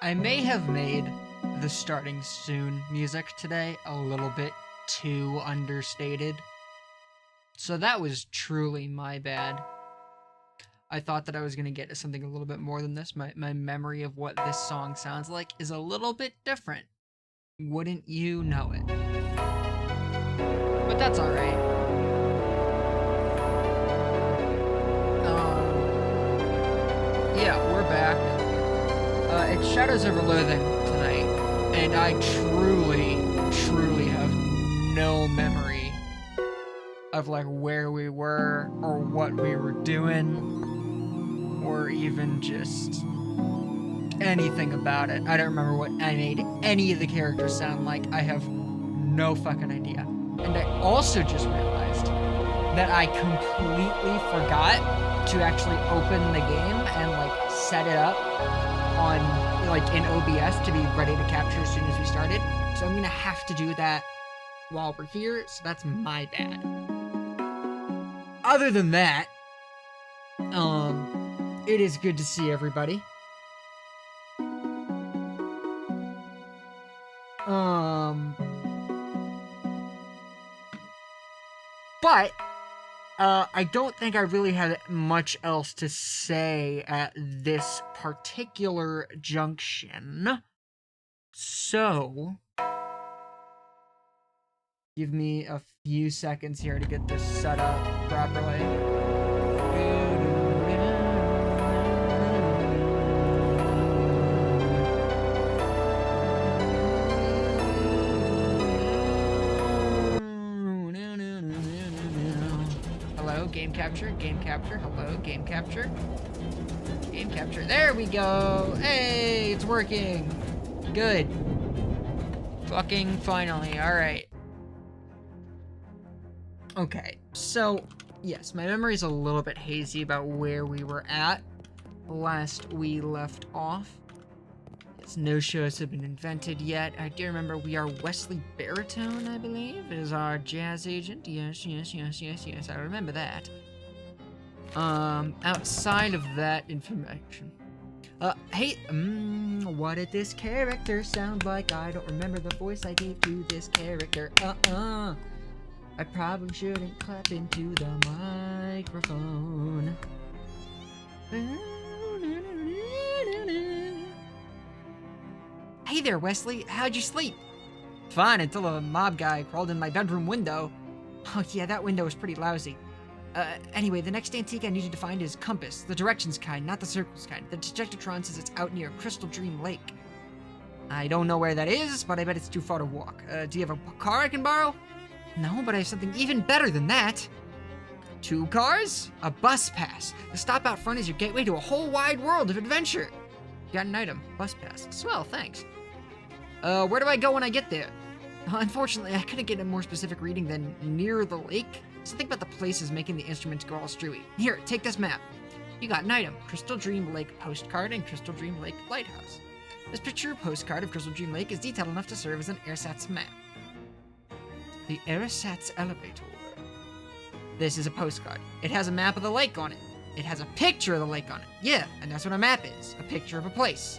I may have made the starting soon music today a little bit too understated. So that was truly my bad. I thought that I was going to get something a little bit more than this. My memory of what this song sounds like is a little bit different. Wouldn't you know it? But that's alright. Yeah, we're back. It's Shadows Over Loathing tonight, and I truly have no memory of like where we were or what we were doing or even just anything about it. I don't remember what I made any of the characters sound like. I have no fucking idea. And I also just realized that I completely forgot to actually open the game and like set it up on like in OBS to be ready to capture as soon as we started. So I'm gonna have to do that while we're here, so that's my bad. Other than that, it is good to see everybody. But I don't think I really had much else to say at this particular junction. So, give me a few seconds here to get this set up properly. Hello, game capture, hello, game capture. Game capture, there we go! Hey, it's working! Good. Fucking finally, alright. Okay, so, yes, my memory's a little bit hazy about where we were at last we left off. Yes, no shows have been invented yet. I do remember we are Wesley Baritone, I believe, is our jazz agent. Yes, I remember that. Outside of that information. Hey, what did this character sound like? I don't remember the voice I gave to this character. I probably shouldn't clap into the microphone. Hey there, Wesley. How'd you sleep? Fine, until a mob guy crawled in my bedroom window. Oh yeah, that window was pretty lousy. Anyway, the next antique I need you to find is compass. The directions kind, not the circles kind. The Detectatron says it's out near Crystal Dream Lake. I don't know where that is, but I bet it's too far to walk. Do you have a car I can borrow? No, but I have something even better than that. 2 cars? A bus pass. The stop out front is your gateway to a whole wide world of adventure. Got an item. Bus pass. Swell, thanks. Where do I go when I get there? Unfortunately, I couldn't get a more specific reading than near the lake. So think about the places making the instruments go all strewy. Here, take this map. You got an item. Crystal Dream Lake postcard and Crystal Dream Lake lighthouse. This picture postcard of Crystal Dream Lake is detailed enough to serve as an AirSats map. The AirSats elevator. This is a postcard. It has a map of the lake on it. It has a picture of the lake on it. Yeah, and that's what a map is. A picture of a place.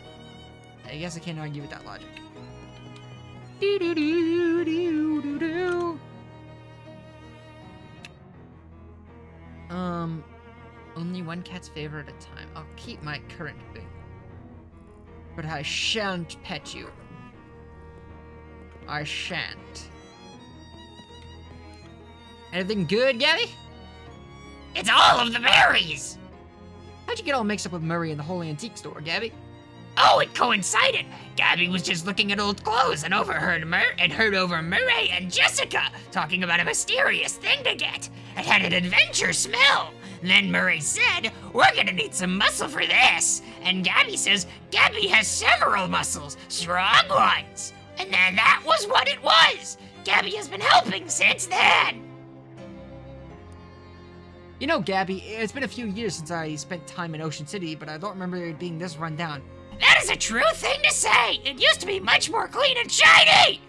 I guess I can't argue with that logic. Do-do-do-do-do-do. Only one cat's favor at a time. I'll keep my current thing. But I shan't pet you. I shan't. Anything good, Gabby? It's all of the berries! How'd you get all mixed up with Murray in the Holy Antique store, Gabby? Oh, it coincided. Gabby was just looking at old clothes and heard over Murray and Jessica talking about a mysterious thing to get. It had an adventure smell. Then Murray said, "We're gonna need some muscle for this." And Gabby says, Gabby has several muscles, strong ones. And then that was what it was. Gabby has been helping since then. You know, Gabby, it's been a few years since I spent time in Ocean City, but I don't remember it being this run down. That is a true thing to say. It used to be much more clean and shiny.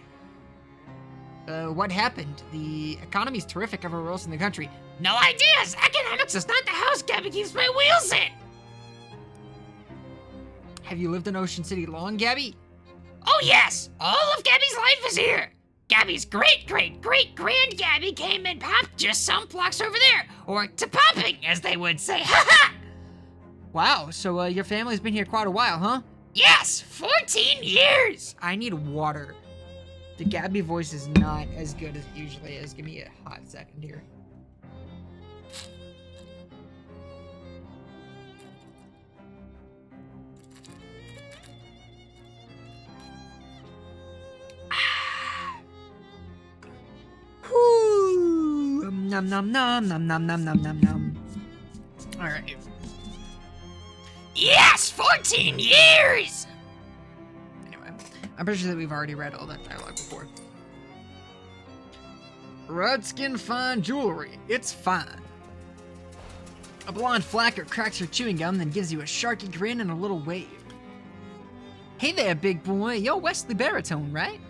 What happened? The economy's terrific everywhere else in the country. No ideas. Economics is not the house Gabby keeps my wheels in. Have you lived in Ocean City long, Gabby? Oh yes, all of Gabby's life is here. Gabby's great-great-great-grand Gabby came and popped just some blocks over there, or to popping, as they would say. Ha ha! Wow, so your family's been here quite a while, huh? Yes, 14 years. I need water. The Gabby voice is not as good as it usually is. Give me a hot second here. Whoo! Nom nom nom nom nom nom nom nom nom. All right. Yes, 14 years. Anyway, I'm pretty sure that we've already read all that dialogue before. Redskin fine jewelry. It's fine. A blonde flacker cracks her chewing gum, then gives you a sharky grin and a little wave. Hey there, big boy. You're Wesley Baritone, right?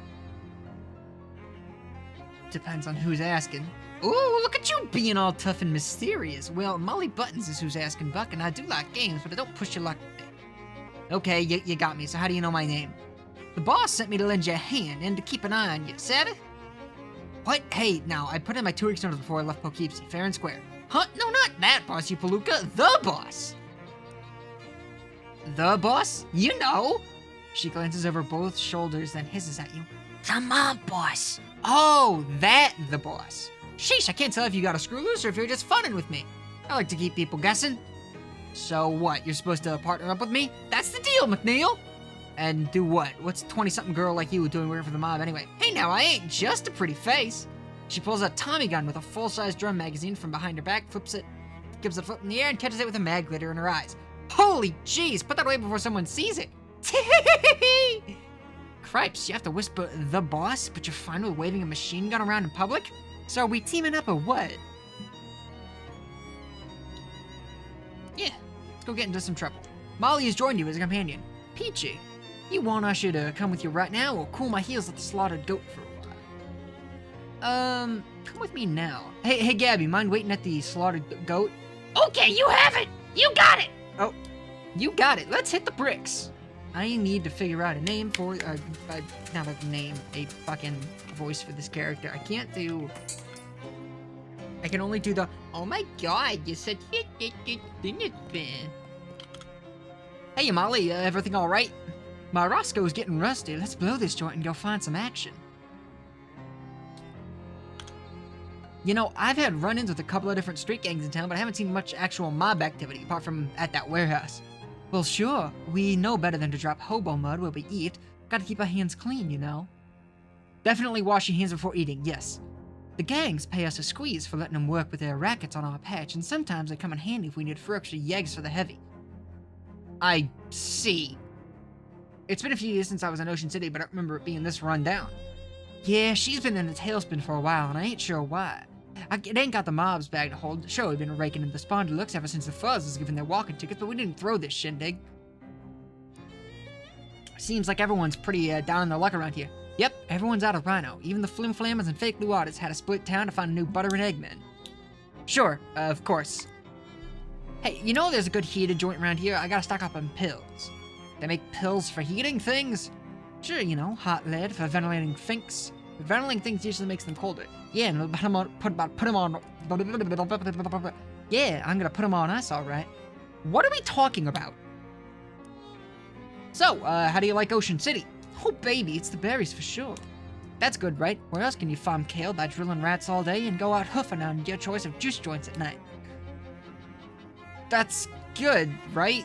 Depends on who's asking. Ooh, look at you being all tough and mysterious. Well, Molly Buttons is who's asking, Buck, and I do like games, but I don't push your luck. Okay, you got me, so how do you know my name? The boss sent me to lend you a hand and to keep an eye on you, savvy? What? Hey, now, I put in my 2 weeks notice before I left Poughkeepsie, fair and square. Huh? No, not that boss, you palooka. The boss! The boss? You know! She glances over both shoulders, then hisses at you. The mob boss. Oh, that the boss. Sheesh, I can't tell if you got a screw loose or if you're just funning with me. I like to keep people guessing. So what, you're supposed to partner up with me? That's the deal, McNeil! And do what? What's a 20-something girl like you doing work for the mob anyway? Hey now, I ain't just a pretty face. She pulls a Tommy gun with a full-size drum magazine from behind her back, flips it, gives it a flip in the air, and catches it with a mag glitter in her eyes. Holy jeez, put that away before someone sees it. Cripes, you have to whisper the boss, but you're fine with waving a machine gun around in public? So are we teaming up or what? Yeah, let's go get into some trouble. Molly has joined you as a companion. Peachy, you want I should come with you right now or cool my heels at the slaughtered goat for a while? Come with me now. Hey, Gabby, mind waiting at the slaughtered goat? Okay, you have it. You got it. Oh, you got it. Let's hit the bricks. I need to figure out a name for, not a name, a fucking voice for this character. I can't do, I can only do the, oh my god, you said, hey, Molly, everything all right? My Roscoe's getting rusty. Let's blow this joint and go find some action. You know, I've had run-ins with a couple of different street gangs in town, but I haven't seen much actual mob activity apart from at that warehouse. Well, sure, we know better than to drop hobo mud where we eat. Gotta keep our hands clean, you know. Definitely wash your hands before eating, yes. The gangs pay us a squeeze for letting them work with their rackets on our patch, and sometimes they come in handy if we need 4 extra yeggs for the heavy. I see. It's been a few years since I was in Ocean City, but I don't remember it being this run down. Yeah, she's been in a tailspin for a while, and I ain't sure why. It ain't got the mob's bag to hold. Sure, we've been raking in the spawn deluxe ever since the Fuzz was given their walking tickets, but we didn't throw this shindig. Seems like everyone's pretty down on their luck around here. Yep, everyone's out of rhino. Even the flim flammers and fake blue artists had to split town to find a new butter and egg man. Sure, of course. Hey, you know there's a good heated joint around here? I gotta stock up on pills. They make pills for heating things? Sure, you know, hot lead for ventilating finks. Ventilating things usually makes them colder. Yeah, and put them on. Yeah, I'm gonna put them on us, all right. What are we talking about? So, how do you like Ocean City? Oh, baby, it's the berries for sure. That's good, right? Where else can you farm kale by drilling rats all day and go out hoofing on your choice of juice joints at night? That's good, right?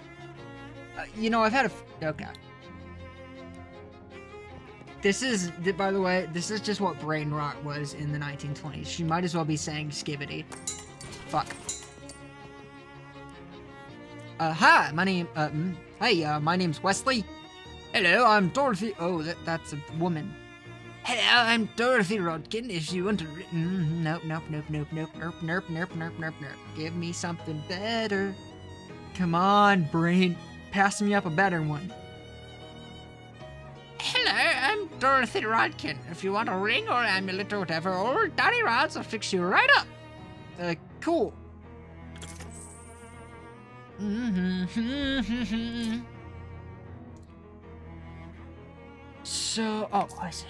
You know, I've had okay. This is, by the way, this is just what brain rot was in the 1920s. She might as well be saying skibbity. Fuck. Hi, my name, my name's Wesley. Hello, I'm Dorothy. Oh, that's a woman. Hello, I'm Dorothy Rodkin. If you want to, nope. Give me something better. Come on, brain. Pass me up a better one. Hello, I'm Dorothy Rodkin. If you want a ring or amulet or whatever, old Donny Rods will fix you right up. Cool. So, oh, I see.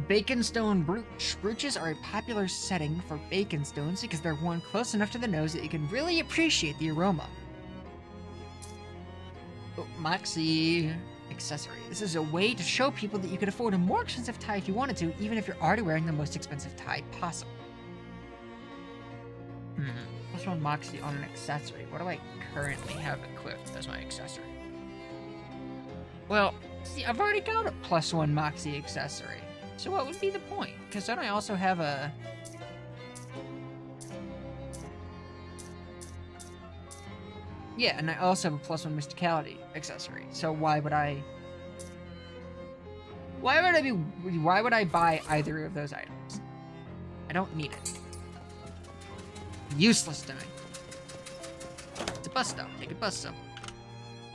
Baconstone brooch. Brooches are a popular setting for baconstones because they're worn close enough to the nose that you can really appreciate the aroma. Oh, Moxie accessory. This is a way to show people that you could afford a more expensive tie if you wanted to, even if you're already wearing the most expensive tie possible. +1 Moxie on an accessory. What do I currently have equipped as my accessory? Well, see, I've already got a +1 Moxie accessory. So what would be the point? Because then I also have a... Yeah, and I also have a +1 Mysticality accessory. So why would I buy either of those items? I don't need it. Useless to me. It's a bus stop. Take a bus stop.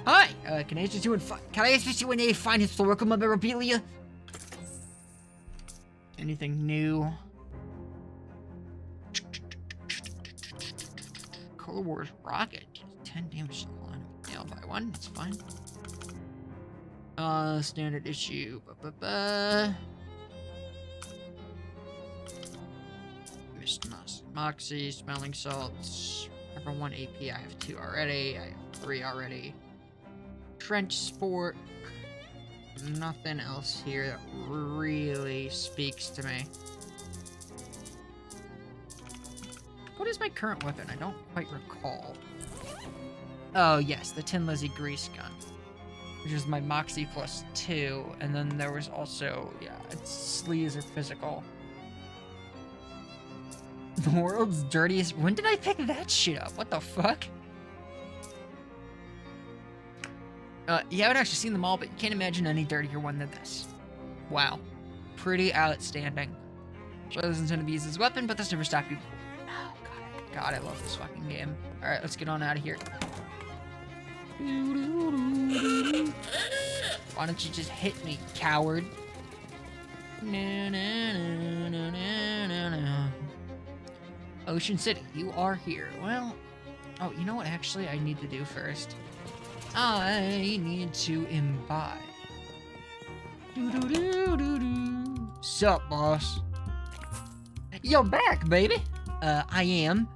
Hi, can I interest you in any fine historical memorabilia? Anything new? Cold Wars rocket. 10 damage to all enemy. I'll buy one. It's fine. Standard issue. Moxie, smelling salts. Number 1 AP. I have 2 already. I have 3 already. Trench sport. Nothing else here that really speaks to me. What is my current weapon? I don't quite recall. Oh yes, the Tin Lizzie grease gun, which is my Moxie +2, and then there was also, yeah, it's sleeves are physical. The world's dirtiest. When did I pick that shit up? What the fuck? You haven't actually seen them all, but you can't imagine any dirtier one than this. Wow. Pretty outstanding. Well, this is intended to be used as a weapon, but this never stopped you before. Oh, God, I love this fucking game. Alright, let's get on out of here. Why don't you just hit me, coward? Ocean City, you are here. Well, oh, you know what actually I need to do first? I need to imbibe. Sup, boss? You're back, baby. I am.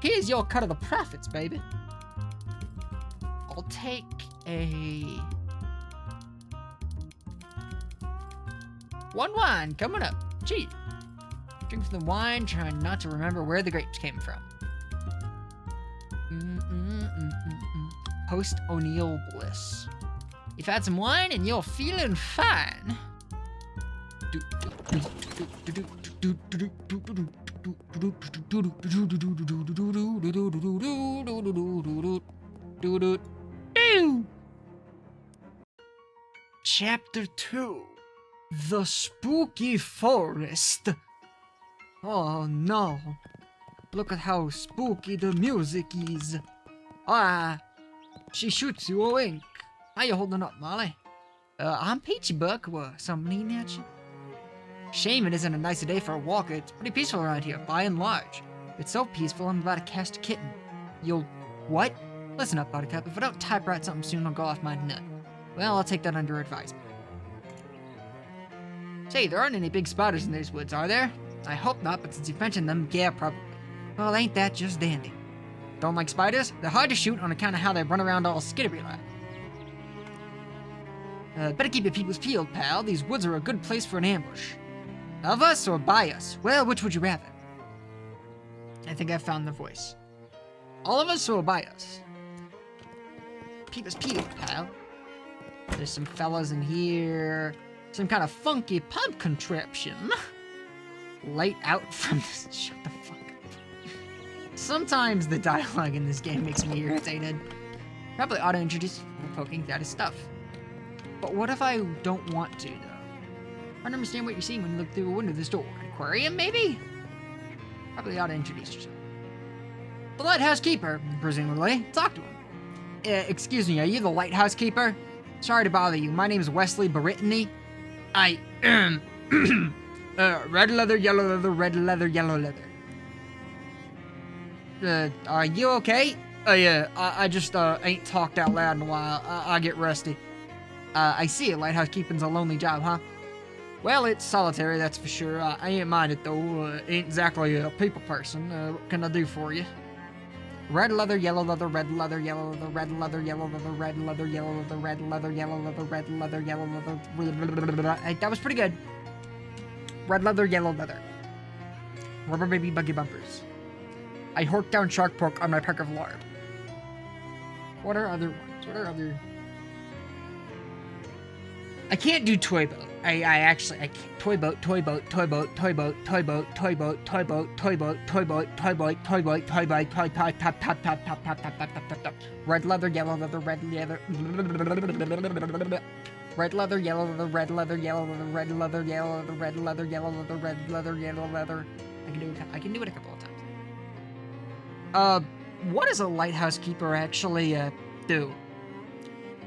Here's your cut of the profits, baby. I'll take a... 1 wine coming up. Cheap. Drink from the wine, trying not to remember where the grapes came from. Post O'Neill bliss. You've had some wine and you're feeling fine. Chapter 2. The Spooky Forest. Oh no. Look at how spooky the music is. Ah. She shoots you a wink. How you holding up, Molly? I'm Peachy Buck. Something eating at you? Shame it isn't a nicer day for a walk. It's pretty peaceful around here, by and large. It's so peaceful, I'm about to cast a kitten. You'll... what? Listen up, Buttercup. If I don't typewrite something soon, I'll go off my nut. Well, I'll take that under advisement. Say, there aren't any big spiders in these woods, are there? I hope not, but since you mentioned them, yeah, probably. Well, ain't that just dandy? Don't like spiders? They're hard to shoot on account of how they run around all skittery-like. Better keep your peepers peeled, pal. These woods are a good place for an ambush. Of us or by us? Well, which would you rather? I think I found the voice. All of us or by us? Peepers peeled, pal. There's some fellas in here. Some kind of funky pub contraption. Light out from this. Shut the fuck up. Sometimes the dialogue in this game makes me irritated. Probably ought to introduce poking that is stuff. But what if I don't want to, though? I don't understand what you're seeing when you look through a window of this door. An aquarium, maybe? Probably ought to introduce yourself. The lighthouse keeper, presumably. Talk to him. Excuse me, are you the lighthouse keeper? Sorry to bother you. My name is Wesley Brittany. I, red leather, yellow leather, red leather, yellow leather. Are you okay? Yeah, I just, ain't talked out loud in a while. I get rusty. I see it. Lighthouse keeping's a lonely job, huh? Well, it's solitary, that's for sure. I ain't mind it, though. Ain't exactly a people person. What can I do for you? Red leather, yellow leather, red leather, yellow leather, red leather, yellow leather, red leather, yellow leather, red leather, yellow leather, red leather, yellow leather. Hey, that was pretty good. Red leather, yellow leather. Rubber baby buggy bumpers. I horked down shark pork on my peck of larb. What are other ones? What are other... I can't do toy boat. I can't. Toy boat, toy boat, toy boat, toy boat, toy boat, toy boat, toy boat, toy boat, toy boat, toy boat, toy boat, toy boat, toy top, top, top, top, top, top, top, top, top, top. Red leather, yellow leather, red leather. Red leather, yellow leather, red leather, yellow leather, red leather, yellow leather, red leather, yellow leather, red leather, yellow leather. I can do it a couple of times. What does a lighthouse keeper actually do?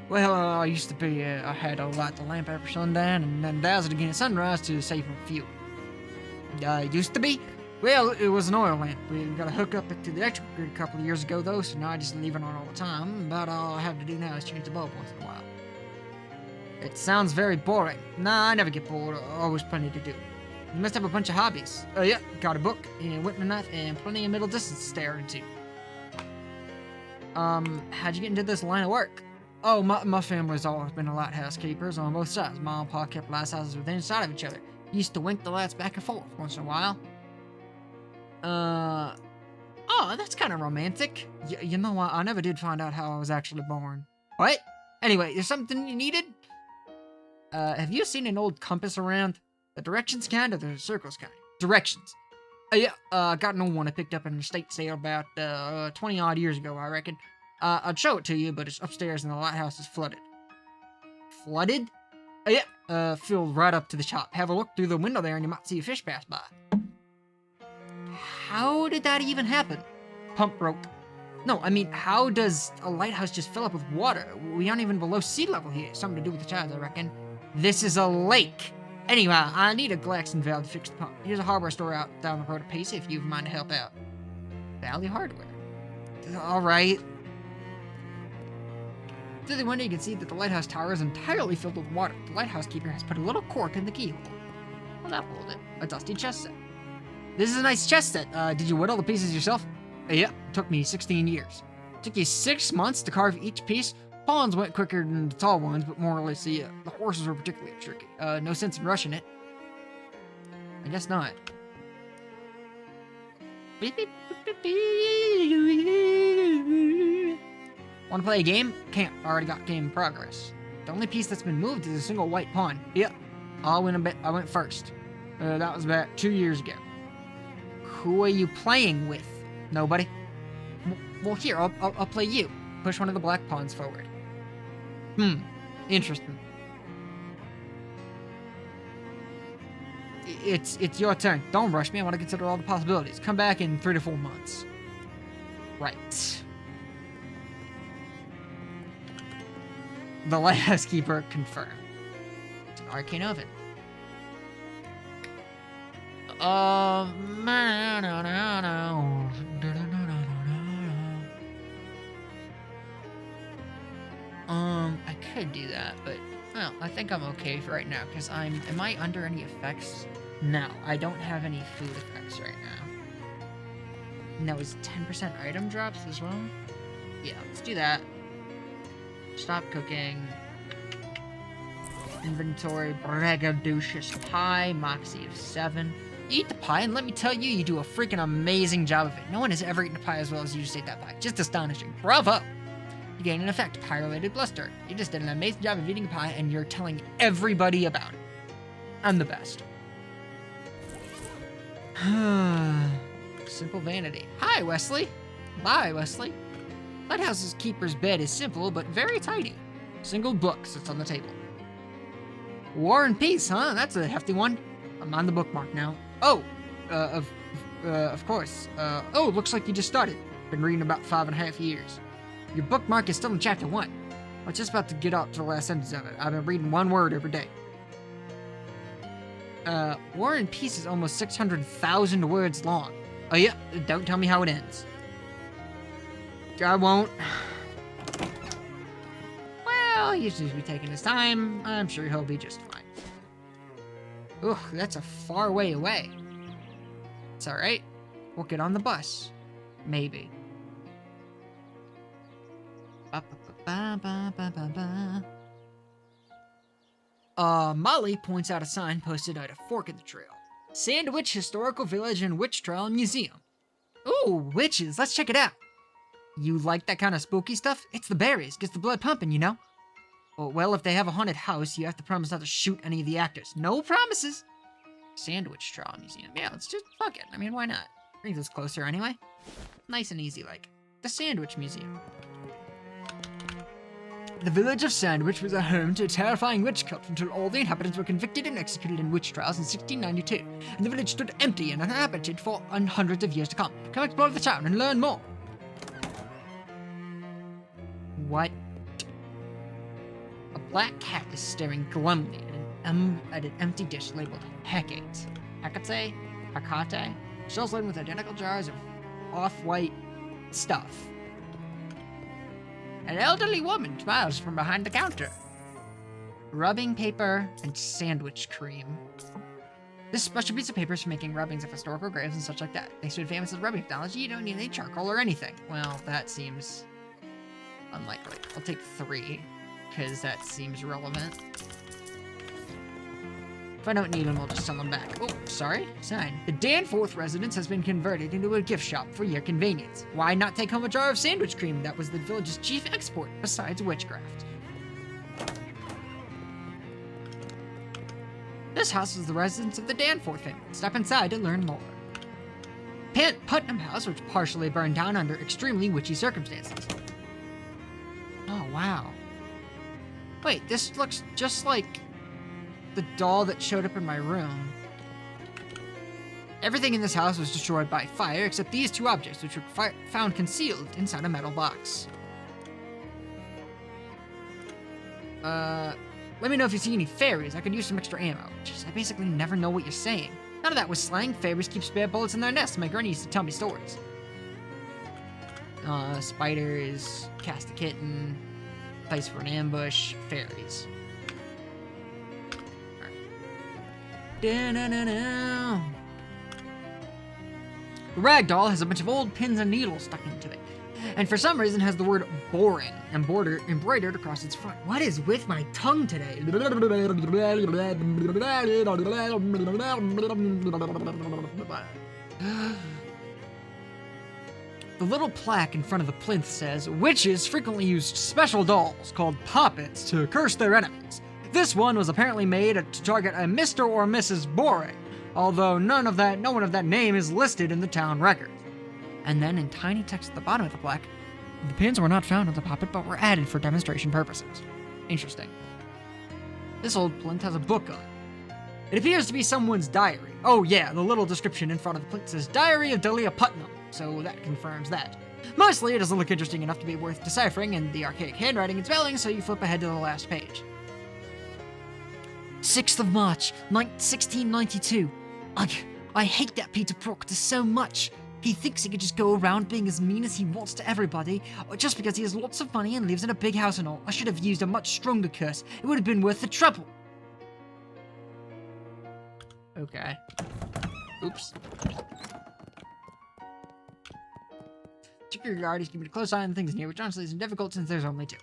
Well, I used to be, I had to light the lamp every sundown and then dazzle it again at sunrise to save from fuel. Used to be? Well, it was an oil lamp. We got to hook up it to the electrical grid a couple of years ago, though, so now I just leave it on all the time. About all I have to do now is change the bulb once in a while. It sounds very boring. Nah, I never get bored. Always plenty to do. You must have a bunch of hobbies. Oh, yeah, got a book, and whipping a knife, and plenty of middle distance to stare into. How'd you get into this line of work? Oh, my family's always been a lighthouse keepers on both sides. Mom and Pa kept lighthouses within inside of each other. Used to wink the lights back and forth once in a while. Oh, that's kind of romantic. You know what? I never did find out how I was actually born. What? Anyway, there's something you needed? Have you seen an old compass around? The directions kind or the circles kind? Directions. Yeah, got an old one I picked up in an estate sale about, 20 odd years ago, I reckon. I'd show it to you, but it's upstairs and the lighthouse is flooded. Flooded? Yeah, filled right up to the top. Have a look through the window there and you might see a fish pass by. How did that even happen? Pump broke. No, I mean, how does a lighthouse just fill up with water? We aren't even below sea level here. Something to do with the tides, I reckon. This is a lake. Anyway, I need a Glaxon valve to fix the pump. Here's a hardware store out down the road a piece if you've mind to help out. Valley Hardware. Alright. Through the window you can see that the lighthouse tower is entirely filled with water. The lighthouse keeper has put a little cork in the keyhole. Well, that hold it. A dusty chest set. This is a nice chest set. Did you whittle the pieces yourself? Yeah, it took me 16 years. It took you 6 months to carve each piece. Pawns went quicker than the tall ones, but more or less the horses were particularly tricky. No sense in rushing it. I guess not. Want to play a game? Can't. Already got game in progress. The only piece that's been moved is a single white pawn. Yep. I went first. That was about 2 years ago. Who are you playing with? Nobody? Well, here, I'll play you. Push one of the black pawns forward. Interesting. It's your turn. Don't rush me. I want to consider all the possibilities. Come back in 3 to 4 months. Right. The lighthouse keeper confirmed. It's an arcane oven. I could do that, but well, I think I'm okay for right now, because am I under any effects? No, I don't have any food effects right now. No, is 10% item drops as well? Yeah, let's do that. Stop cooking. Inventory, braggadocious pie, moxie of 7. Eat the pie, and let me tell you, you do a freaking amazing job of it. No one has ever eaten a pie as well as you just ate that pie. Just astonishing. Bravo! You gain an effect, pie-related bluster. You just did an amazing job of eating a pie, and you're telling everybody about it. I'm the best. Simple vanity. Hi, Wesley. Bye, Wesley. Lighthouse's keeper's bed is simple, but very tidy. Single book sits on the table. War and Peace, huh? That's a hefty one. I'm on the bookmark now. Oh, of course. Oh, looks like you just started. Been reading about 5.5 years. Your bookmark is still in chapter 1. I'm just about to get up to the last sentence of it. I've been reading 1 word every day. War and Peace is almost 600,000 words long. Oh yeah, don't tell me how it ends. I won't. Well, he seems to be taking his time. I'm sure he'll be just fine. Ugh, that's a far way away. It's alright. We'll get on the bus. Maybe. Molly points out a sign posted at a fork in the trail. Sandwich Historical Village and Witch Trial Museum. Ooh, witches, let's check it out. You like that kind of spooky stuff? It's the berries, gets the blood pumping, you know? Oh, well, if they have a haunted house, you have to promise not to shoot any of the actors. No promises. Sandwich Trial Museum. Yeah, let's just fuck it. I mean, why not? Brings us closer anyway. Nice and easy, like. The Sandwich Museum. The village of Sandwich was a home to a terrifying witch cult until all the inhabitants were convicted and executed in witch trials in 1692, and the village stood empty and uninhabited for hundreds of years to come. Come explore the town and learn more. What? A black cat is staring glumly at an empty dish labeled Hecate. Hecate? Hecate? Shells laden with identical jars of off-white stuff. An elderly woman smiles from behind the counter. Rubbing paper and sandwich cream. This special piece of paper is for making rubbings of historical graves and such like that. Thanks to advances in rubbing technology, you don't need any charcoal or anything. Well, that seems unlikely. I'll take 3, because that seems relevant. If I don't need them, I'll just sell them back. Oh, sorry. Sign. The Danforth residence has been converted into a gift shop for your convenience. Why not take home a jar of sandwich cream? That was the village's chief export, besides witchcraft. This house is the residence of the Danforth family. Step inside to learn more. Putnam House, which partially burned down under extremely witchy circumstances. Oh, wow. Wait, this looks just like the doll that showed up in my room. Everything in this house was destroyed by fire except these 2 objects, which were found concealed inside a metal box. Let me know if you see any fairies. I could use some extra ammo. Jeez, I basically never know what you're saying. None of that was slang. Fairies keep spare bullets in their nests. My granny used to tell me stories. Spiders, cast a kitten, place for an ambush, fairies. Da-na-na-na. The rag doll has a bunch of old pins and needles stuck into it, and for some reason has the word boring embroidered across its front. What is with my tongue today? The little plaque in front of the plinth says, witches frequently used special dolls called poppets to curse their enemies. This one was apparently made to target a Mr. or Mrs. Boring, although no one of that name is listed in the town record. And then in tiny text at the bottom of the plaque, the pins were not found on the poppet but were added for demonstration purposes. Interesting. This old plinth has a book on it. It appears to be someone's diary. Oh yeah, the little description in front of the plinth says Diary of Delia Putnam, so that confirms that. Mostly it doesn't look interesting enough to be worth deciphering in the archaic handwriting and spelling, so you flip ahead to the last page. 6th of March, 1692. I hate that Peter Proctor so much. He thinks he could just go around being as mean as he wants to everybody, just because he has lots of money and lives in a big house and all. I should have used a much stronger curse. It would have been worth the trouble. Okay. Oops. Check your yard. He's keeping a close eye on things near, which honestly isn't difficult since there's only 2.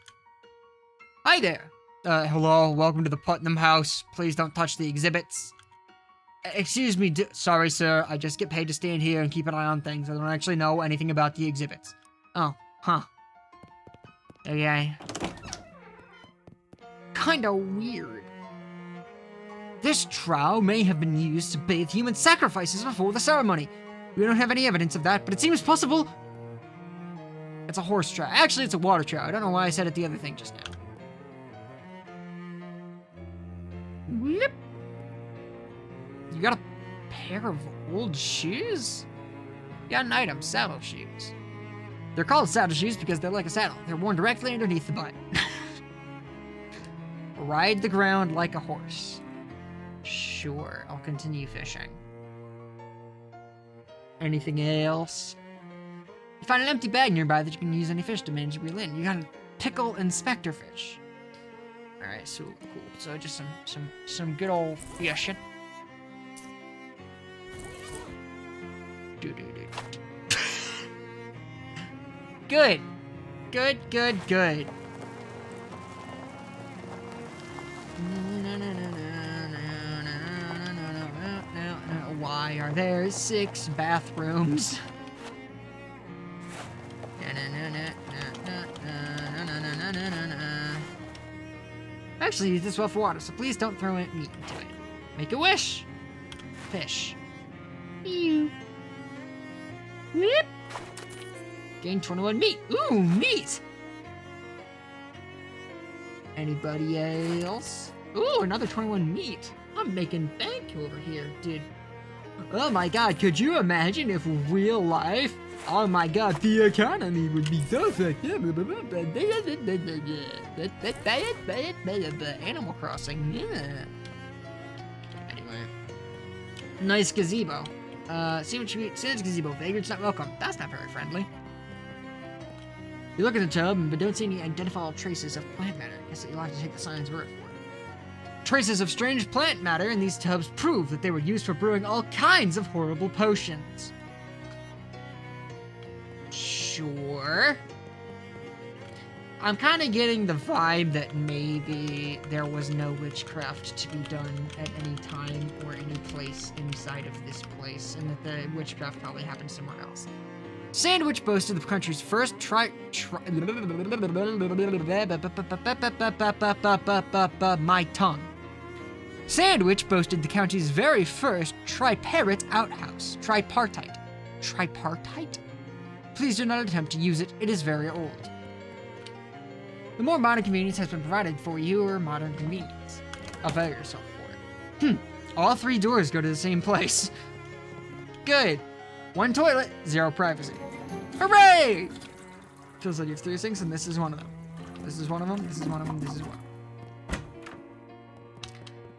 Hi there. Hello, welcome to the Putnam House. Please don't touch the exhibits. Excuse me, sorry sir, I just get paid to stand here and keep an eye on things. I don't actually know anything about the exhibits. Oh, huh. Okay. Kinda weird. This trowel may have been used to bathe human sacrifices before the ceremony. We don't have any evidence of that, but it seems possible. It's a horse trough. Actually, it's a water trough. I don't know why I said it the other thing just now. Yep. You got a pair of old shoes? You got an item, saddle shoes. They're called saddle shoes because they're like a saddle. They're worn directly underneath the butt. Ride the ground like a horse. Sure, I'll continue fishing. Anything else? You find an empty bag nearby that you can use any fish to manage reel in. You got a pickle and specter fish. Alright, so cool. So just some good old fishing. Good. Good. Why are there 6 bathrooms? Actually, use this well for water, so please don't throw meat into it. Make a wish. Fish. Ew. Whip. Gain 21 meat. Ooh, meat. Anybody else? Ooh, another 21 meat. I'm making bank over here, dude. Oh my god, could you imagine if real life, oh my god, the economy would be so Animal Crossing, yeah. Anyway. Nice gazebo. See what you eat. Sans gazebo. Vagrants not welcome. That's not very friendly. You look at the tub, but don't see any identifiable traces of plant matter. Guess that you'll have to take the sign's word for it. Traces of strange plant matter in these tubs prove that they were used for brewing all kinds of horrible potions. Sure. I'm kind of getting the vibe that maybe there was no witchcraft to be done at any time or any place inside of this place, and that the witchcraft probably happened somewhere else. Sandwich boasted the country's first my tongue. Sandwich boasted the county's very first tripartite outhouse. Tripartite? Please do not attempt to use it. It is very old. The more modern convenience has been provided for your modern convenience. Avail yourself for it. All 3 doors go to the same place. Good. 1 toilet, 0 privacy. Hooray! Feels like you have 3 sinks, and this is one of them. This is one of them, this is one of them, this is one.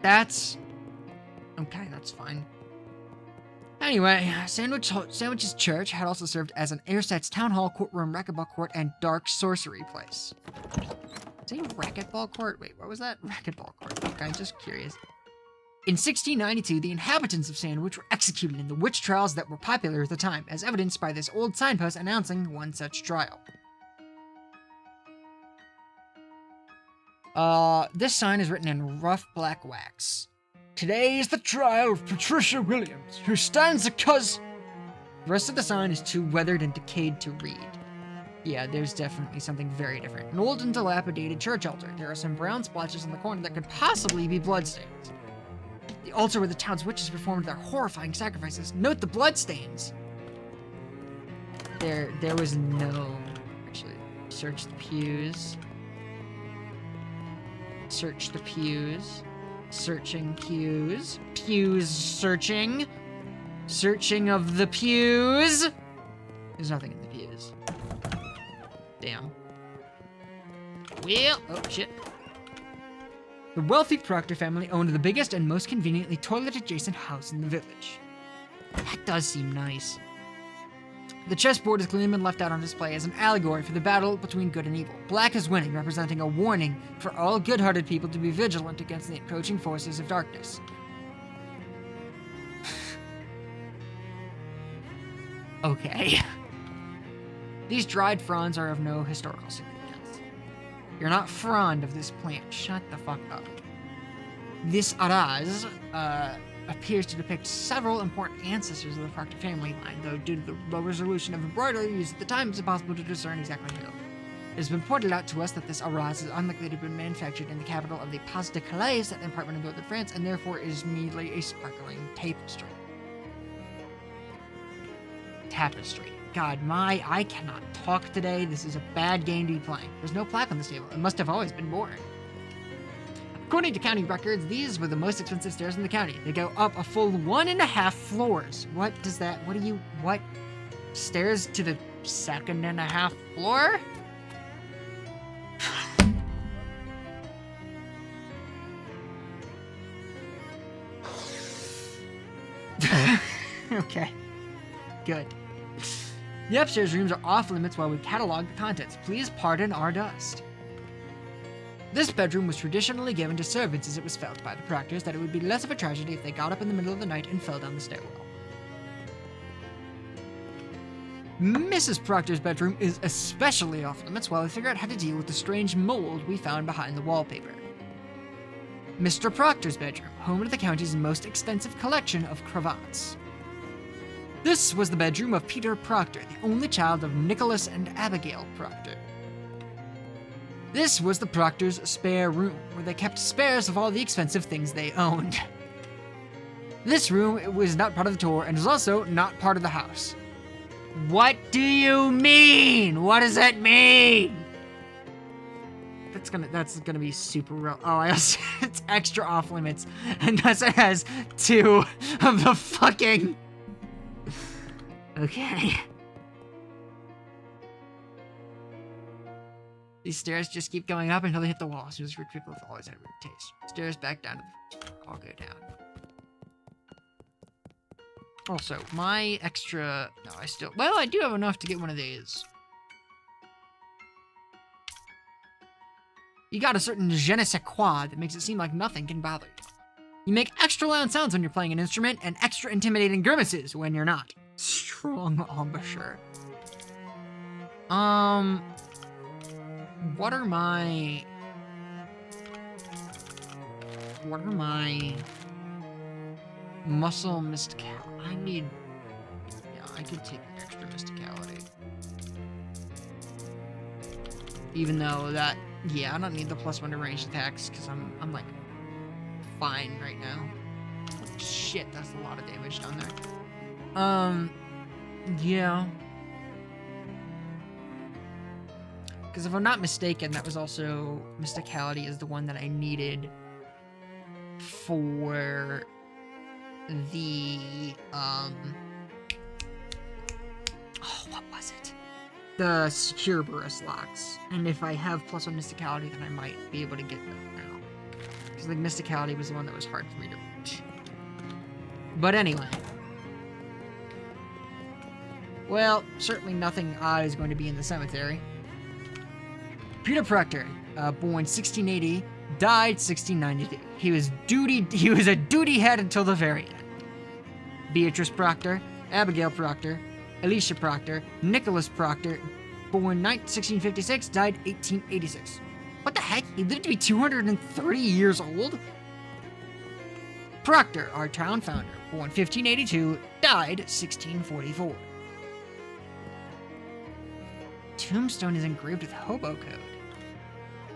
That's... okay, that's fine. Anyway, Sandwich's church had also served as an Airsets town hall, courtroom, racquetball court, and dark sorcery place. Say racquetball court? Wait, what was that? Racquetball court. Okay, just curious. In 1692, the inhabitants of Sandwich were executed in the witch trials that were popular at the time, as evidenced by this old signpost announcing one such trial. This sign is written in rough black wax. Today is the trial of Patricia Williams, who stands because... The rest of the sign is too weathered and decayed to read. Yeah, there's definitely something very different. An old and dilapidated church altar. There are some brown splotches in the corner that could possibly be bloodstains. The altar where the town's witches performed their horrifying sacrifices. Note the bloodstains. There was no... Actually, search the pews. Search the pews. Searching pews. Pews searching. Searching of the pews. There's nothing in the pews. Damn. Well, oh shit. The wealthy Proctor family owned the biggest and most conveniently toilet-adjacent house in the village. That does seem nice. The chessboard is clean and left out on display as an allegory for the battle between good and evil. Black is winning, representing a warning for all good-hearted people to be vigilant against the approaching forces of darkness. Okay. These dried fronds are of no historical significance. You're not fond of this plant. Shut the fuck up. This araz, appears to depict several important ancestors of the Proctor family line, though due to the low resolution of embroidery used at the time, it's impossible to discern exactly who. It has been pointed out to us that this araz is unlikely to have been manufactured in the capital of the Pas de Calais, that department of northern France, and therefore is merely a sparkling tapestry. Tapestry. God, I cannot talk today. This is a bad game to be playing. There's no plaque on this table. It must have always been boring. According to county records, these were the most expensive stairs in the county. They go up a full 1.5 floors. What does that, what? Stairs to the 2.5 floor? Okay. Good. The upstairs rooms are off limits while we catalog the contents. Please pardon our dust. This bedroom was traditionally given to servants as it was felt by the Proctors that it would be less of a tragedy if they got up in the middle of the night and fell down the stairwell. Mrs. Proctor's bedroom is especially off limits while we figure out how to deal with the strange mold we found behind the wallpaper. Mr. Proctor's bedroom, home to the county's most extensive collection of cravats. This was the bedroom of Peter Proctor, the only child of Nicholas and Abigail Proctor. This was the Proctor's spare room, where they kept spares of all the expensive things they owned. This room was not part of the tour and was also not part of the house. What do you mean? What does that mean? That's gonna be super real. Oh, I also, it's extra off limits, and thus it has 2 of the fucking. Okay. These stairs just keep going up until they hit the wall. As soon as rich people have always had a weird taste. Stairs back down to the first floor. I'll go down. Also, my extra... No, well, I do have enough to get one of these. You got a certain je ne sais quoi that makes it seem like nothing can bother you. You make extra loud sounds when you're playing an instrument and extra intimidating grimaces when you're not. Strong embouchure. What are my muscle mysticality? I could take extra mysticality. Even though that, I don't need the +1 to ranged attacks because I'm like fine right now. Shit, that's a lot of damage down there. Yeah. Because if I'm not mistaken, that was also mysticality is the one that I needed for the what was it? The secure burst locks. And if I have +1 mysticality, then I might be able to get that now. Because like mysticality was the one that was hard for me to reach. But anyway. Well, certainly nothing odd is going to be in the cemetery. Peter Proctor, born 1680, died 1692. He was a duty head until the very end. Beatrice Proctor, Abigail Proctor, Alicia Proctor, Nicholas Proctor, born 1656, died 1886. What the heck? He lived to be 230 years old? Proctor, our town founder, born 1582, died 1644. Tombstone is engraved with hobo code.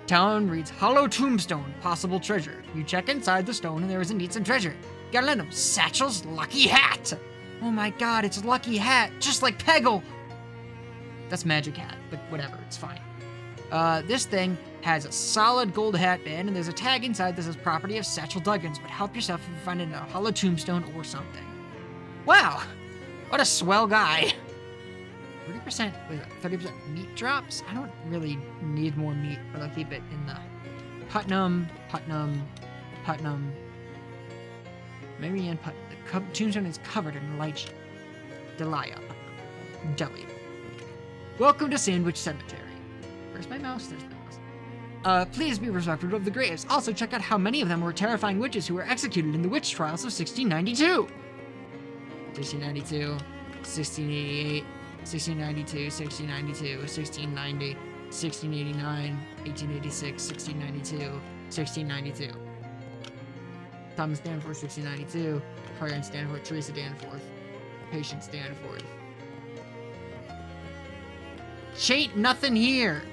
Town reads, hollow tombstone, possible treasure. You check inside the stone and there is indeed some treasure. Gotta let him. Satchel's lucky hat. Oh my god, it's Lucky Hat, just like Peggle. That's Magic Hat, but whatever, it's fine. This thing has a solid gold hat band and there's a tag inside that says property of Satchel Duggins, but help yourself if you find it in a hollow tombstone or something. Wow, what a swell guy. 30%, 30% meat drops? I don't really need more meat, but I'll keep it in the Putnam. Maybe in Putnam. The tombstone is covered in light Delia. Jelly. Welcome to Sandwich Cemetery. Where's my mouse? There's my mouse. Please be respectful of the graves. Also, check out how many of them were terrifying witches who were executed in the witch trials of 1692. 1692, 1688, 1692, 1692, 1690, 1689, 1886, 1692, 1692. Thomas Danforth, 1692. Clarence Danforth, Teresa Danforth. Patience Danforth. Ain't nothing here.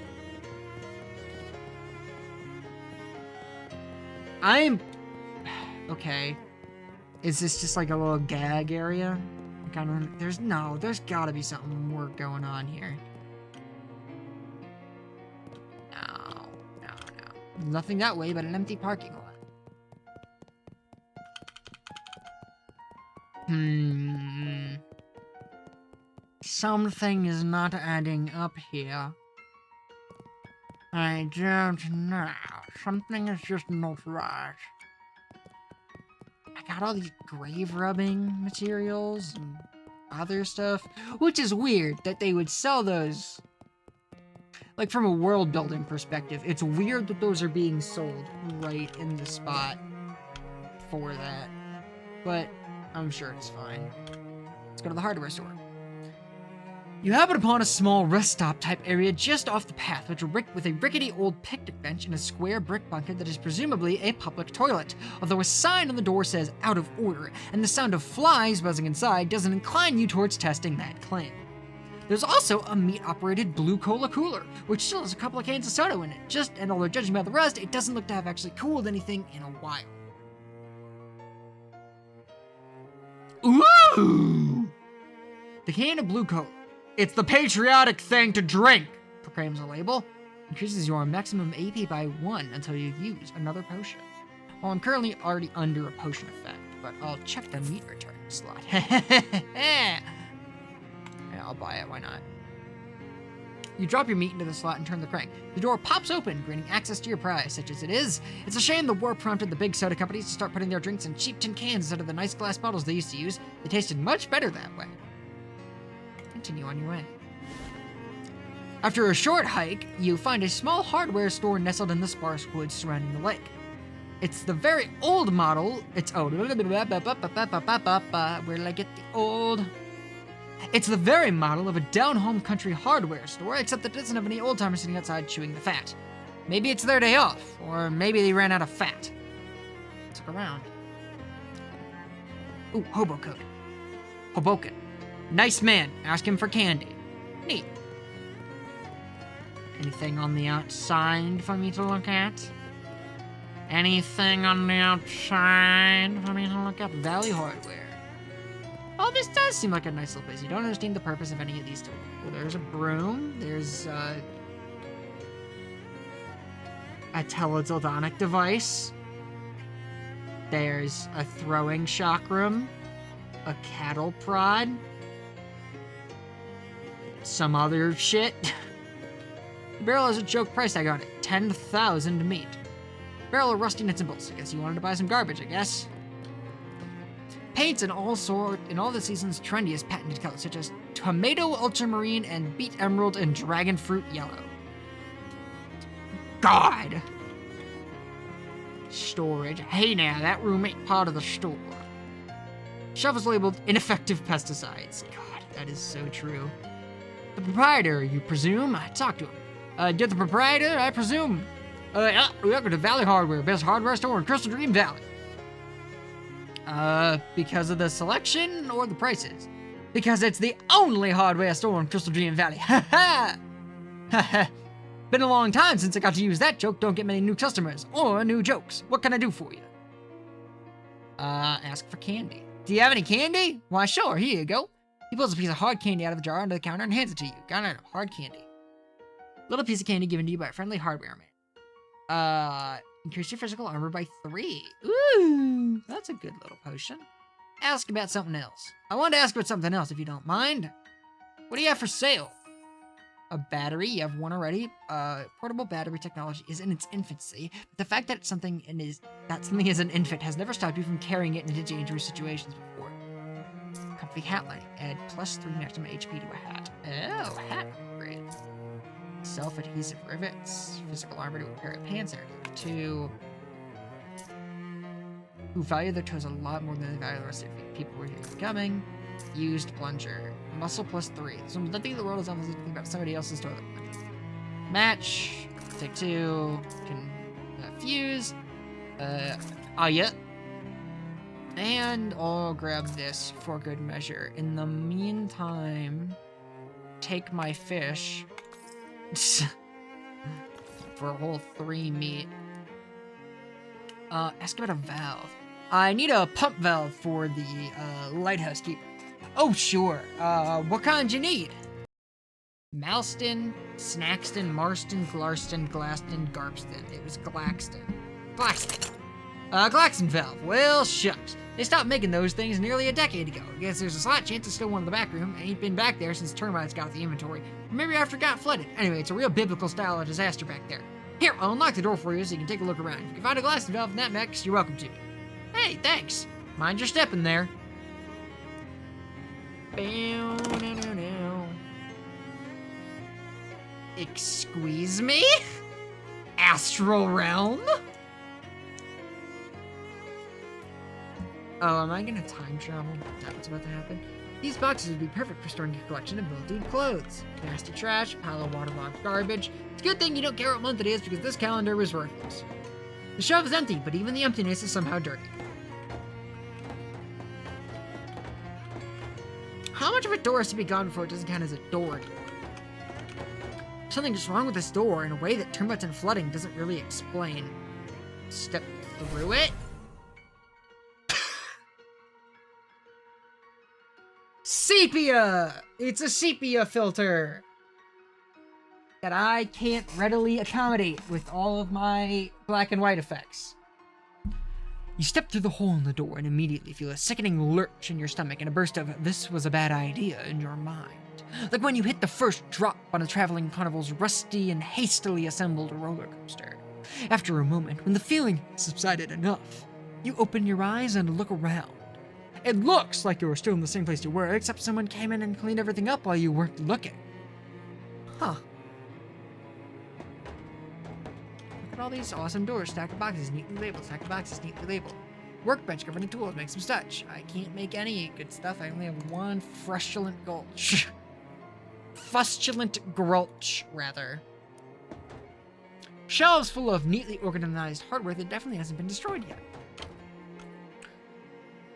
Okay. Is this just like a little gag area? There's gotta be something more going on here. No. Nothing that way but an empty parking lot. Something is not adding up here. I don't know. Something is just not right. I got all these grave rubbing materials and other stuff, which is weird that they would sell those. Like from a world building perspective, it's weird that those are being sold right in the spot for that. But I'm sure it's fine. Let's go to the hardware store. You happen upon a small rest stop type area just off the path, with a rickety old picnic bench and a square brick bunker that is presumably a public toilet, although a sign on the door says out of order, and the sound of flies buzzing inside doesn't incline you towards testing that claim. There's also a meat-operated blue cola cooler, which still has a couple of cans of soda in it, and although judging by the rest, it doesn't look to have actually cooled anything in a while. Ooh! The can of blue cola. It's the patriotic thing to drink, proclaims the label. Increases your maximum AP by 1 until you've used another potion. Well, I'm currently already under a potion effect, but I'll check the meat return slot. Yeah, I'll buy it, why not? You drop your meat into the slot and turn the crank. The door pops open, granting access to your prize, such as it is. It's a shame the war prompted the big soda companies to start putting their drinks in cheap tin cans instead of the nice glass bottles they used to use. They tasted much better that way. Continue on your way. After a short hike, you find a small hardware store nestled in the sparse woods surrounding the lake. It's the very old model. It's old. Where did I get the old? It's the very model of a down-home country hardware store, except that it doesn't have any old-timers sitting outside chewing the fat. Maybe it's their day off, or maybe they ran out of fat. Let's look around. Ooh, hobo coat. Hoboken. Nice man. Ask him for candy. Neat. Anything on the outside for me to look at? Anything on the outside for me to look at? Valley Hardware. Oh, this does seem like a nice little place. You don't understand the purpose of any of these tools. Well, there's a broom. There's a teledildonic device. There's a throwing chakram. A cattle prod. Some other shit. The barrel has a joke price tag on it. 10,000 meat. Barrel of rusty nuts and bolts. I guess you wanted to buy some garbage, I guess. Paints in all the season's trendiest patented colors, such as tomato ultramarine and beet emerald and dragon fruit yellow. God! Storage. Hey now, that room ain't part of the store. Shelf is labeled ineffective pesticides. God, that is so true. The proprietor, you presume? Talk to him. You're the proprietor, I presume? Welcome to Valley Hardware, best hardware store in Crystal Dream Valley. Because of the selection or the prices? Because it's the only hardware store in Crystal Dream Valley. Ha ha! Ha ha! Been a long time since I got to use that joke. Don't get many new customers or new jokes. What can I do for you? Ask for candy. Do you have any candy? Why, sure, here you go. He pulls a piece of hard candy out of the jar under the counter and hands it to you. Got it, hard candy. Little piece of candy given to you by a friendly hardware man. Increase your physical armor by 3. Ooh, that's a good little potion. Ask about something else. I wanted to ask about something else, if you don't mind. What do you have for sale? A battery, you have one already. Portable battery technology is in its infancy, but the fact that something is an infant has never stopped you from carrying it into dangerous situations before. Comfy hat lining. Add +3 maximum HP to a hat. Oh, hat upgrade. Self-adhesive rivets. Physical armor to a pair of pants. 2. Who value their toes a lot more than they value the rest of their feet. People were here coming. Used plunger. Muscle +3. So nothing in the world is almost anything about somebody else's toilet plunger. Match. Take 2. Can fuse. Yeah. And I'll grab this for good measure. In the meantime, take my fish. For a whole 3 meat. Ask about a valve. I need a pump valve for the lighthouse keeper. Oh, sure. What kind you need? Malston, Snackston, Marston, Glarston, Glaston, Garpston. It was Glaxton. Glaxton. Glaxton valve. Well, shucks. They stopped making those things nearly a decade ago. I guess there's a slight chance it's still one in the back room. Ain't been back there since termites got the inventory. Or maybe after it got flooded. Anyway, it's a real biblical style of disaster back there. Here, I'll unlock the door for you so you can take a look around. If you can find a Glaxton valve in that mix, you're welcome to. Hey, thanks. Mind your step in there. Excuse me? Astral realm? Oh, am I gonna time travel? Is that what's about to happen? These boxes would be perfect for storing your collection of mildewed clothes. Nasty trash, pile of waterlogged garbage. It's a good thing you don't care what month it is because this calendar was worthless. The shelf is empty, but even the emptiness is somehow dirty. How much of a door has to be gone before it doesn't count as a door anymore? Something is wrong with this door in a way that termites and flooding doesn't really explain. Step through it? Sepia! It's a sepia filter that I can't readily accommodate with all of my black and white effects. You step through the hole in the door and immediately feel a sickening lurch in your stomach and a burst of "this was a bad idea" in your mind. Like when you hit the first drop on a traveling carnival's rusty and hastily assembled roller coaster. After a moment, when the feeling subsided enough, you open your eyes and look around. It looks like you are still in the same place you were, except someone came in and cleaned everything up while you weren't looking. Huh. Look at all these awesome doors, stacked boxes, neatly labeled, stacked boxes, neatly labeled. Workbench covered in tools, make some stuff. I can't make any good stuff, I only have one frustulent gulch. Fustulent grulch, rather. Shelves full of neatly organized hardware that definitely hasn't been destroyed yet.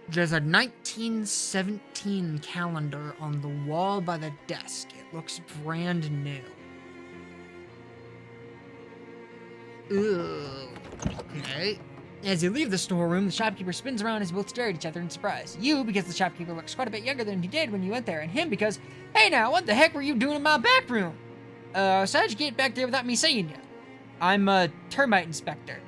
There's a 1917 calendar on the wall by the desk. It looks brand new. Ooh. Okay. As you leave the storeroom, the shopkeeper spins around as you both stare at each other in surprise. You, because the shopkeeper looks quite a bit younger than he did when you went there, and him because, hey now, what the heck were you doing in my back room? So how'd you get back there without me seeing you? I'm a termite inspector.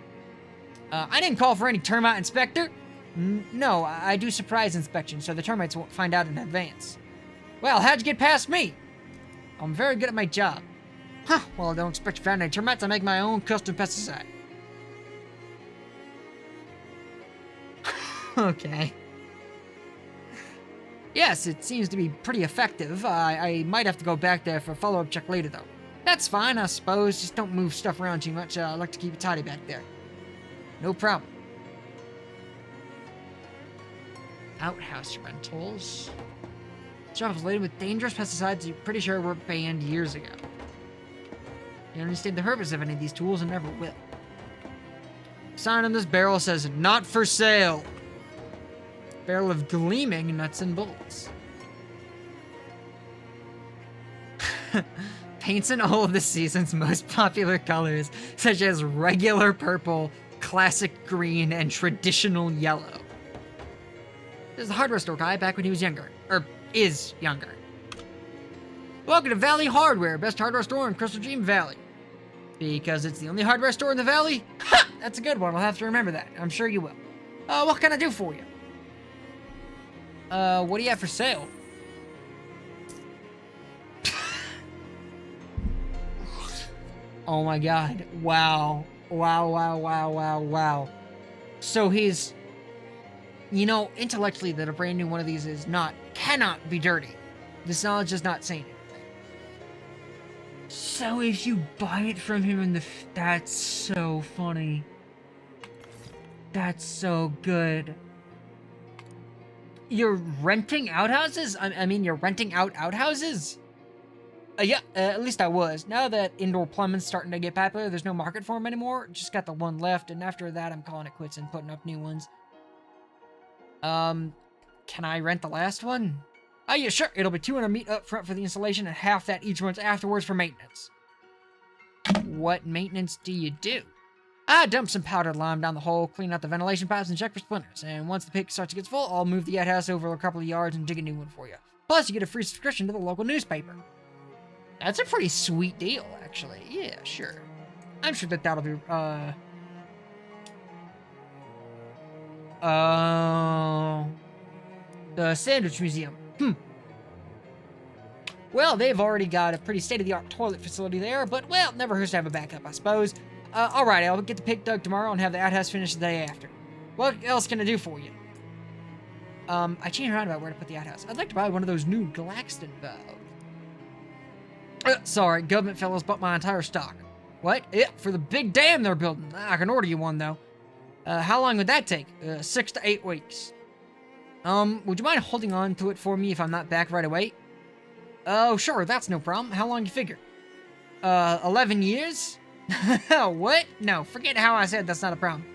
I didn't call for any termite inspector. No, I do surprise inspections, so the termites won't find out in advance. Well, how'd you get past me? I'm very good at my job. Huh, well, I don't expect you found any termites. I make my own custom pesticide. Okay. Yes, it seems to be pretty effective. I might have to go back there for a follow-up check later, though. That's fine, I suppose. Just don't move stuff around too much. I like to keep it tidy back there. No problem. Outhouse rentals. Shop is laden with dangerous pesticides you're pretty sure were banned years ago. You don't understand the purpose of any of these tools and never will. Sign on this barrel says, "Not for sale." Barrel of gleaming nuts and bolts. Paints in all of the season's most popular colors, such as regular purple, classic green, and traditional yellow. There's the hardware store guy back when he was younger. Or is younger. Welcome to Valley Hardware, best hardware store in Crystal Dream Valley. Because it's the only hardware store in the valley? Ha! That's a good one, I'll have to remember that. I'm sure you will. What can I do for you? What do you have for sale? Oh my god. Wow. Wow. So he's... You know, intellectually, that a brand new one of these cannot be dirty. This knowledge is not saying it. So if you buy it from him in the... That's so funny. That's so good. You're renting outhouses? I mean, you're renting out outhouses? Yeah, at least I was. Now that indoor plumbing's starting to get popular, there's no market for them anymore. Just got the one left, and after that, I'm calling it quits and putting up new ones. Can I rent the last one? Oh, yeah, sure. It'll be $200 meat up front for the installation and half that each month afterwards for maintenance. What maintenance do you do? I dump some powdered lime down the hole, clean out the ventilation pipes, and check for splinters. And once the pit starts to get full, I'll move the outhouse over a couple of yards and dig a new one for you. Plus, you get a free subscription to the local newspaper. That's a pretty sweet deal, actually. Yeah, sure. I'm sure that that'll be, the Sandwich Museum. Well, they've already got a pretty state-of-the-art toilet facility there, but, well, never hurts to have a backup, I suppose. Alright, I'll get the pit dug tomorrow and have the outhouse finished the day after. What else can I do for you? I changed around about where to put the outhouse. I'd like to buy one of those new Galaxton valves. Sorry, government fellows bought my entire stock. What? Yeah, for the big dam they're building. I can order you one, though. How long would that take? 6 to 8 weeks. Would you mind holding on to it for me if I'm not back right away? Oh, sure, that's no problem. How long you figure? 11 years? What? No, forget how I said that's not a problem.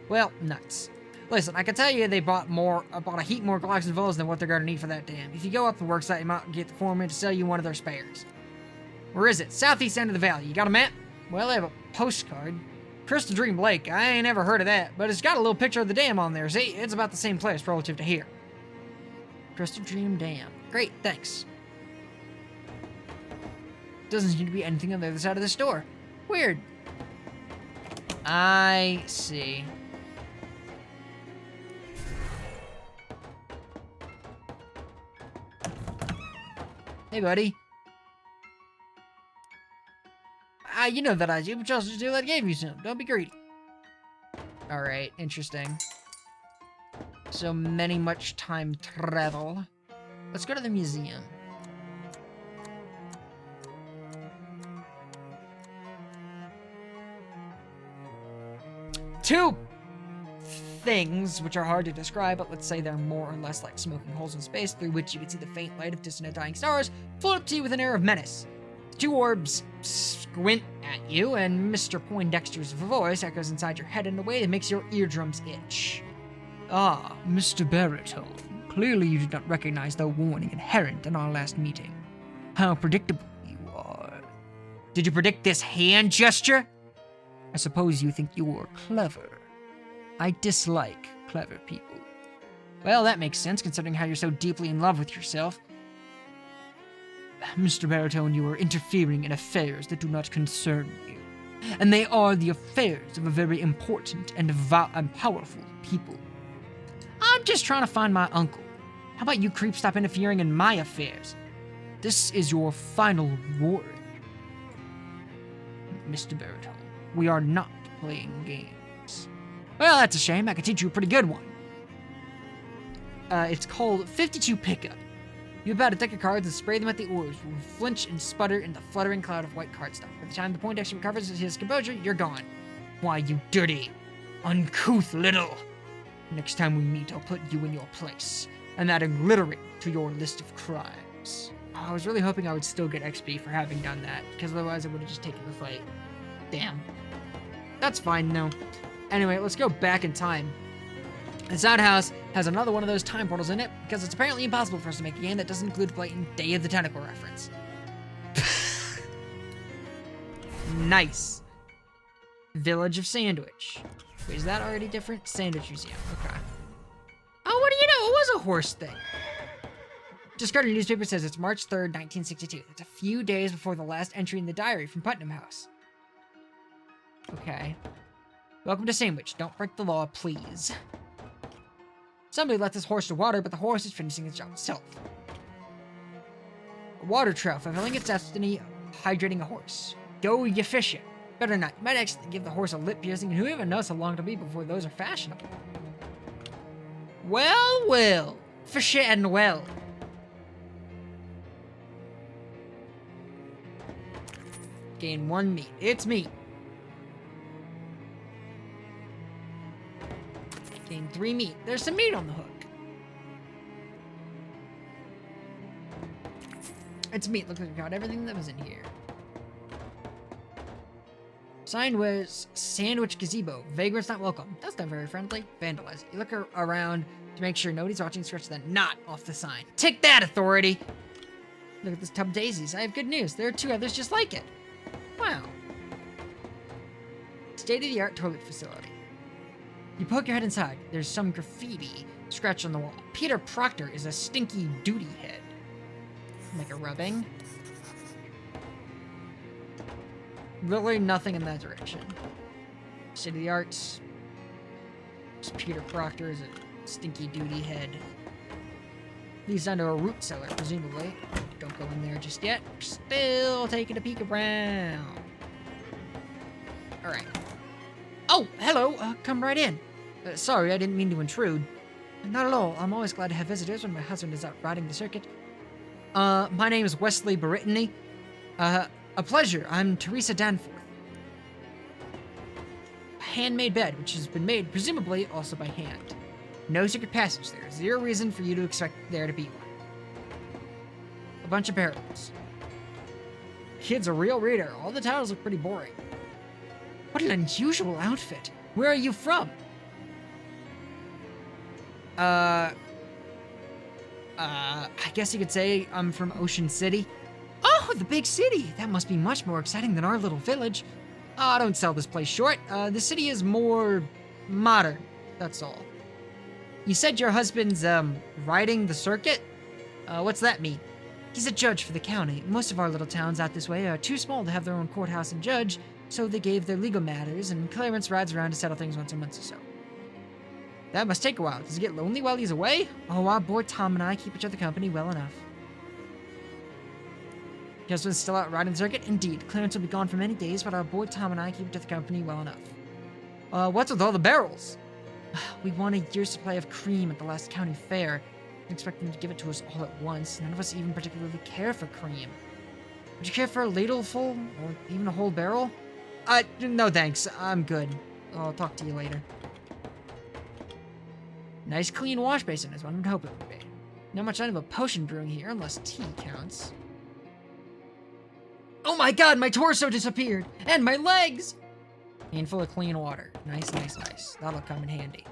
Well, nuts. Listen, I can tell you they bought a heap more Glocks and Volts than what they're gonna need for that dam. If you go up the worksite, you might get the foreman to sell you one of their spares. Where is it? Southeast end of the valley. You got a map? Well, I have a postcard. Crystal Dream Lake. I ain't ever heard of that, but it's got a little picture of the dam on there. See, it's about the same place relative to here. Crystal Dream Dam. Great, thanks. Doesn't seem to be anything on the other side of the store. Weird. I see. Hey, buddy. You know that I do, but you also do that I gave you some. Don't be greedy. Alright, interesting. So much time travel. Let's go to the museum. Two things, which are hard to describe, but let's say they're more or less like smoking holes in space, through which you can see the faint light of distant dying stars, float up to you with an air of menace. The two orbs squint at you, and Mr. Poindexter's voice echoes inside your head in a way that makes your eardrums itch. Ah, Mr. Baritone. Clearly you did not recognize the warning inherent in our last meeting. How predictable you are. Did you predict this hand gesture? I suppose you think you're clever. I dislike clever people. Well, that makes sense, considering how you're so deeply in love with yourself. Mr. Baritone, you are interfering in affairs that do not concern you. And they are the affairs of a very important and powerful people. I'm just trying to find my uncle. How about you creeps stop interfering in my affairs? This is your final warning. Mr. Baritone, we are not playing games. Well, that's a shame. I could teach you a pretty good one. It's called 52 Pickup. You about a deck of cards and spray them at the orbs, will flinch and sputter in the fluttering cloud of white cardstock. By the time the Poindexter recovers his composure, you're gone. Why, you dirty, uncouth little. Next time we meet, I'll put you in your place, and adding littering to your list of crimes. Oh, I was really hoping I would still get XP for having done that, because otherwise I would have just taken the fight. Damn. That's fine, though. Anyway, let's go back in time. This outhouse has another one of those time portals in it, because it's apparently impossible for us to make a game that doesn't include a blatant Day of the Tentacle reference. Nice. Village of Sandwich. Wait, is that already different? Sandwich Museum, okay. Oh, what do you know? It was a horse thing. Discarded newspaper says it's March 3rd, 1962. That's a few days before the last entry in the diary from Putnam House. Okay. Welcome to Sandwich. Don't break the law, please. Somebody let this horse to water, but the horse is finishing its job itself. A water trout fulfilling its destiny, hydrating a horse. Go you fish it. Better not. You might actually give the horse a lip piercing, and who even knows how long it'll be before those are fashionable. Well, well. Fish it and well. Gain 1 meat. It's meat. Gain 3 meat. There's some meat on the hook. It's meat. Looks like we got everything that was in here. Sign was Sandwich Gazebo. Vagrants not welcome. That's not very friendly. Vandalize. You look around to make sure nobody's watching. Scratch the knot off the sign. Take that, authority! Look at this tub of daisies. I have good news. There are 2 others just like it. Wow. State-of-the-art toilet facility. You poke your head inside. There's some graffiti scratched on the wall. Peter Proctor is a stinky duty head. Like a rubbing. Really nothing in that direction. State of the arts. Peter Proctor is a stinky duty head. Leads down to a root cellar, presumably. Don't go in there just yet. Still taking a peek around. Alright. Oh, hello. Come right in. Sorry, I didn't mean to intrude. Not at all. I'm always glad to have visitors when my husband is out riding the circuit. My name is Wesley Brittany. A pleasure. I'm Teresa Danforth. A handmade bed, which has been made, presumably, also by hand. No secret passage there. Zero reason for you to expect there to be one. A bunch of barrels. Kid's a real reader. All the titles look pretty boring. What an unusual outfit. Where are you from? I guess you could say I'm from Ocean City. Oh, the big city! That must be much more exciting than our little village. Oh, don't sell this place short. The city is more modern, that's all. You said your husband's, riding the circuit? What's that mean? He's a judge for the county. Most of our little towns out this way are too small to have their own courthouse and judge, so they gave their legal matters, and Clarence rides around to settle things once a month or so. That must take a while. Does he get lonely while he's away? Oh, our boy Tom and I keep each other company well enough. Your husband's still out riding the circuit? Indeed. Clarence will be gone for many days, but our boy Tom and I keep each other company well enough. What's with all the barrels? We won a year's supply of cream at the last county fair. I expect them to give it to us all at once. None of us even particularly care for cream. Would you care for a ladleful? Or even a whole barrel? No thanks. I'm good. I'll talk to you later. Nice clean wash basin is what I'd hope it would be. Not much sign of a potion brewing here, unless tea counts. Oh my god, my torso disappeared! And my legs! Handful of clean water. Nice, nice, nice. That'll come in handy.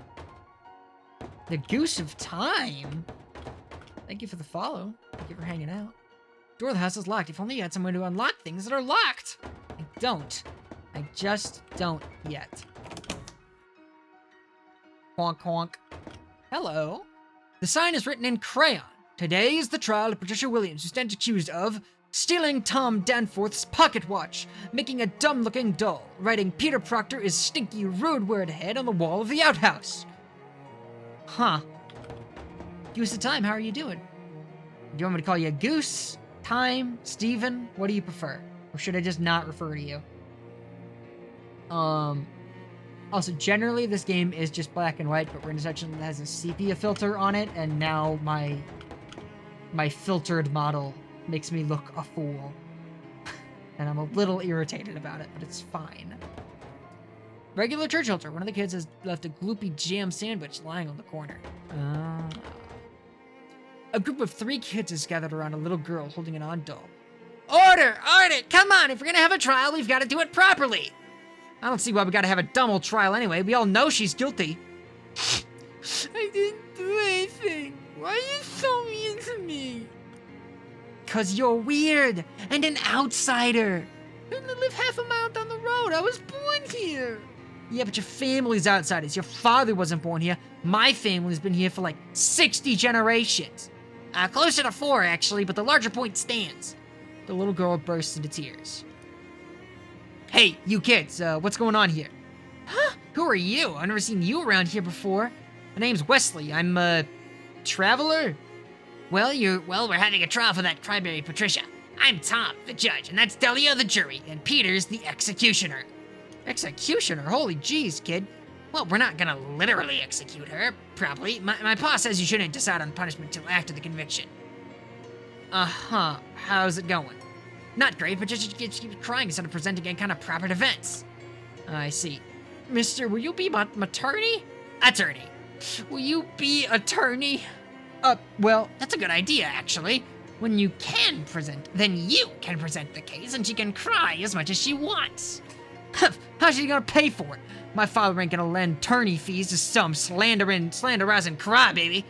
The Goose of Time? Thank you for the follow. Thank you for hanging out. Door of the house is locked. If only you had some way to unlock things that are locked. I don't. I just don't yet. Honk, honk. Hello. The sign is written in crayon. Today is the trial of Patricia Williams, who stands accused of stealing Tom Danforth's pocket watch, making a dumb-looking doll, writing Peter Proctor is stinky rude word head on the wall of the outhouse. Huh. Goose of Time, how are you doing? Do you want me to call you Goose, Time, Steven? What do you prefer? Or should I just not refer to you? Also, generally, this game is just black and white, but we're in a section that has a sepia filter on it, and now my filtered model makes me look a fool. And I'm a little irritated about it, but it's fine. Regular church altar. One of the kids has left a gloopy jam sandwich lying on the corner. A group of 3 kids is gathered around a little girl holding an odd doll. Order! Order! Come on! If we're gonna have a trial, we've got to do it properly! I don't see why we gotta have a dumb old trial anyway. We all know she's guilty. I didn't do anything. Why are you so mean to me? 'Cause you're weird and an outsider. I live half a mile down the road. I was born here. Yeah, but your family's outsiders. Your father wasn't born here. My family's been here for like 60 generations. Closer to 4, actually, but the larger point stands. The little girl bursts into tears. Hey, you kids, what's going on here? Huh? Who are you? I've never seen you around here before. My name's Wesley. I'm a traveler. Well, we're having a trial for that crybaby Patricia. I'm Tom, the judge, and that's Delia, the jury, and Peter's the executioner. Executioner? Holy jeez, kid. Well, we're not gonna literally execute her, probably. My pa says you shouldn't decide on punishment till after the conviction. Uh-huh. How's it going? Not great, but just keeps crying instead of presenting any kind of proper defense. I see. Mister, will you be my attorney? Attorney. Will you be attorney? Well, that's a good idea, actually. When you can present, then you can present the case, and she can cry as much as she wants. How's she gonna pay for it? My father ain't gonna lend attorney fees to some slanderizing crybaby.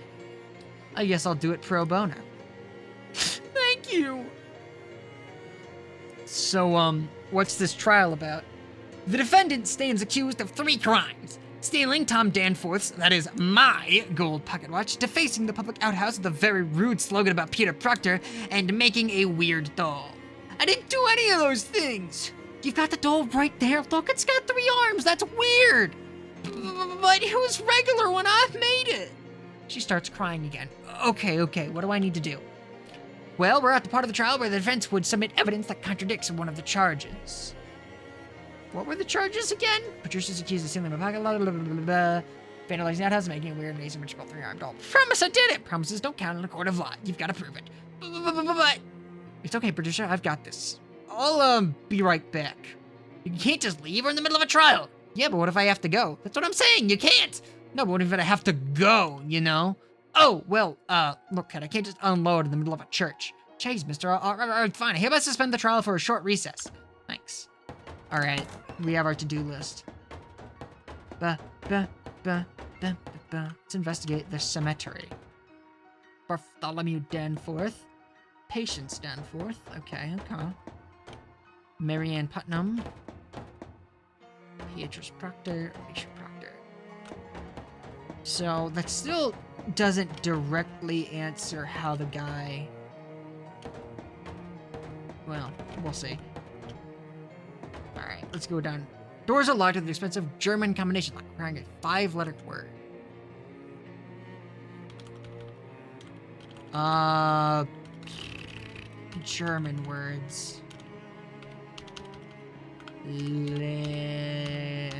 I guess I'll do it pro bono. Thank you. So, what's this trial about? The defendant stands accused of 3 crimes. Stealing Tom Danforth's, that is my, gold pocket watch, defacing the public outhouse with a very rude slogan about Peter Proctor, and making a weird doll. I didn't do any of those things. You've got the doll right there. Look, it's got 3 arms. That's weird. But it was regular when I made it. She starts crying again. Okay, what do I need to do? Well, we're at the part of the trial where the defense would submit evidence that contradicts one of the charges. What were the charges again? Patricia's accused of stealing my pocket, vandalizing the outhouse, making a weird and asymmetrical 3-armed doll. Promise I did it! Promises don't count in a court of law. You've got to prove it. But it's okay, Patricia. I've got this. I'll, be right back. You can't just leave. We're in the middle of a trial. Yeah, but what if I have to go? That's what I'm saying. You can't. No, but what if I have to go, you know? Oh, well, look, kid, I can't just unload in the middle of a church. Jeez, mister, all right, fine. How about suspend the trial for a short recess? Thanks. All right, we have our to-do list. Let's investigate the cemetery. Bartholomew Danforth. Patience Danforth. Okay. Marianne Putnam. Beatrice Proctor. So that still doesn't directly answer how the guy... Well, we'll see. Alright, let's go down. Doors are locked with an expensive German combination lock, requiring a 5-letter word. German words. Alright,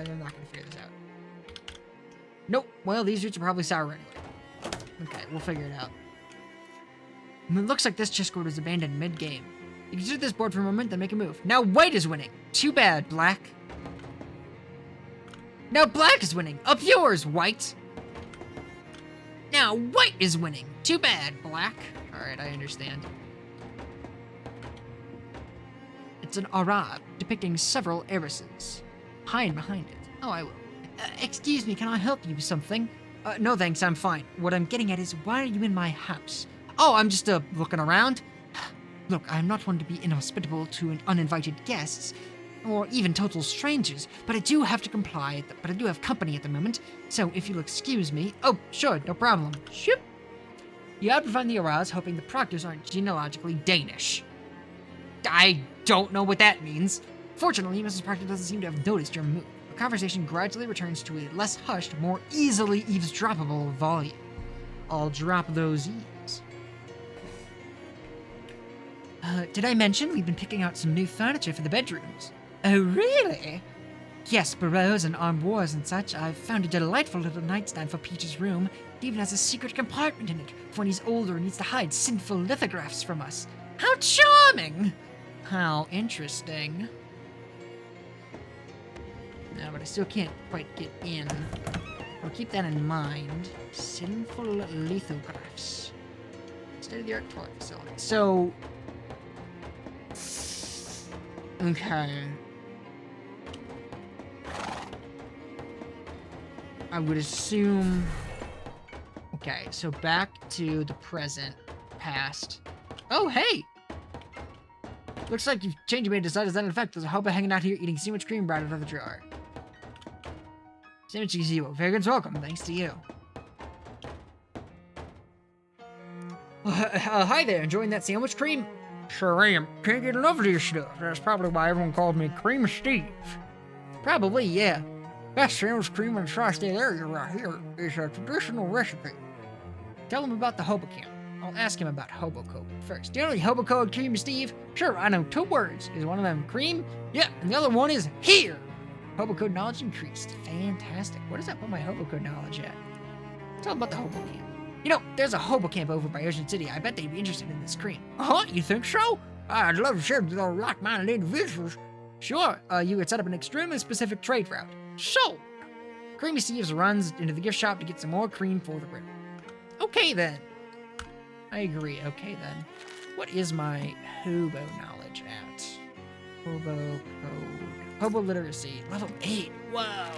I'm not gonna figure this out. Nope. Well, these roots are probably sour anyway. Okay, we'll figure it out. It looks like this chessboard was abandoned mid-game. You consider this board for a moment, then make a move. Now white is winning. Too bad, black. Now black is winning. Up yours, white. Now white is winning. Too bad, black. Alright, I understand. It's an Arab depicting several heiresses. Hide behind it. Oh, I will. Excuse me, can I help you with something? No thanks, I'm fine. What I'm getting at is, why are you in my house? Oh, I'm just, looking around. Look, I'm not one to be inhospitable to uninvited guests, or even total strangers, but I do have to comply, but I do have company at the moment, so if you'll excuse me... Oh, sure, no problem. Shoop. You have to find the Arabs, hoping the Proctors aren't genealogically Danish. I don't know what that means. Fortunately, Mrs. Proctor doesn't seem to have noticed your move. The conversation gradually returns to a less hushed, more easily eavesdroppable volume. I'll drop those eaves. Did I mention we've been picking out some new furniture for the bedrooms? Oh, really? Yes, bureaus and armoires and such. I've found a delightful little nightstand for Peter's room. It even has a secret compartment in it for when he's older and needs to hide sinful lithographs from us. How charming! How interesting. No, but I still can't quite get in. I'll keep that in mind. Sinful lithographs. State-of-the-art toilet facility. So... Okay. I would assume... Okay, so back to the present, past. Oh, hey! Looks like you've changed your mind to decide. Is that in fact? There's a hobo hanging out here eating sandwich cream right out of the jar. Sandwich Zero. Vegan's welcome. Thanks to you. Hi there. Enjoying that sandwich cream? Sure am. Can't get enough of this stuff. That's probably why everyone called me Cream Steve. Probably, yeah. Best sandwich cream in the tri-state area right here is a traditional recipe. Tell him about the hobo camp. I'll ask him about hobo code first. Do you know any hobo code, Cream Steve? Sure, I know 2 words. Is one of them cream? Yeah, and the other one is here. Hobo code knowledge increased. Fantastic. Where does that put my hobo code knowledge at? Tell him about the hobo camp. You know, there's a hobo camp over by Ocean City. I bet they'd be interested in this cream. Huh? You think so? I'd love to share with all like-minded individuals. Sure, you could set up an extremely specific trade route. Sold. Creamy Steve's runs into the gift shop to get some more cream for the room. Okay then. I agree. Okay then. What is my hobo knowledge at? Hobo code. Hobo literacy. Level 8. Whoa.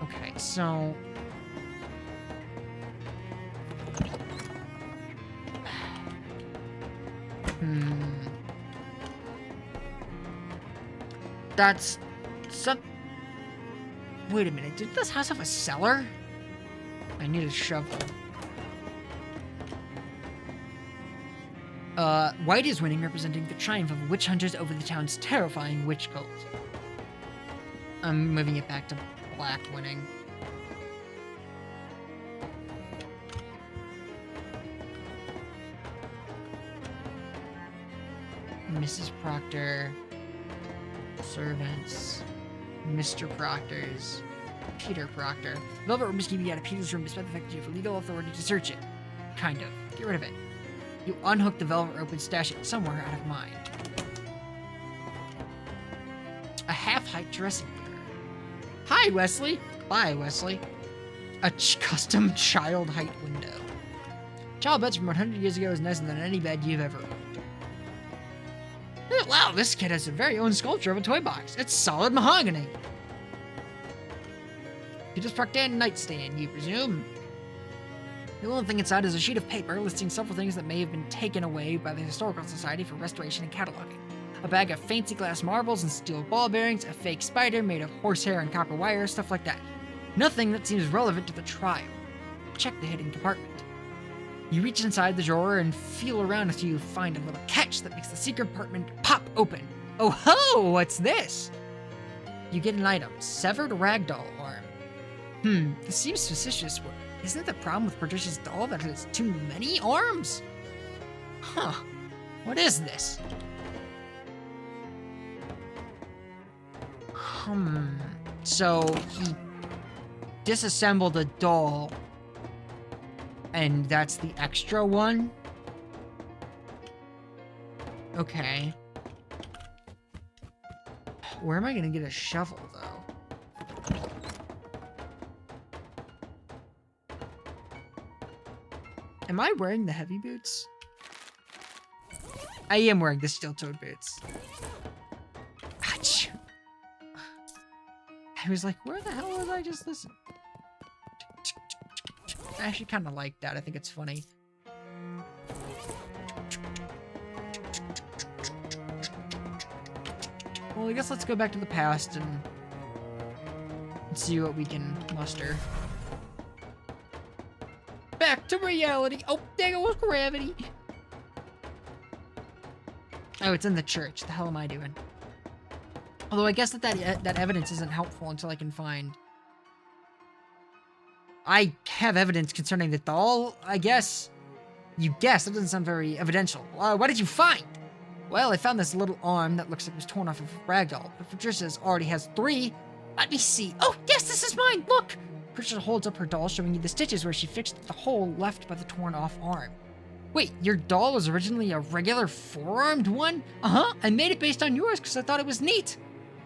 Okay, so... That's... some... Wait a minute, did this house have a cellar? I need a shovel. White is winning, representing the triumph of witch hunters over the town's terrifying witch cult. I'm moving it back to black winning. Mrs. Proctor, servants, Mr. Proctor's, Peter Proctor. The velvet room is keeping you out of Peter's room despite the fact that you have legal authority to search it. Kind of. Get rid of it. You unhook the velvet rope and stash it somewhere out of mind. A half-height dressing mirror. Hi, Wesley. Bye, Wesley. A custom child height window. Child beds from 100 years ago is nicer than any bed you've ever owned. Oh, wow, this kid has a very own sculpture of a toy box. It's solid mahogany. Peter's Proctor nightstand, you presume? The only thing inside is a sheet of paper listing several things that may have been taken away by the Historical Society for restoration and cataloging. A bag of fancy glass marbles and steel ball bearings, a fake spider made of horsehair and copper wire, stuff like that. Nothing that seems relevant to the trial. Check the hidden compartment. You reach inside the drawer and feel around until you find a little catch that makes the secret compartment pop open. Oh ho! What's this? You get an item. Severed ragdoll arm. This seems suspicious. Isn't it the problem with Patricia's doll that it has too many arms? Huh. What is this? So he disassembled a doll, and that's the extra one? Okay. Where am I gonna get a shovel, though? Am I wearing the heavy boots? I am wearing the steel-toed boots. Ouch. I was like, where the hell was I just listening? I actually kind of like that. I think it's funny. Well, I guess let's go back to the past and see what we can muster. Back to reality. Oh, there goes gravity. Oh, it's in the church. The hell am I doing? Although I guess that evidence isn't helpful until I can find... I have evidence concerning the doll, I guess. You guess. That doesn't sound very evidential. What did you find? Well, I found this little arm that looks like it was torn off of a ragdoll, but Patricia's already has 3. Let me see. Oh, yes, this is mine. Look. Patricia holds up her doll, showing you the stitches where she fixed the hole left by the torn off arm. Wait, your doll was originally a regular 4-armed one? Uh-huh. I made it based on yours because I thought it was neat.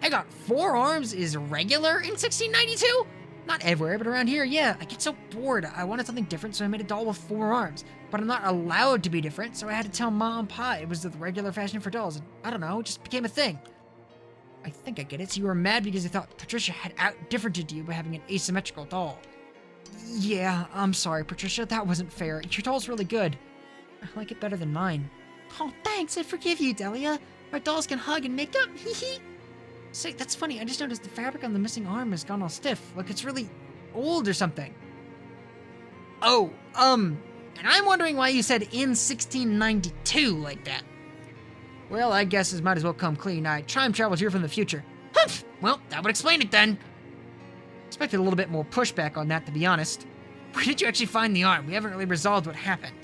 I got 4 arms is regular in 1692? Not everywhere, but around here, yeah. I get so bored. I wanted something different, so I made a doll with 4 arms. But I'm not allowed to be different, so I had to tell Mom and Pa it was the regular fashion for dolls. And I don't know, it just became a thing. I think I get it. So you were mad because you thought Patricia had out-differented you by having an asymmetrical doll. Yeah, I'm sorry, Patricia. That wasn't fair. Your doll's really good. I like it better than mine. Oh, thanks. I forgive you, Delia. Our dolls can hug and make up. Hee hee. Say, that's funny. I just noticed the fabric on the missing arm has gone all stiff. Like it's really old or something. Oh, and I'm wondering why you said in 1692 like that. Well, I guess it might as well come clean. I time traveled here from the future. Humph! Well, that would explain it then. Expected a little bit more pushback on that, to be honest. Where did you actually find the arm? We haven't really resolved what happened.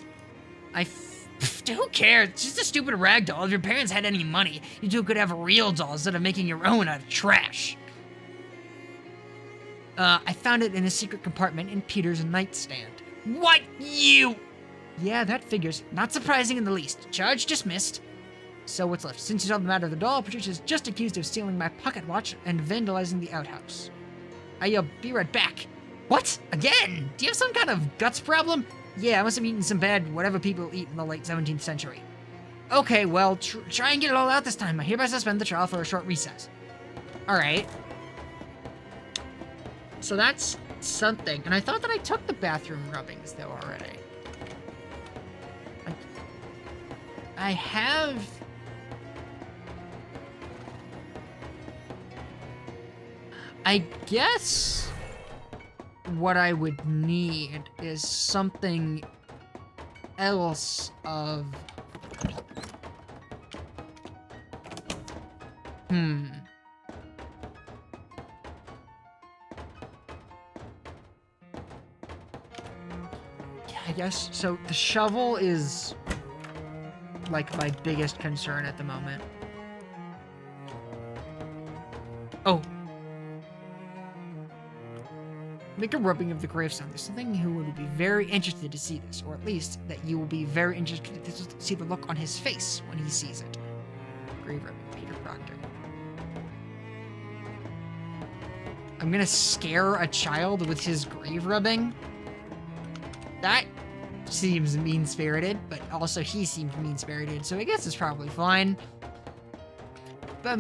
Who cares? It's just a stupid rag doll. If your parents had any money, you two could have a real doll instead of making your own out of trash. I found it in a secret compartment in Peter's nightstand. What? You? Yeah, that figures. Not surprising in the least. Charge dismissed. So what's left? Since you solved the matter of the doll, Patricia's just accused of stealing my pocket watch and vandalizing the outhouse. I'll be right back. What? Again? Do you have some kind of guts problem? Yeah, I must have eaten some bad whatever people eat in the late 17th century. Okay, well, try and get it all out this time. I hereby suspend the trial for a short recess. Alright. So that's something. And I thought that I took the bathroom rubbings, though, already. I have... I guess what I would need is something else of... Yeah, I guess, so the shovel is like my biggest concern at the moment. Oh. Make a rubbing of the gravestone. There's something who would be very interested to see this, or at least that you will be very interested to see the look on his face when he sees it. Grave rubbing, Peter Proctor. I'm gonna scare a child with his grave rubbing? That seems mean-spirited, but also he seems mean-spirited, so I guess it's probably fine. I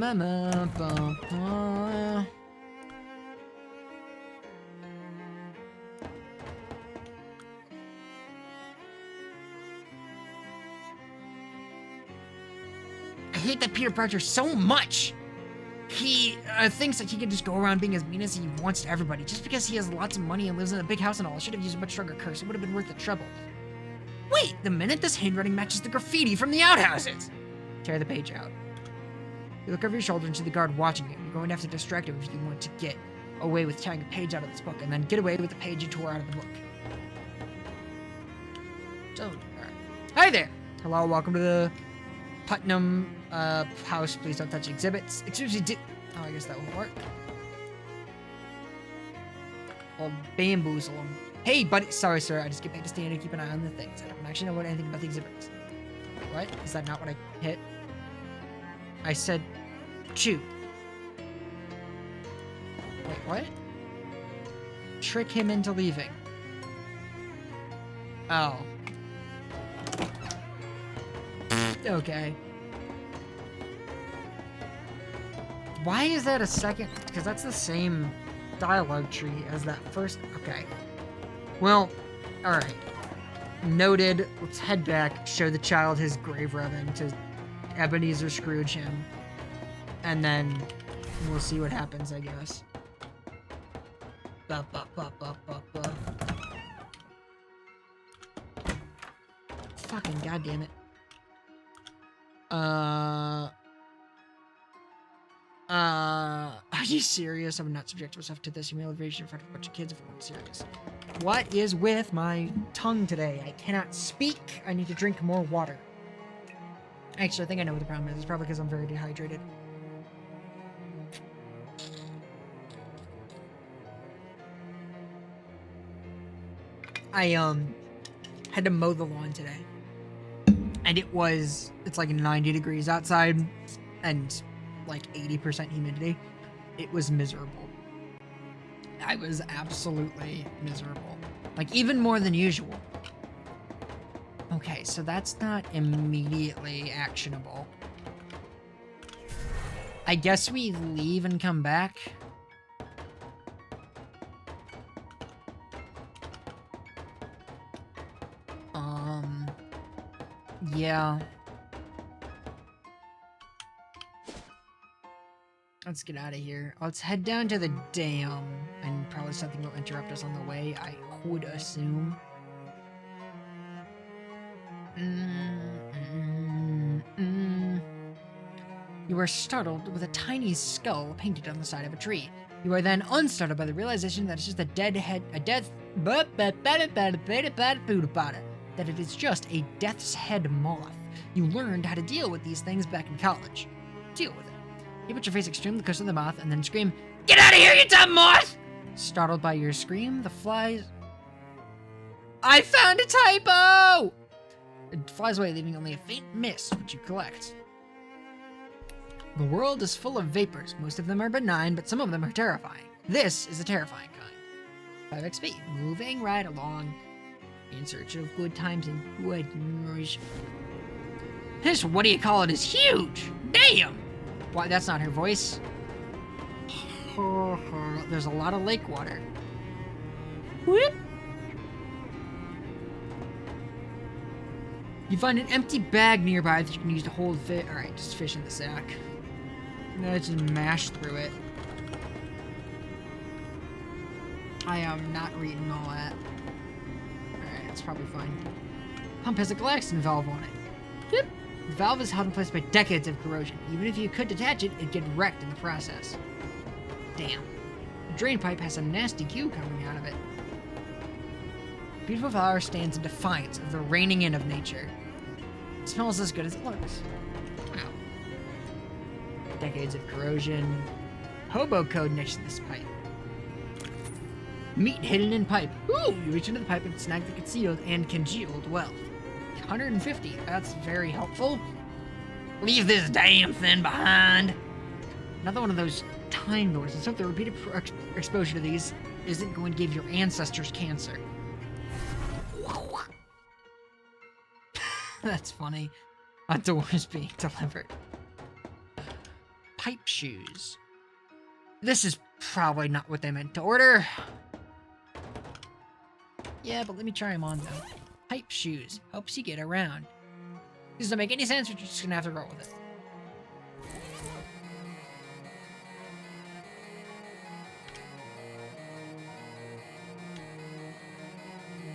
hate that Peter Proctor so much. He thinks that he can just go around being as mean as he wants to everybody. Just because he has lots of money and lives in a big house and all, I should have used a much stronger curse. It would have been worth the trouble. Wait, the minute this handwriting matches the graffiti from the outhouses. Tear the page out. You look over your shoulder and see the guard watching you. You're going to have to distract him if you want to get away with tearing a page out of this book, and then get away with the page you tore out of the book. So, alright. Hi there! Hello, welcome to the Putnam house. Please don't touch exhibits. Excuse me, oh, I guess that won't work. I'll bamboozle him. Hey, buddy. Sorry, sir. I just get paid to stand and keep an eye on the things. I don't actually know anything about the exhibits. Wait, what? Is that not what I hit? I said, chew. Wait, what? Trick him into leaving. Oh. Okay. Why is that a second? Because that's the same dialogue tree as that first. Okay. Well, alright. Noted. Let's head back, show the child his grave rubbing to Ebenezer Scrooge him. And then we'll see what happens, I guess. Ba, ba, ba, ba, ba, ba. Fucking goddamn it. Are you serious? I would not subject myself to this humiliation in front of a bunch of kids if I weren't serious. What is with my tongue today? I cannot speak. I need to drink more water. Actually, I think I know what the problem is. It's probably because I'm very dehydrated. I, had to mow the lawn today. And it's like 90 degrees outside and like 80% humidity. It was miserable. I was absolutely miserable. Like, even more than usual. Okay, so that's not immediately actionable. I guess we leave and come back. Yeah. Let's get out of here. Let's head down to the dam, and probably something will interrupt us on the way, I would assume. You are startled with a tiny skull painted on the side of a tree. You are then unstartled by the realization that it's just that it is just a death's head moth. You learned how to deal with these things back in college. Deal with it. You put your face extremely close to the moth and then scream, "Get out of here, you dumb moth!" Startled by your scream, the flies... I found a typo! It flies away, leaving only a faint mist, which you collect. The world is full of vapors. Most of them are benign, but some of them are terrifying. This is a terrifying kind. 5 XP, moving right along, in search of good times and good memories. This what-do-you-call-it is huge! Damn! Why, that's not her voice. There's a lot of lake water. Whoop! You find an empty bag nearby that you can use to hold fish. Alright, just fish in the sack. Let's just mash through it. I am not reading all that. Alright, it's probably fine. Pump has a Galaxin valve on it. Yep. The valve is held in place by decades of corrosion. Even if you could detach it, it'd get wrecked in the process. Damn. The drain pipe has a nasty goo coming out of it. The beautiful flower stands in defiance of the reining in of nature. It smells as good as it looks. Wow. Decades of corrosion. Hobo code next to this pipe. Meat hidden in pipe. Ooh, you reach into the pipe and snag the concealed and congealed wealth. 150, that's very helpful. Leave this damn thing behind. Another one of those time lords. Let's hope the repeated exposure to these isn't going to give your ancestors cancer. That's funny. A door is being delivered. Pipe shoes. This is probably not what they meant to order. Yeah, but let me try them on though. Pipe shoes. Helps you get around. This doesn't make any sense, but you're just gonna have to roll with it.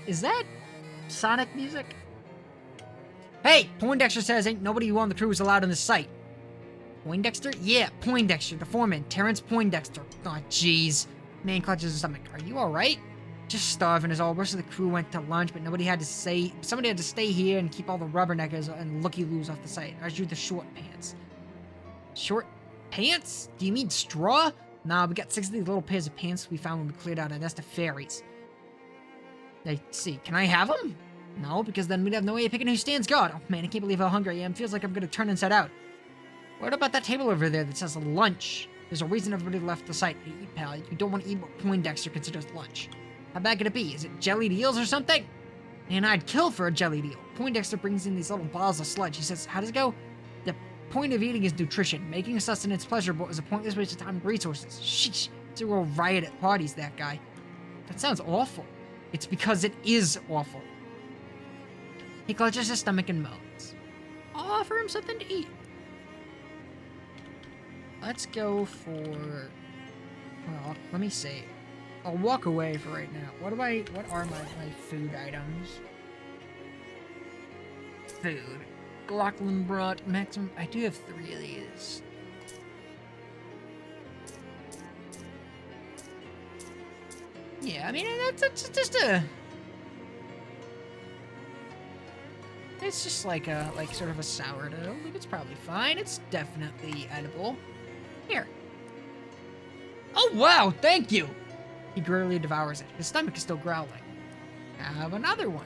Is that Sonic music? Hey, Poindexter says ain't nobody on the crew is allowed on this site. Poindexter? Yeah, Poindexter, the foreman, Terrence Poindexter. Oh, jeez. Man clutches his stomach. Are you alright? Just starving is all. Rest of the crew went to lunch, but somebody had to stay here and keep all the rubberneckers and looky-loos off the site. As you the short pants. Short pants? Do you mean straw? Nah, we got 6 of these little pairs of pants we found when we cleared out a nest of fairies. Let's see, can I have them? No, because then we'd have no way of picking who stands guard. Oh man, I can't believe how hungry I am. Feels like I'm gonna turn inside out. What about that table over there that says lunch? There's a reason everybody left the site to eat, pal. You don't want to eat what Poindexter considers lunch. How bad could it be? Is it jellied eels or something? And I'd kill for a jellied eel. Poindexter brings in these little balls of sludge. He says, how does it go? The point of eating is nutrition. Making sustenance pleasurable is a pointless waste of time and resources. Sheesh. It's a real riot at parties, that guy. That sounds awful. It's because it is awful. He clutches his stomach and moans. I'll offer him something to eat. Let's go for... Well, let me see. I'll walk away for right now. What are my food items? Food. Lachlan brought maximum... I do have 3 of these. Yeah, I mean, that's just a... It's just like sort of a sourdough. Like, it's probably fine. It's definitely edible. Here. Oh, wow, thank you! He greedily devours it. His stomach is still growling. Have another one.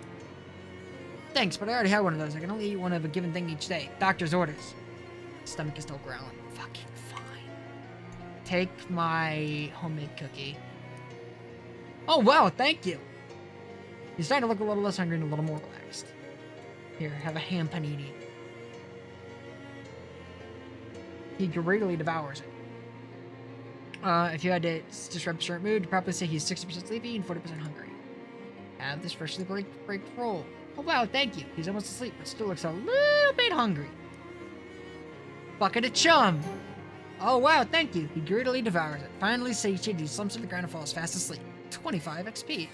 Thanks, but I already had one of those. I can only eat one of a given thing each day. Doctor's orders. His stomach is still growling. Fucking fine. Take my homemade cookie. Oh, wow, thank you. He's starting to look a little less hungry and a little more relaxed. Here, have a ham panini. He greedily devours it. If you had to describe the short mood, you'd probably say he's 60% sleepy and 40% hungry. Have this freshly baked roll. Oh wow, thank you. He's almost asleep, but still looks a little bit hungry. Bucket of chum. Oh wow, thank you. He greedily devours it. Finally satiated, he slumps to the ground and falls fast asleep. 25 XP.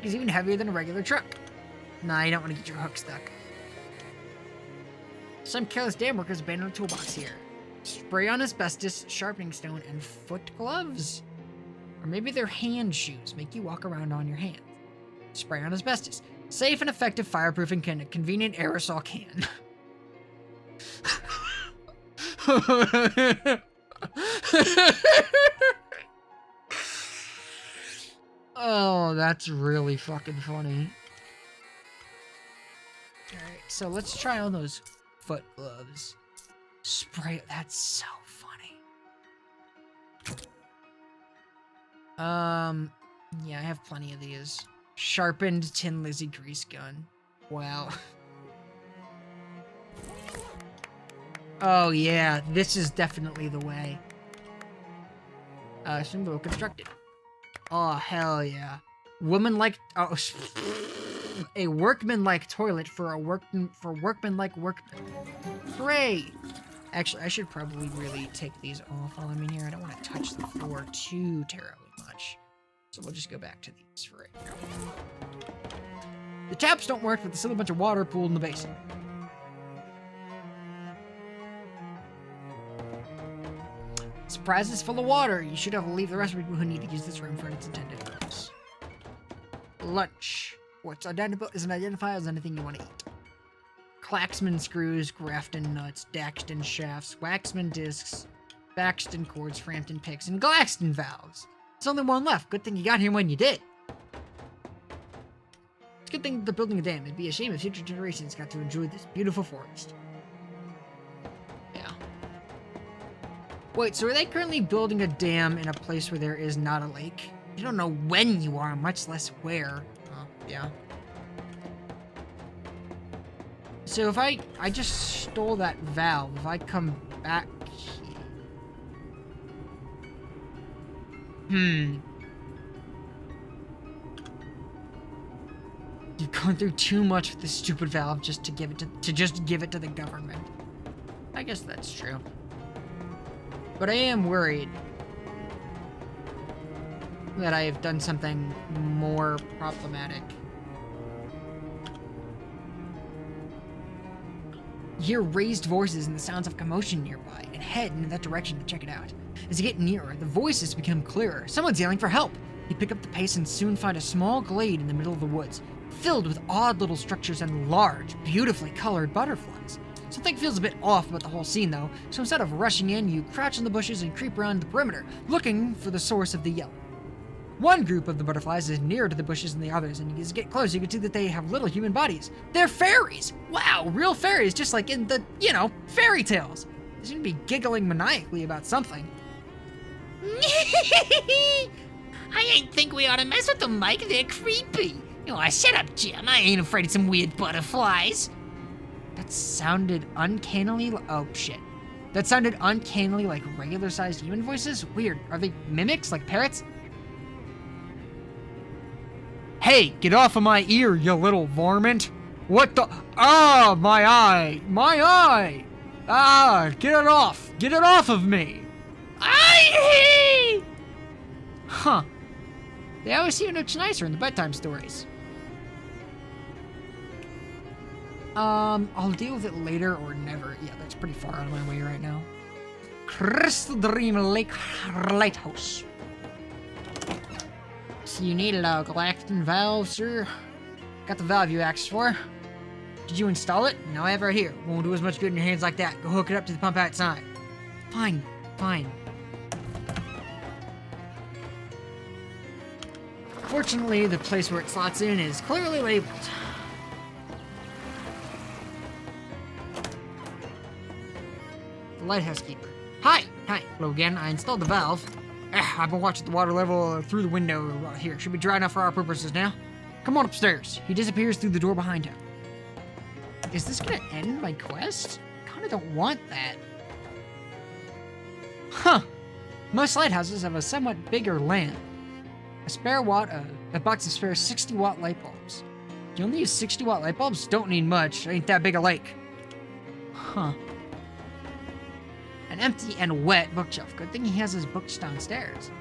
He's even heavier than a regular truck. Nah, you don't want to get your hook stuck. Some careless dam workers abandoned a toolbox here. Spray on asbestos, sharpening stone, and foot gloves. Or maybe they're hand shoes, make you walk around on your hands. Spray on asbestos. Safe and effective fireproofing can, a convenient aerosol can. Oh, that's really fucking funny. Alright, so let's try on those foot gloves. Spray, that's so funny. Yeah, I have plenty of these. Sharpened Tin Lizzie grease gun. Wow. Oh yeah, this is definitely the way. Symbol constructed. Oh hell yeah. Woman-like, oh, a workman-like toilet for workman-like workmen. Hooray! Actually, I should probably really take these off while I'm in here. I don't want to touch the floor too terribly much. So we'll just go back to these for right now. The taps don't work, but there's still a bunch of water pooled in the basin. Surprise is full of water. You should have to leave the rest of people who need to use this room for its intended purpose. Lunch. What's identified as anything you want to eat. Claxman screws, Grafton nuts, Daxton shafts, Waxman discs, Baxton cords, Frampton picks, and Glaxton valves. There's only one left. Good thing you got here when you did. It's a good thing they're building a dam. It'd be a shame if future generations got to enjoy this beautiful forest. Yeah. Wait, so are they currently building a dam in a place where there is not a lake? You don't know when you are, much less where. Oh, yeah. So if I just stole that valve, if I come back here... You've gone through too much with this stupid valve just to give it to just give it to the government. I guess that's true. But I am worried that I have done something more problematic. You hear raised voices and the sounds of commotion nearby, and head in that direction to check it out. As you get nearer, the voices become clearer. Someone's yelling for help. You pick up the pace and soon find a small glade in the middle of the woods, filled with odd little structures and large, beautifully colored butterflies. Something feels a bit off about the whole scene though, so instead of rushing in, you crouch in the bushes and creep around the perimeter, looking for the source of the yell. One group of the butterflies is nearer to the bushes than the others, and as you get close, you can see that they have little human bodies. They're fairies! Wow, real fairies, just like in the, fairy tales. They seem to be giggling maniacally about something. I ain't think we ought to mess with them, Mike. They're creepy. Shut up, Jim. I ain't afraid of some weird butterflies. That sounded uncannily... Oh, shit. That sounded uncannily like regular-sized human voices? Weird. Are they mimics, like parrots? Hey, get off of my ear, you little varmint! What the... Ah, my eye! My eye! Ah, get it off! Get it off of me! Aye! Huh. They always seem much nicer in the bedtime stories. I'll deal with it later or never. Yeah, that's pretty far out of my way right now. Crystal Dream Lake Lighthouse. So you needed a Galactan valve, sir? Got the valve you asked for. Did you install it? No, I have it right here. Won't do as much good in your hands like that. Go hook it up to the pump outside. Fine, fine. Fortunately, the place where it slots in is clearly labeled. The lighthouse keeper. Hi! Hello again. I installed the valve. I've been watching the water level through the window here. Should be dry enough for our purposes now. Come on upstairs. He disappears through the door behind him. Is this gonna end my quest? Kinda don't want that. Huh. Most lighthouses have a somewhat bigger lamp. A box of spare 60-watt light bulbs. You only use 60-watt light bulbs? Don't need much. Ain't that big a lake. Huh. An empty and wet bookshelf. Good thing he has his books downstairs.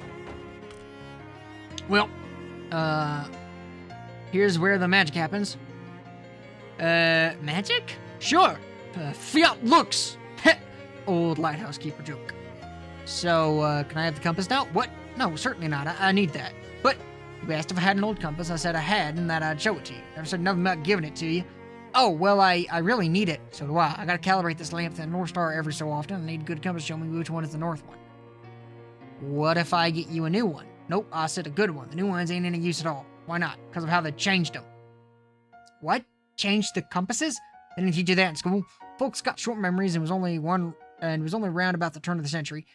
Well, here's where the magic happens. Magic? Sure. Fiat lux. Old lighthouse keeper joke. So, can I have the compass now? What? No, certainly not. I need that. But you asked if I had an old compass. I said I had and that I'd show it to you. Never said nothing about giving it to you. Oh, well, I really need it. So do I. I gotta calibrate this lamp to the North Star every so often. I need a good compass to show me which one is the north one. What if I get you a new one? Nope, I said a good one. The new ones ain't any use at all. Why not? Because of how they changed them. What? Changed the compasses? They didn't teach you that in school. Folks got short memories and was only around about the turn of the century.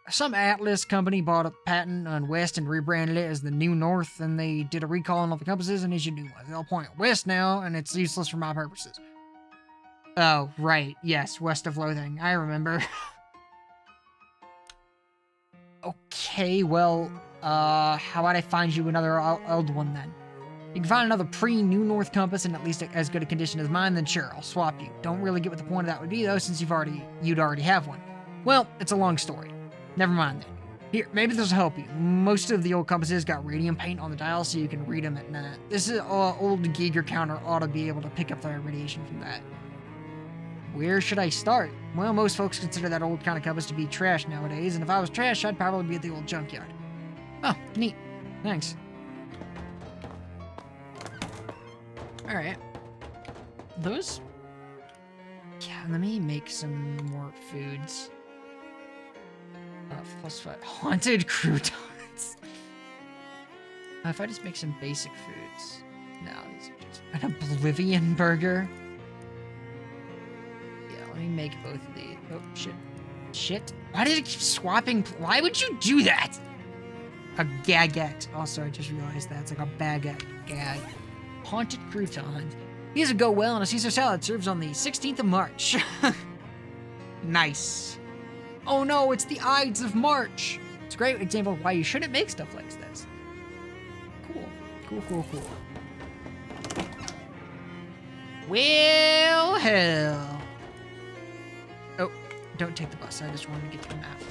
Some Atlas company bought a patent on West and rebranded it as the New North, and they did a recall on all the compasses and issued new ones. They'll point west now, and it's useless for my purposes. Oh, right. Yes, west of Loathing. I remember. Okay, well, how about I find you another old one then? You can find another pre-New North compass in at least as good a condition as mine, then sure, I'll swap you. Don't really get what the point of that would be, though, since you'd already have one. Well, it's a long story. Never mind then. Here, maybe this will help you. Most of the old compasses got radium paint on the dial so you can read them at night. This old Geiger counter ought to be able to pick up the radiation from that. Where should I start? Well, most folks consider that old kind of compass to be trash nowadays, and if I was trash, I'd probably be at the old junkyard. Oh, neat. Thanks. Alright. those... Yeah, let me make some more foods. +5. Haunted croutons. If I just make some basic foods. No, these are just... An oblivion burger. Yeah, let me make both of these. Oh, shit. Shit. Why did it keep swapping? Why would you do that? A gaguette. Also, I just realized that. It's like a baguette. Gag. Haunted croutons. These would go well in a Caesar salad serves on the 16th of March. Nice. Oh no, it's the Ides of March. It's a great example of why you shouldn't make stuff like this. Cool. Cool, cool, cool. Well, hell. Oh, don't take the bus. I just wanted to get to the map.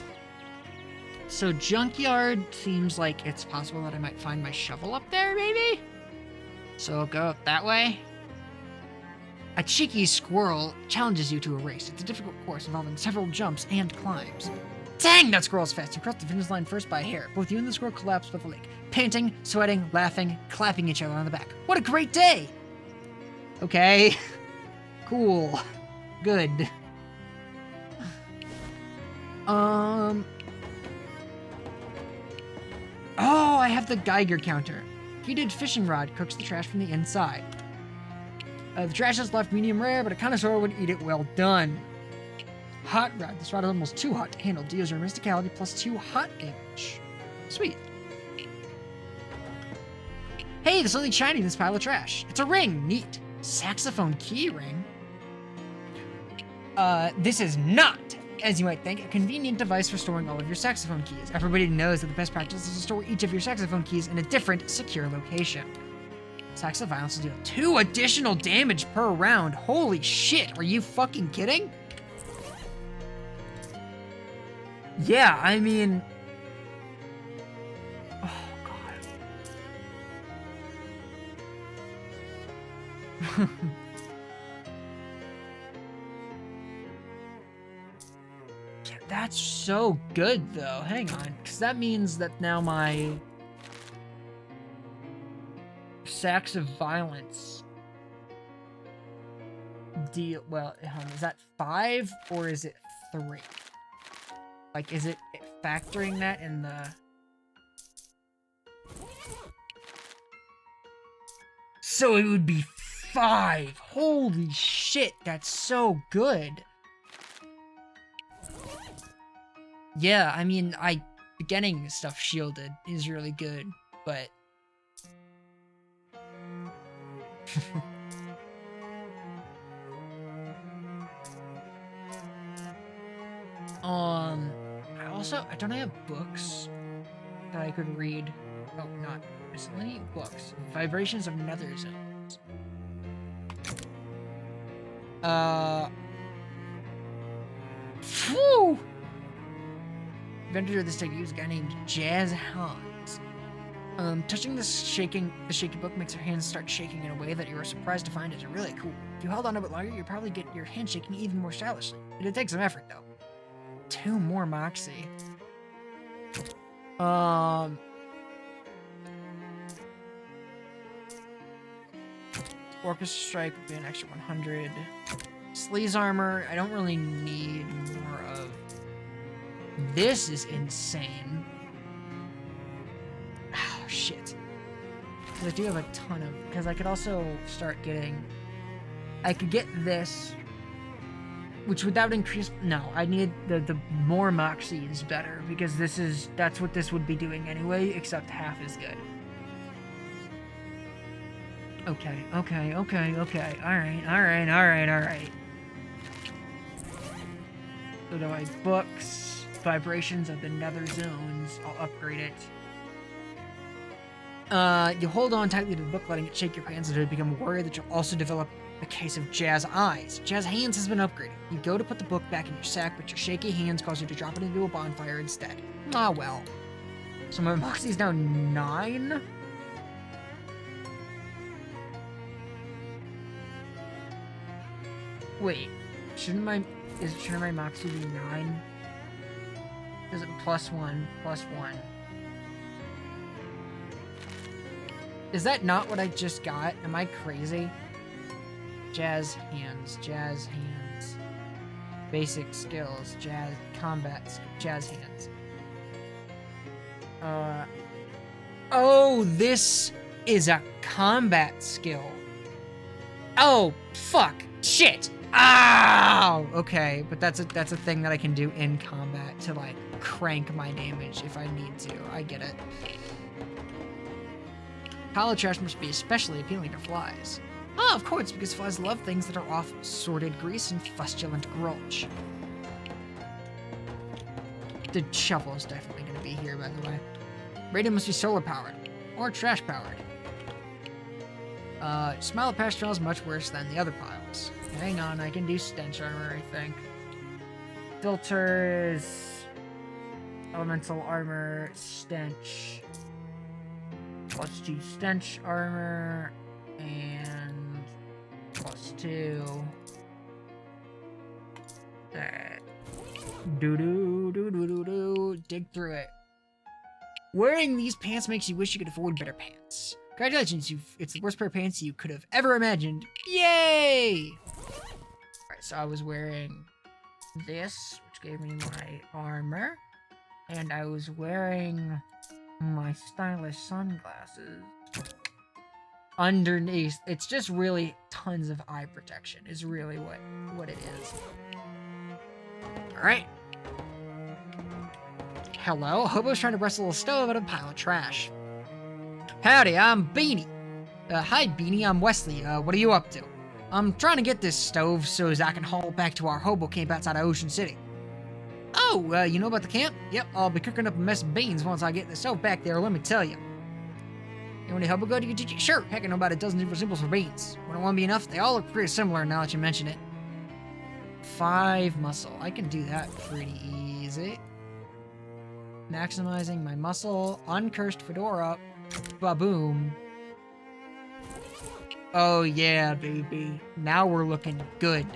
So Junkyard seems like it's possible that I might find my shovel up there, maybe? So I'll go that way. A cheeky squirrel challenges you to a race. It's a difficult course involving several jumps and climbs. Dang, that squirrel's fast. You crossed the finish line first by a hair. Both you and the squirrel collapsed by the lake. Panting, sweating, laughing, clapping each other on the back. What a great day! Okay. Cool. Good. Oh, I have the Geiger counter. Heated fishing rod cooks the trash from the inside. The trash is left medium rare, but a connoisseur would eat it well done. Hot rod. This rod is almost too hot to handle. Deals your mysticality plus 2 hot damage. Sweet. Hey, there's something shiny in this pile of trash. It's a ring. Neat. Saxophone key ring. This is not, as you might think, a convenient device for storing all of your saxophone keys. Everybody knows that the best practice is to store each of your saxophone keys in a different, secure location. Sacks of violence will deal 2 additional damage per round. Holy shit, are you fucking kidding? Yeah, I mean... Oh, God. Yeah, that's so good, though. Hang on, because that means that now my... Sacks of violence deal, well, is that 5 or is it 3? Like, is it factoring that in the... So it would be 5. Holy shit, that's so good. Yeah, I mean, getting stuff shielded is really good, but... I don't have books that I could read. Oh, not recently. Books. Vibrations of Nether Zones. Phew! Inventor of this technique is a guy named Jazz Hans. Touching the shaky book makes your hands start shaking in a way that you are surprised to find is really cool. If you held on a bit longer, you'd probably get your hand shaking even more stylishly. It'd take some effort, though. 2 more Moxie. Orchestra Strike would be an extra 100. Sleaze Armor, I don't really need more of. This is insane. Oh, shit. I do have a ton of, because I could also start getting, I could get this, which without increase, no, I need the more Moxie is better, because that's what this would be doing anyway, except half as good. Okay. Alright. So do I books, Vibrations of the Nether Zones, I'll upgrade it. You hold on tightly to the book, letting it shake your hands until you become worried that you'll also develop a case of Jazz Eyes. Jazz Hands has been upgraded. You go to put the book back in your sack, but your shaky hands cause you to drop it into a bonfire instead. Ah, well. So my Moxie's now 9? Wait, shouldn't my Moxie be 9? Is it +1, +1? Is that not what I just got? Am I crazy? Jazz hands. Basic skills. Jazz hands. Oh, this is a combat skill. Oh, fuck. Shit. Ow! Okay, but that's a thing that I can do in combat to, like, crank my damage if I need to. I get it. Pile of trash must be especially appealing to flies. Oh, of course, because flies love things that are off sorted grease and fustulent grulch. The shovel is definitely going to be here, by the way. Radio must be solar powered or trash powered. Smell of past is much worse than the other piles. Hang on, I can do stench armor, I think. Filters, elemental armor, stench. Let's do stench armor and +2. That. Dig through it. Wearing these pants makes you wish you could afford better pants. Congratulations, it's the worst pair of pants you could have ever imagined. Yay! Alright, so I was wearing this, which gave me my armor. And I was wearing my stylish sunglasses. Underneath, it's just really tons of eye protection is really what it is. Alright. Hello, Hobo's trying to wrestle a stove out of a pile of trash. Howdy, I'm Beanie. Hi, Beanie, I'm Wesley. What are you up to? I'm trying to get this stove so as I can haul it back to our hobo camp outside of Ocean City. Oh, you know about the camp? Yep, I'll be cooking up a mess of beans once I get the stove back there, let me tell you. You want any hobo go to you? Sure, heck, I know about a dozen different symbols for beans. Wouldn't one be enough? They all look pretty similar now that you mention it. 5 muscle. I can do that pretty easy. Maximizing my muscle. Uncursed fedora. Ba-boom. Oh yeah, baby. Now we're looking good.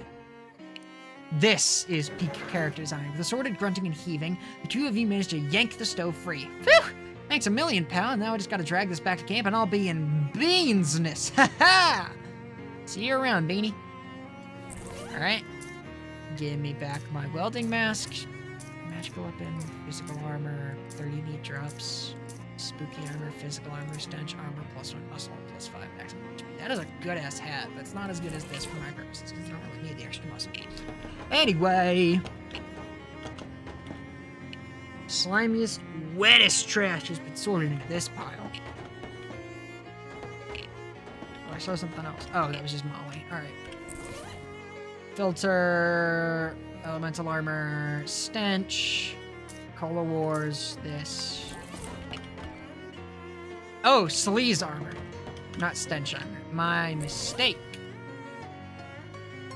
This is peak character design. With assorted grunting and heaving, the two of you managed to yank the stove free. Phew! Thanks a million, pal. Now I just gotta drag this back to camp and I'll be in beansness. Ha ha! See you around, Beanie. Alright. Give me back my welding mask. Magical weapon, physical armor, 30 neat drops. Spooky armor, physical armor, stench armor, +1 muscle, +5 maximum HP. That is a good-ass hat, but it's not as good as this for my purposes, because I don't really need the extra muscle. Anyway. Slimiest, wettest trash has been sorted into this pile. Oh, I saw something else. Oh, that was just Molly. Alright. Filter, elemental armor, stench, Cola Wars, this. Oh, sleaze armor, not stench armor. My mistake.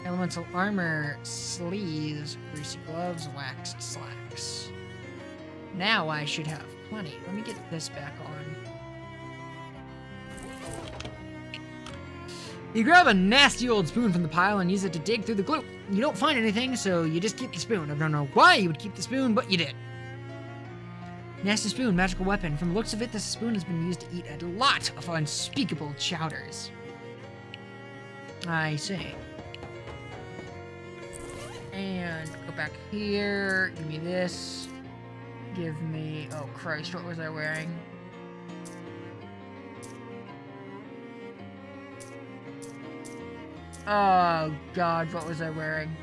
Elemental armor, sleaze, greasy gloves, waxed slacks. Now I should have plenty. Let me get this back on. You grab a nasty old spoon from the pile and use it to dig through the glue. You don't find anything, so you just keep the spoon. I don't know why you would keep the spoon, but you did. Nasty spoon, magical weapon. From the looks of it, this spoon has been used to eat a lot of unspeakable chowders. I see. And go back here. Give me this. Give me... Oh, Christ, what was I wearing? Oh, God, what was I wearing?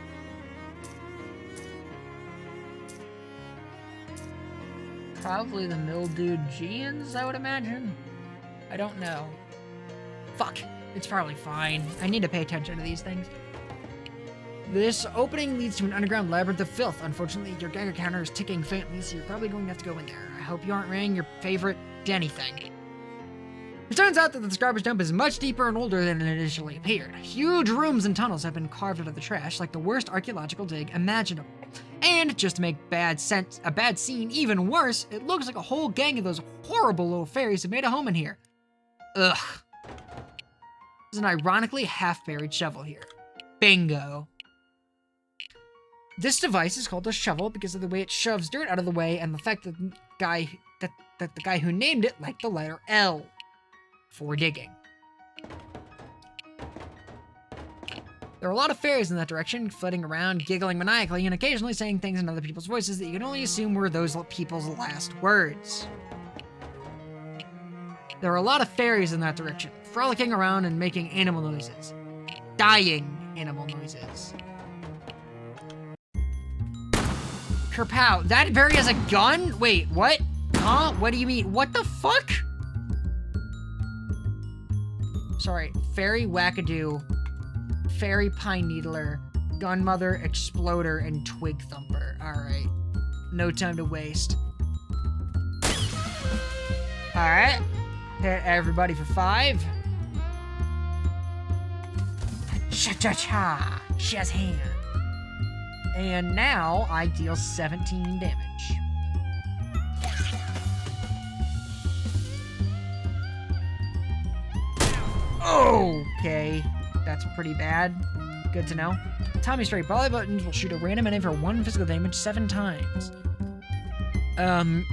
Probably the mildewed jeans, I would imagine. I don't know. Fuck. It's probably fine. I need to pay attention to these things. This opening leads to an underground labyrinth of filth. Unfortunately, your Geiger counter is ticking faintly, so you're probably going to have to go in there. I hope you aren't wearing your favorite Denny thing. It turns out that this garbage dump is much deeper and older than it initially appeared. Huge rooms and tunnels have been carved out of the trash, like the worst archaeological dig imaginable. And just to make a bad scene even worse, it looks like a whole gang of those horrible little fairies have made a home in here. Ugh. There's an ironically half-buried shovel here. Bingo. This device is called a shovel because of the way it shoves dirt out of the way and the fact that the guy who named it liked the letter L for digging. There are a lot of fairies in that direction, flitting around, giggling maniacally, and occasionally saying things in other people's voices that you can only assume were those people's last words. There are a lot of fairies in that direction, frolicking around and making animal noises. Dying animal noises. Kerpow. That fairy has a gun? Wait, what? Huh? What do you mean? What the fuck? Sorry. Fairy Wackadoo, Fairy Pine Needler, Gunmother, Exploder, and Twig Thumper. Alright. No time to waste. Alright. Hit everybody for 5. Cha-cha-cha. Shazam. And now I deal 17 damage. Okay. That's pretty bad. Good to know. Tommy Straight Volley buttons will shoot a random enemy for 1 physical damage 7 times.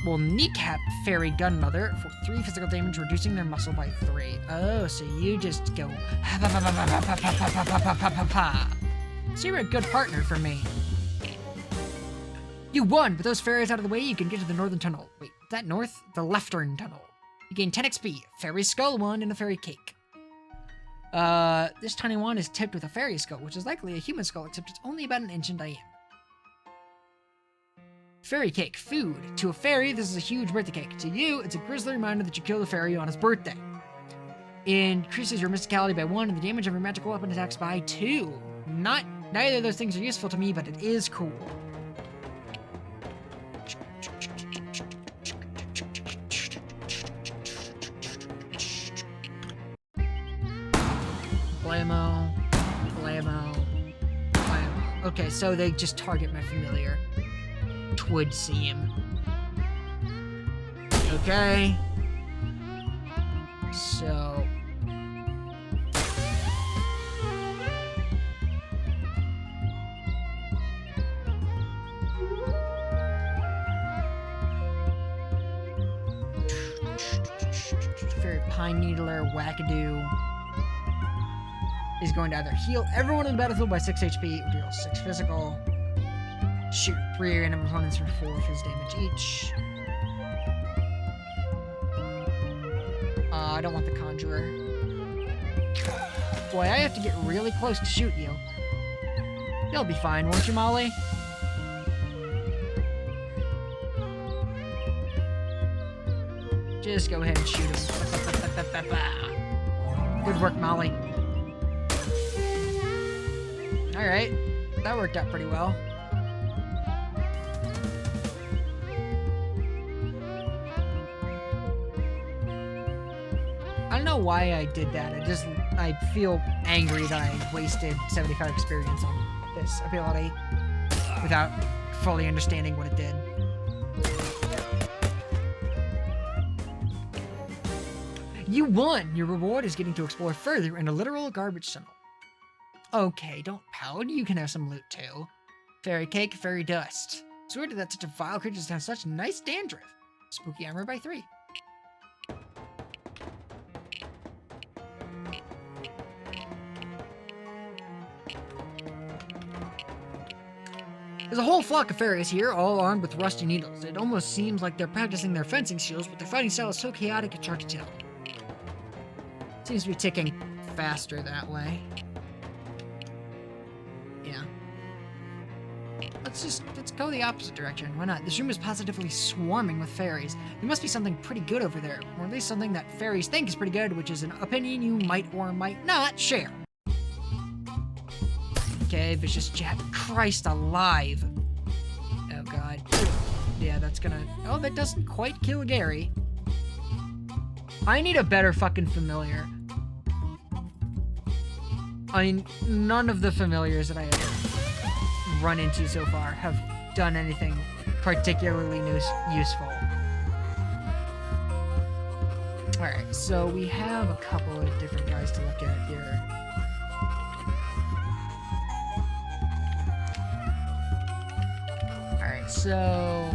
We'll kneecap Fairy Gunmother for 3 physical damage, reducing their muscle by 3. Oh, so you just go so you're a good partner for me. You won! With those fairies out of the way, you can get to the northern tunnel. Wait, is that north? The leftern tunnel. You gain 10 XP, Fairy Skull 1, and a Fairy Cake. This tiny one is tipped with a fairy skull, which is likely a human skull, except it's only about an inch in diameter. Fairy cake, food. To a fairy, this is a huge birthday cake. To you, it's a grisly reminder that you killed a fairy on his birthday. Increases your mysticality by 1 and the damage of your magical weapon attacks by 2. Neither of those things are useful to me, but it is cool. Blammo, blammo, blammo. Okay, so they just target my familiar. Twould seem. Okay. So. Fairy Pine Needler, Wackadoo is going to either heal everyone in the battlefield by 6 HP or deal 6 physical. Shoot 3 random opponents for 4 phys damage each. I don't want the Conjurer. Boy, I have to get really close to shoot you. You'll be fine, won't you, Molly? Just go ahead and shoot him. Good work, Molly. Alright, that worked out pretty well. I don't know why I did that. I feel angry that I wasted 75 experience on this ability without fully understanding what it did. You won! Your reward is getting to explore further in a literal garbage tunnel. Okay, don't pout. You can have some loot too. Fairy cake, fairy dust. It's weird that such a vile creature has such nice dandruff. Spooky armor by 3. There's a whole flock of fairies here, all armed with rusty needles. It almost seems like they're practicing their fencing skills, but their fighting style is so chaotic it's hard to tell. Seems to be ticking faster that way. Yeah. Let's go the opposite direction. Why not? This room is positively swarming with fairies. There must be something pretty good over there, or at least something that fairies think is pretty good, which is an opinion you might or might not share. Okay, vicious jab. Christ alive. Oh god. Yeah, that's gonna... Oh, that doesn't quite kill Gary. I need a better fucking familiar. I mean, none of the familiars that I have run into so far have done anything particularly useful. Alright, so we have a couple of different guys to look at here. Alright, so...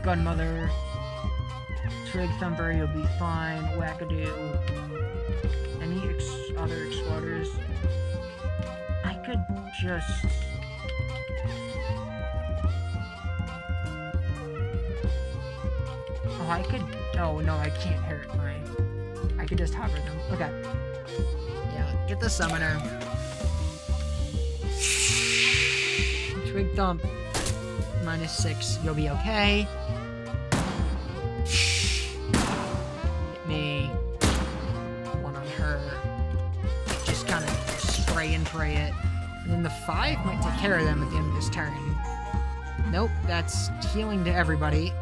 Gunmother, Twig Thumper, you'll be fine. Wackadoo. Any other exploders? just... Oh, I could... Oh, no, I can't hurt my... I could just hover them. Okay. Yeah, get the summoner. Twig Thump. -6. You'll be okay. Hit me. One on her. Just kind of spray and pray it. And then the 5 might take care of them at the end of this turn. Nope, that's healing to everybody.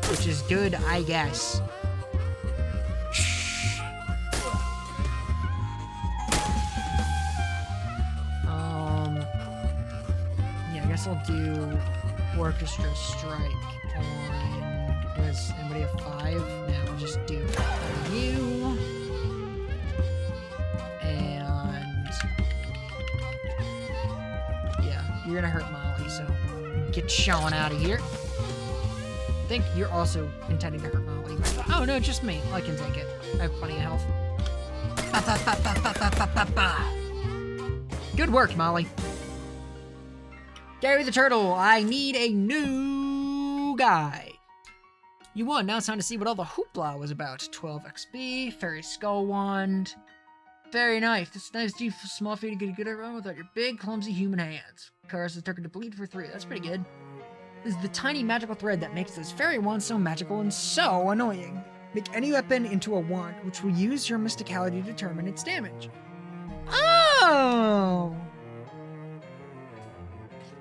Which is good, I guess. Yeah, I guess I'll do Orchestra Strike on... Does anybody have 5? No, I'll just do you. And... Yeah, you're gonna hurt Molly, so get Sean out of here. I think you're also intending to hurt Molly. Oh, no, just me. I can take it. I have plenty of health. Good work, Molly. Gary the Turtle, I need a new guy. You won. Now it's time to see what all the hoopla was about. 12 XP, Fairy Skull Wand. Very nice. It's nice, deep, small for you to get a good around without your big, clumsy human hands. Cars the turkey to bleed for 3. That's pretty good. This is the tiny magical thread that makes this fairy wand so magical and so annoying. Make any weapon into a wand, which will use your mysticality to determine its damage. Oh!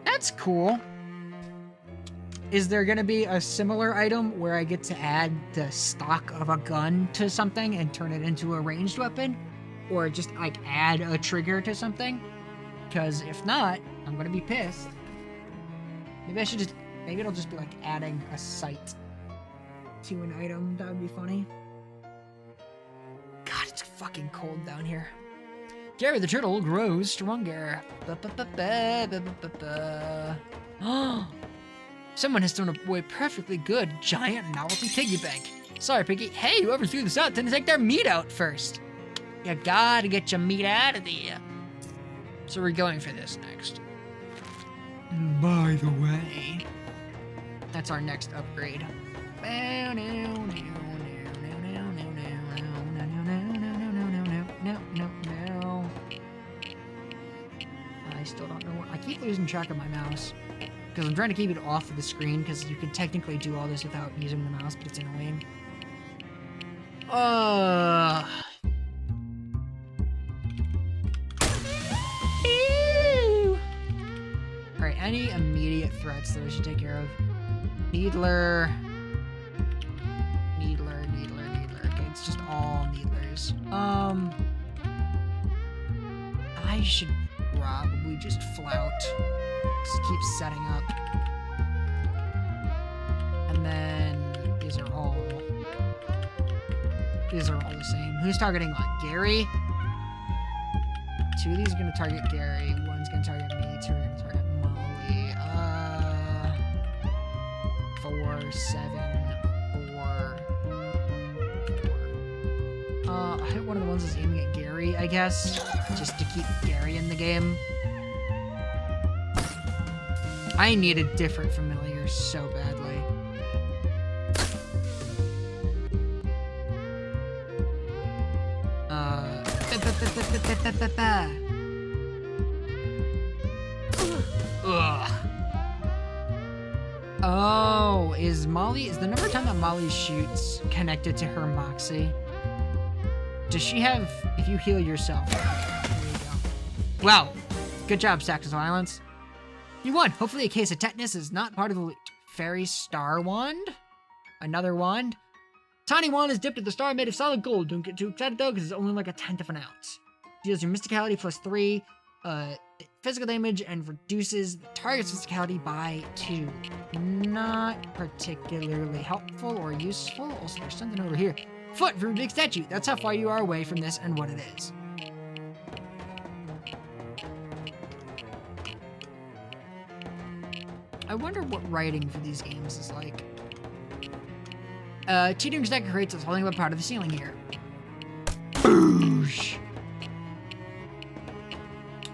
That's cool. Is there gonna be a similar item where I get to add the stock of a gun to something and turn it into a ranged weapon? Or just, like, add a trigger to something? Because if not, I'm gonna be pissed. Maybe I should just... Maybe it'll just be like adding a sight to an item. That would be funny. God, it's fucking cold down here. Gary the Turtle grows stronger. Someone has thrown away perfectly good giant novelty piggy bank. Sorry, Piggy. Hey, whoever threw this out didn't take their meat out first. You gotta get your meat out of there. So we're going for this next. By the way... That's our next upgrade. I still don't know what... I keep losing track of my mouse. Because I'm trying to keep it off of the screen, because you can technically do all this without using the mouse, but it's annoying. Alright, any immediate threats that I should take care of? Needler. Okay, it's just all Needlers. I should probably just flout. Just keep setting up. And then these are all the same. Who's targeting what? Gary? 2 of these are gonna target Gary. 1's gonna target me. 2 are gonna target Molly. 4, 7, 4. I hit one of the ones that's aiming at Gary, I guess. Just to keep Gary in the game. I need a different familiar so badly. Ugh. Oh, is the number of time that Molly shoots connected to her moxie? Does she have, if you heal yourself? There you go. Wow, good job, Stacks of Violence. You won. Hopefully a case of tetanus is not part of the loot. Fairy Star Wand? Another wand? Tiny wand is dipped at the star made of solid gold. Don't get too excited though, because it's only like 1/10 of an ounce. Deals your mysticality plus 3 physical damage and reduces the target's physicality by 2. Not particularly helpful or useful. Also, there's something over here. Foot for a big statue. That's how far you are away from this and what it is. I wonder what writing for these games is like. Teetering stack of crates is holding up part of the ceiling here. Boosh!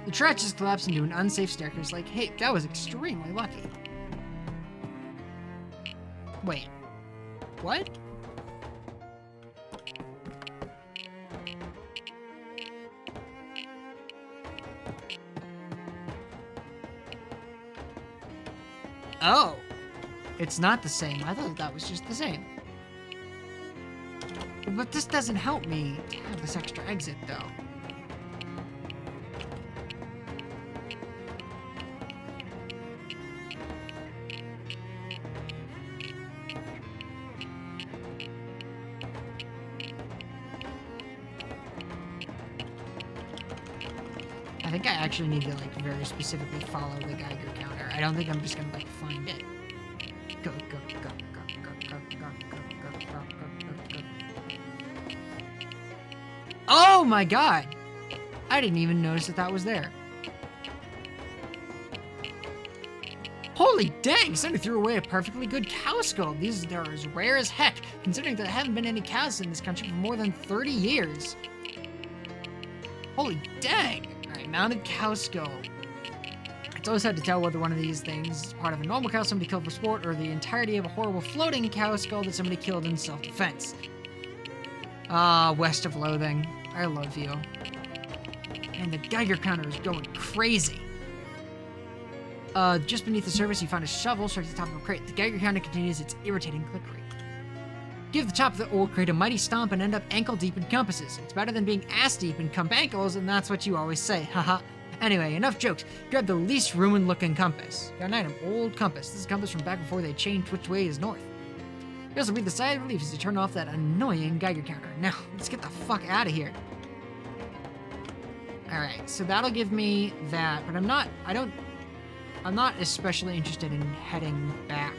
The track just collapsed into an unsafe staircase like, hey, that was extremely lucky. Wait. What? Oh. It's not the same. I thought that was just the same. But this doesn't help me to have this extra exit, though. I think I actually need to, like, very specifically follow the Geiger counter. I don't think I'm just gonna, like, find it. Go, go, go, go, go, go, go, go, go, go, go, go. Oh my god! I didn't even notice that that was there. Holy dang! Somebody threw away a perfectly good cow skull. These are as rare as heck, considering there haven't been any cows in this country for more than 30 years. Holy dang! Alright, mounted cow skull. It's always hard to tell whether one of these things is part of a normal cow somebody killed for sport or the entirety of a horrible floating cow skull that somebody killed in self-defense. Ah, west of Loathing. I love you. And the Geiger counter is going crazy. Just beneath the surface, you find a shovel stuck at the top of a crate. The Geiger counter continues its irritating clickery. Give the top of the old crate a mighty stomp and end up ankle-deep in compasses. It's better than being ass-deep in comp ankles, and that's what you always say, haha. Anyway, enough jokes. Grab the least ruined-looking compass. Got an item, old compass. This is a compass from back before they changed which way is north. You also breathe the sigh of relief as you turn off that annoying Geiger counter. Now, let's get the fuck out of here. Alright, so that'll give me that, but I'm not especially interested in heading back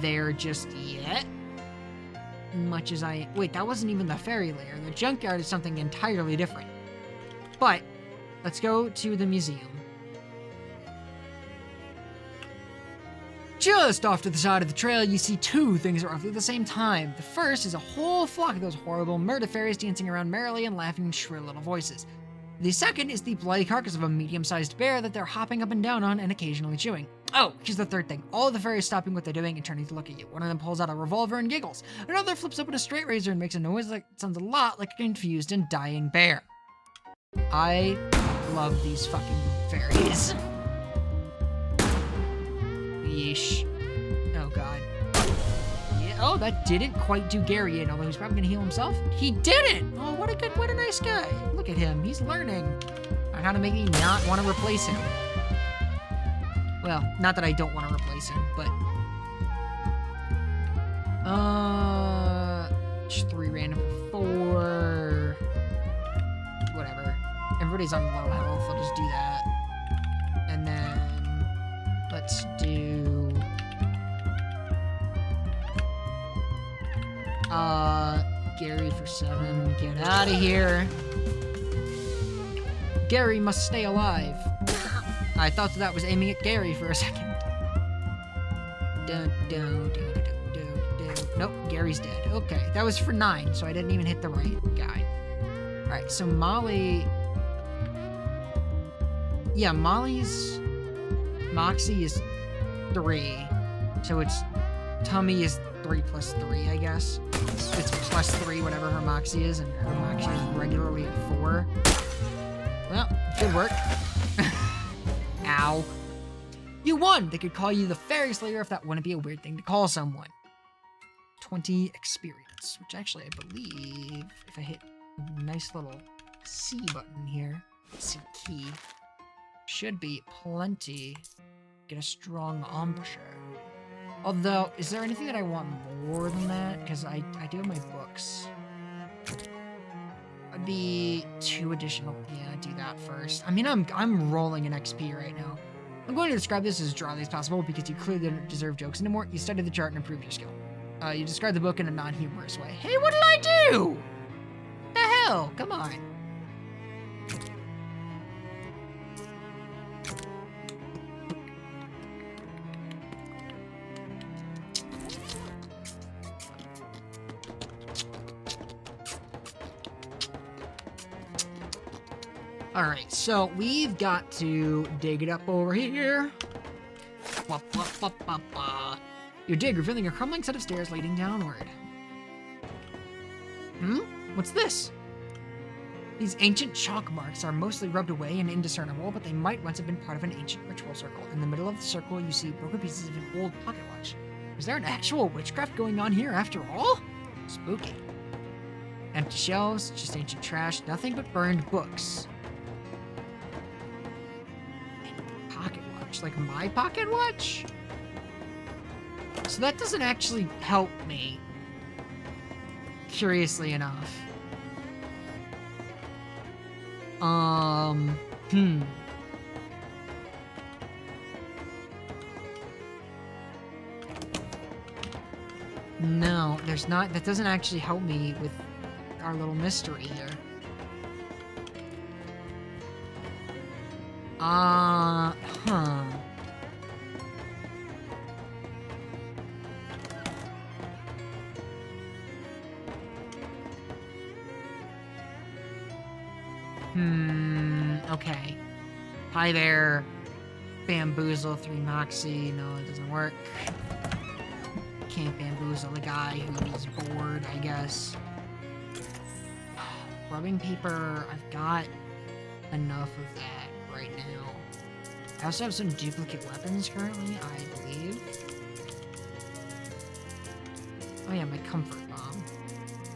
there just yet. Much as wait, that wasn't even the ferry layer. The junkyard is something entirely different. But, let's go to the museum. Just off to the side of the trail, you see two things at roughly the same time. The first is a whole flock of those horrible murder fairies dancing around merrily and laughing in shrill little voices. The second is the bloody carcass of a medium-sized bear that they're hopping up and down on and occasionally chewing. Oh, here's the third thing. All of the fairies stopping what they're doing and turning to look at you. One of them pulls out a revolver and giggles. Another flips open a straight razor and makes a noise that sounds a lot like a confused and dying bear. I love these fucking fairies. Yeesh. Oh god. Yeah, oh, that didn't quite do Gary in, although he's probably gonna heal himself. He didn't! Oh, what a nice guy. Look at him, he's learning on how to make me not want to replace him. Well, not that I don't want to replace him, but... just 3 random for 4... Whatever. Everybody's on low health, I'll just do that. And then... let's do... Gary for 7. Get out of here. Gary must stay alive. I thought that was aiming at Gary for a second. Nope, Gary's dead. Okay, that was for 9, so I didn't even hit the right guy. Alright, so Molly... yeah, Molly's... Moxie is 3. So it's... Tummy is 3 plus 3, I guess. It's plus 3, whatever her Moxie is, and her Moxie is regularly at 4. Well, good work. Ow. You won! They could call you the Fairy Slayer if that wouldn't be a weird thing to call someone. 20 experience, which actually I believe if I hit a nice little C button here, C key, should be plenty. Get a strong embouchure. Although, is there anything that I want more than that? Because I do have my books. I'd be 2 additional. Yeah, do that first. I mean, I'm rolling an XP right now. I'm going to describe this as dryly as possible because you clearly don't deserve jokes anymore. You studied the chart and improved your skill. You described the book in a non-humorous way. Hey, what did I do? The hell? Come on. Alright, so we've got to dig it up over here. Wop, wop, wop, wop, You dig, revealing a crumbling set of stairs leading downward. What's this? These ancient chalk marks are mostly rubbed away and indiscernible, but they might once have been part of an ancient ritual circle. In the middle of the circle, you see broken pieces of an old pocket watch. Is there an actual witchcraft going on here after all? Spooky. Empty shelves, just ancient trash, nothing but burned books. And pocket watch, like my pocket watch? So that doesn't actually help me, curiously enough. No, there's not. That doesn't actually help me with our little mystery here. Okay. Hi there. Bamboozle 3 Moxie. No, it doesn't work. Can't bamboozle the guy who's bored, I guess. Rubbing paper. I've got enough of that right now. I also have some duplicate weapons currently, I believe. Oh yeah, my comfort bomb.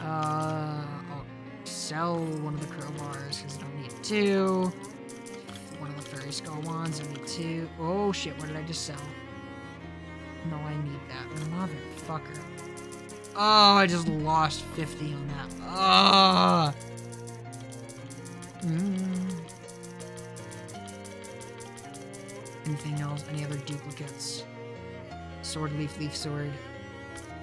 I'll sell one of the crowbars because I don't need 2. One of the fairy skull wands, I need 2. Oh shit, what did I just sell? No, I need that. Motherfucker. Oh, I just lost 50 on that. Anything else? Any other duplicates? Sword, leaf, sword.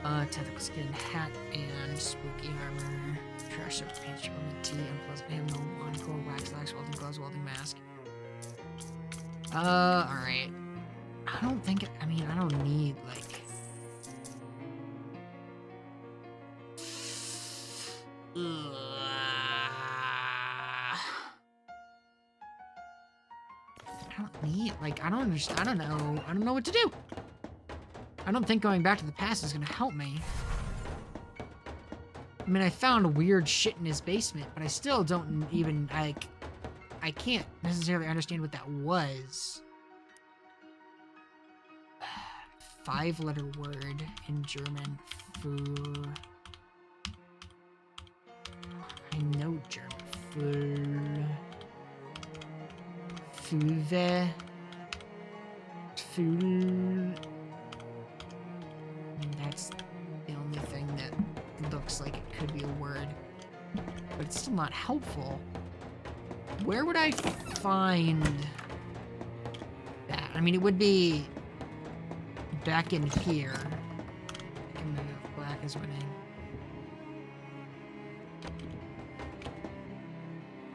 Tentacle skin, hat, and spooky armor. Trash soap, paint, shipment, tea, unpleasant ammo, wand, core, wax, lax, welding gloves, welding mask. Alright. I don't think, I don't need, like... I don't need, like, I don't understand, I don't know what to do. I don't think going back to the past is gonna help me. I mean, I found weird shit in his basement, but I still don't even, like, I can't necessarily understand what that was. 5-letter word in German. Für. I know German. Für. That's the only thing that looks like it could be a word. But it's still not helpful. Where would I find that? I mean, it would be back in here. I can move. Black is winning.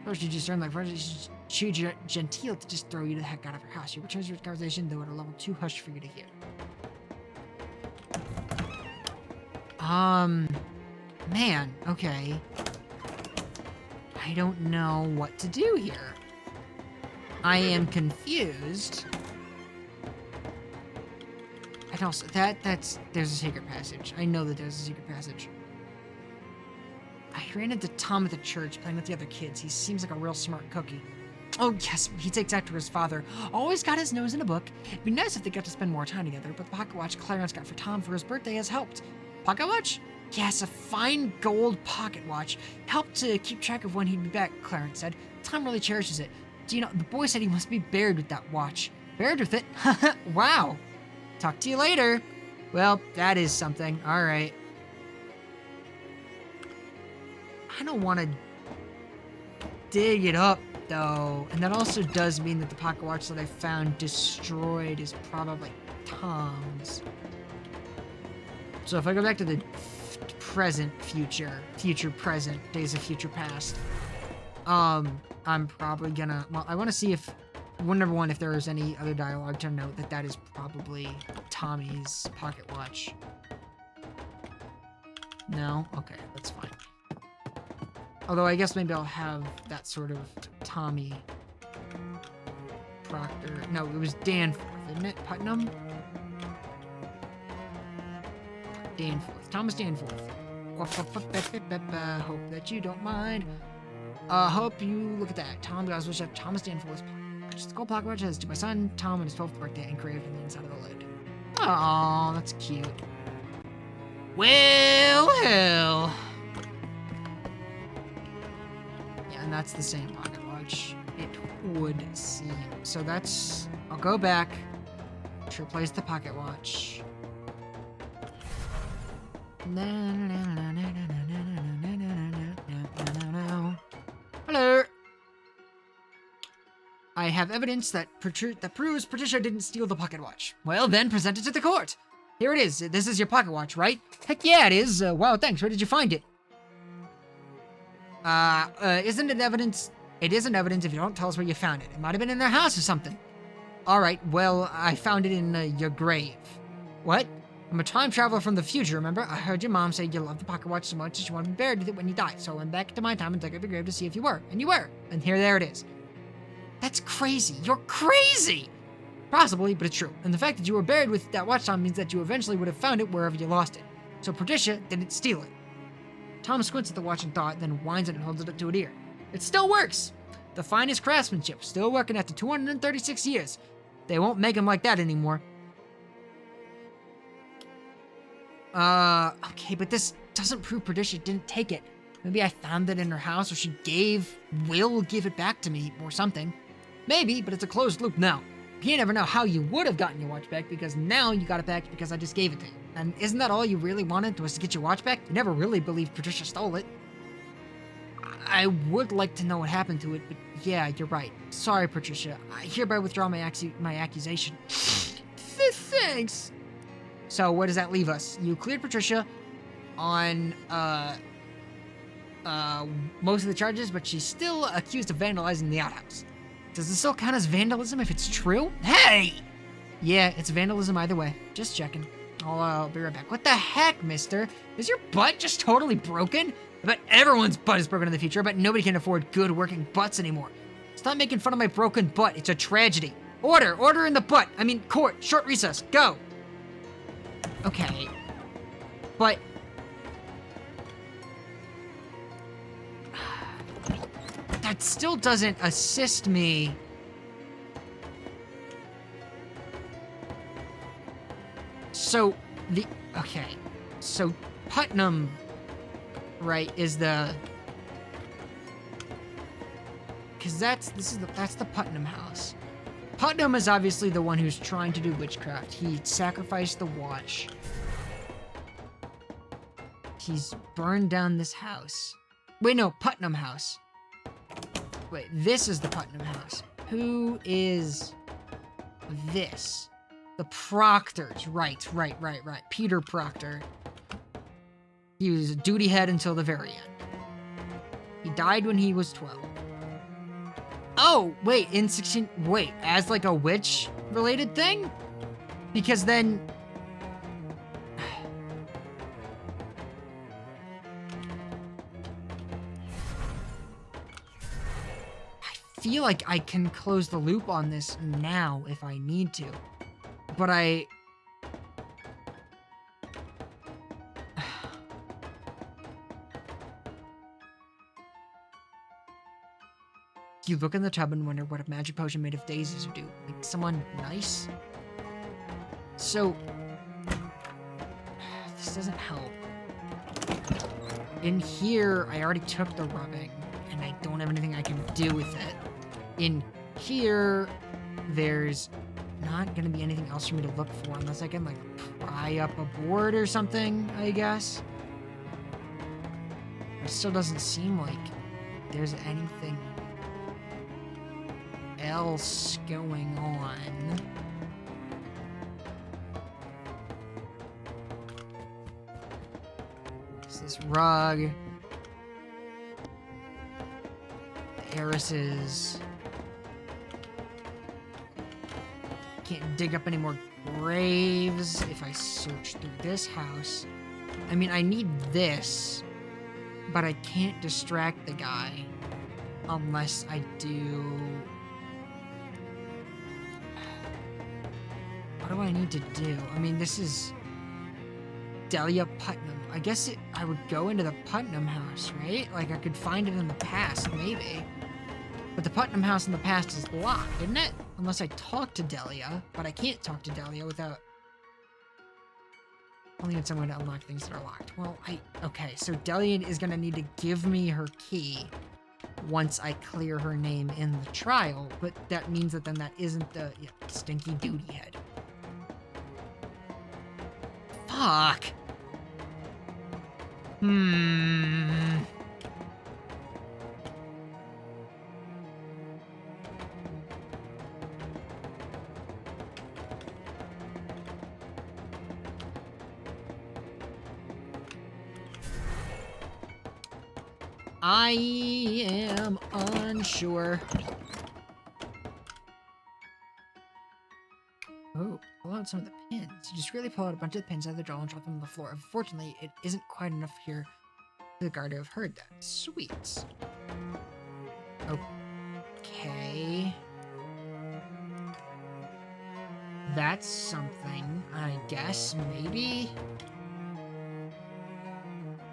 First, you just earned my friend. It's too genteel to just throw you the heck out of your house. You return to your conversation, though, at a level too hushed for you to hear. Man, okay. I don't know what to do here. I am confused. And also, there's a secret passage. I know that there's a secret passage. I ran into Tom at the church playing with the other kids. He seems like a real smart cookie. Oh yes, he takes after his father. Always got his nose in a book. It'd be nice if they got to spend more time together, but the pocket watch Clarence got for Tom for his birthday has helped. Pocket watch? Yes, a fine gold pocket watch. Helped to keep track of when he'd be back, Clarence said. Tom really cherishes it. Do you know, the boy said he must be buried with that watch. Buried with it? Wow. Talk to you later. Well, that is something. All right. I don't want to dig it up, though. And that also does mean that the pocket watch that I found destroyed is probably Tom's. So if I go back to the present, future, present, days of future past, I'm probably gonna, well, I want to see if, number one, if there is any other dialogue to note that is probably Tommy's pocket watch. No? Okay, that's fine. Although I guess maybe I'll have that sort of Tommy Proctor. No, it was Danforth, isn't it? Putnam? Danforth. Thomas Danforth. Hope that you don't mind. Hope you look at that. Tom Goswell Chef Thomas Danforth's just gold pocket watch has to my son Tom on his 12th birthday engraved in the inside of the lid. Aw, that's cute. Well. Yeah, and that's the same pocket watch. It would seem. So that's. I'll go back to replace the pocket watch. Hello. I have evidence that proves Patricia didn't steal the pocket watch. Well, then present it to the court. Here it is. This is your pocket watch, right? Heck yeah, it is. Wow, thanks. Where did you find it? Isn't it evidence? It isn't evidence if you don't tell us where you found it. It might have been in their house or something. All right, well, I found it in your grave. What? I'm a time traveler from the future, remember? I heard your mom say you loved the pocket watch so much that you wanted to be buried with it when you died. So I went back to my time and dug up your grave to see if you were. And you were. And there it is. That's crazy. You're crazy! Possibly, but it's true. And the fact that you were buried with that watch on means that you eventually would have found it wherever you lost it. So Patricia didn't steal it. Tom squints at the watch in thought, then winds it and holds it up to an ear. It still works! The finest craftsmanship, still working after 236 years. They won't make them like that anymore. Okay, but this doesn't prove Patricia didn't take it. Maybe I found it in her house, or she will give it back to me, or something. Maybe, but it's a closed loop now. You never know how you would have gotten your watch back, because now you got it back because I just gave it to you. And isn't that all you really wanted, was to get your watch back? You never really believed Patricia stole it. I would like to know what happened to it, but yeah, you're right. Sorry, Patricia. I hereby withdraw my accusation. Thanks. So where does that leave us? You cleared Patricia on, most of the charges, but she's still accused of vandalizing the outhouse. Does this still count as vandalism if it's true? Hey! Yeah, it's vandalism either way. Just checking. I'll be right back. What the heck, mister? Is your butt just totally broken? I bet everyone's butt is broken in the future. I bet nobody can afford good working butts anymore. Stop making fun of my broken butt. It's a tragedy. Order in the butt. I mean, court, short recess, go. Okay. But... that still doesn't assist me. So, okay. So, Putnam, right, is the... because that's the Putnam house. Putnam is obviously the one who's trying to do witchcraft. He sacrificed the watch. He's burned down this house. Wait, no, Putnam house. Wait, this is the Putnam house. Who is this? The Proctors. Right. Peter Proctor. He was a duty head until the very end. He died when he was 12. Oh, wait, as like a witch-related thing? Because then... I feel like I can close the loop on this now if I need to. But you look in the tub and wonder what a magic potion made of daisies would do. Like someone nice? So... this doesn't help. In here, I already took the rubbing, and I don't have anything I can do with it. In here, there's not gonna be anything else for me to look for unless I can, like, pry up a board or something, I guess. It still doesn't seem like there's anything else going on. There's this rug. The heiresses. Can't dig up any more graves if I search through this house. I mean, I need this. but I can't distract the guy unless I do... What do I need to do? I mean, this is Delia Putnam. I guess I would go into the Putnam house, right? Like, I could find it in the past, maybe. But the Putnam house in the past is locked, isn't it? Unless I talk to Delia, but I can't talk to Delia without... Only had someone to unlock things that are locked. Well, okay, so Delia is gonna need to give me her key once I clear her name in the trial, but that means that then that isn't the stinky duty head. Fuck. I am unsure. Oh, pull out some of the pins. You just really pull out a bunch of the pins out of the drawer and drop them on the floor. Unfortunately, it isn't quite enough here for the guard to have heard that. Sweet. Okay. That's something, I guess, maybe?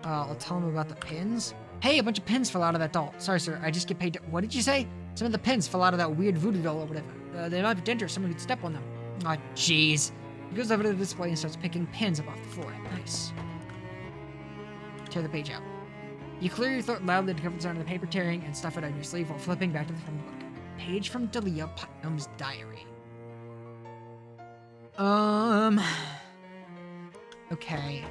I'll tell him about the pins. Hey, a bunch of pins fell out of that doll. Sorry, sir, I just get paid to... What did you say? Some of the pins fell out of that weird voodoo doll or whatever. They might be dangerous. Someone could step on them. Aw, jeez. He goes over to the display and starts picking pins up off the floor. Nice. Tear the page out. You clear your throat loudly to cover the sound of the paper tearing and stuff it on your sleeve while flipping back to the front of the book. Page from Delia Putnam's diary. Okay.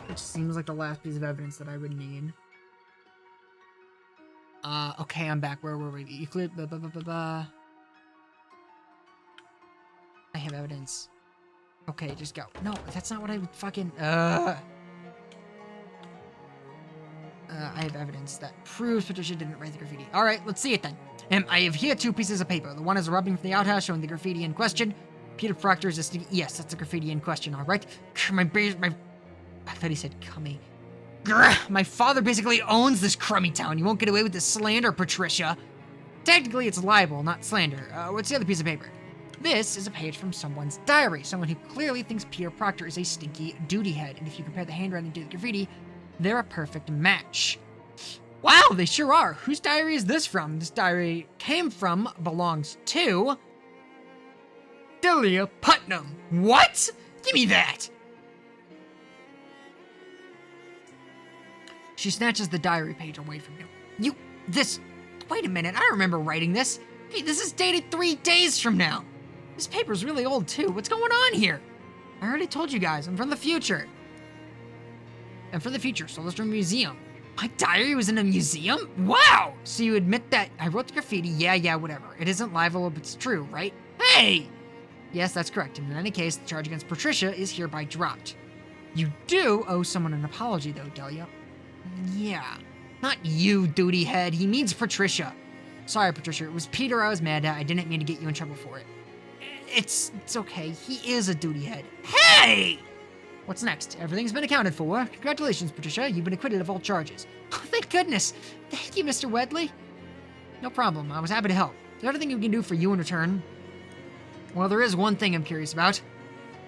Which seems like the last piece of evidence that I would need. Okay, I'm back. Where were we? Euclid, I have evidence. Okay, just go. No, that's not what I would fucking, I have evidence that proves Patricia didn't write the graffiti. Alright, let's see it then. I have here 2 pieces of paper. The one is a rubbing from the outhouse showing the graffiti in question. Peter Proctor is a sticky... Yes, that's the graffiti in question, alright? I thought he said cummy. Grr, my father basically owns this crummy town. You won't get away with this slander, Patricia. Technically, it's libel, not slander. What's the other piece of paper? This is a page from someone's diary. Someone who clearly thinks Peter Proctor is a stinky duty head. And if you compare the handwriting to the graffiti, they're a perfect match. Wow, they sure are. Whose diary is this from? This diary belongs to... Delia Putnam. What? Give me that! She snatches the diary page away from you. Wait a minute, I remember writing this. Hey, this is dated 3 days from now. This paper's really old too. What's going on here? I already told you guys, I'm from the future. I'm from the future, so let's do a museum. My diary was in a museum? Wow! So you admit that I wrote the graffiti, yeah, whatever. It isn't libel, but it's true, right? Hey! Yes, that's correct, and in any case, the charge against Patricia is hereby dropped. You do owe someone an apology, though, Delia. Yeah. Not you, duty head. He means Patricia. Sorry, Patricia. It was Peter I was mad at. I didn't mean to get you in trouble for it. It's okay. He is a duty head. Hey! What's next? Everything's been accounted for. Congratulations, Patricia. You've been acquitted of all charges. Oh, thank goodness. Thank you, Mr. Wedley. No problem. I was happy to help. Is there anything we can do for you in return? Well, there is one thing I'm curious about.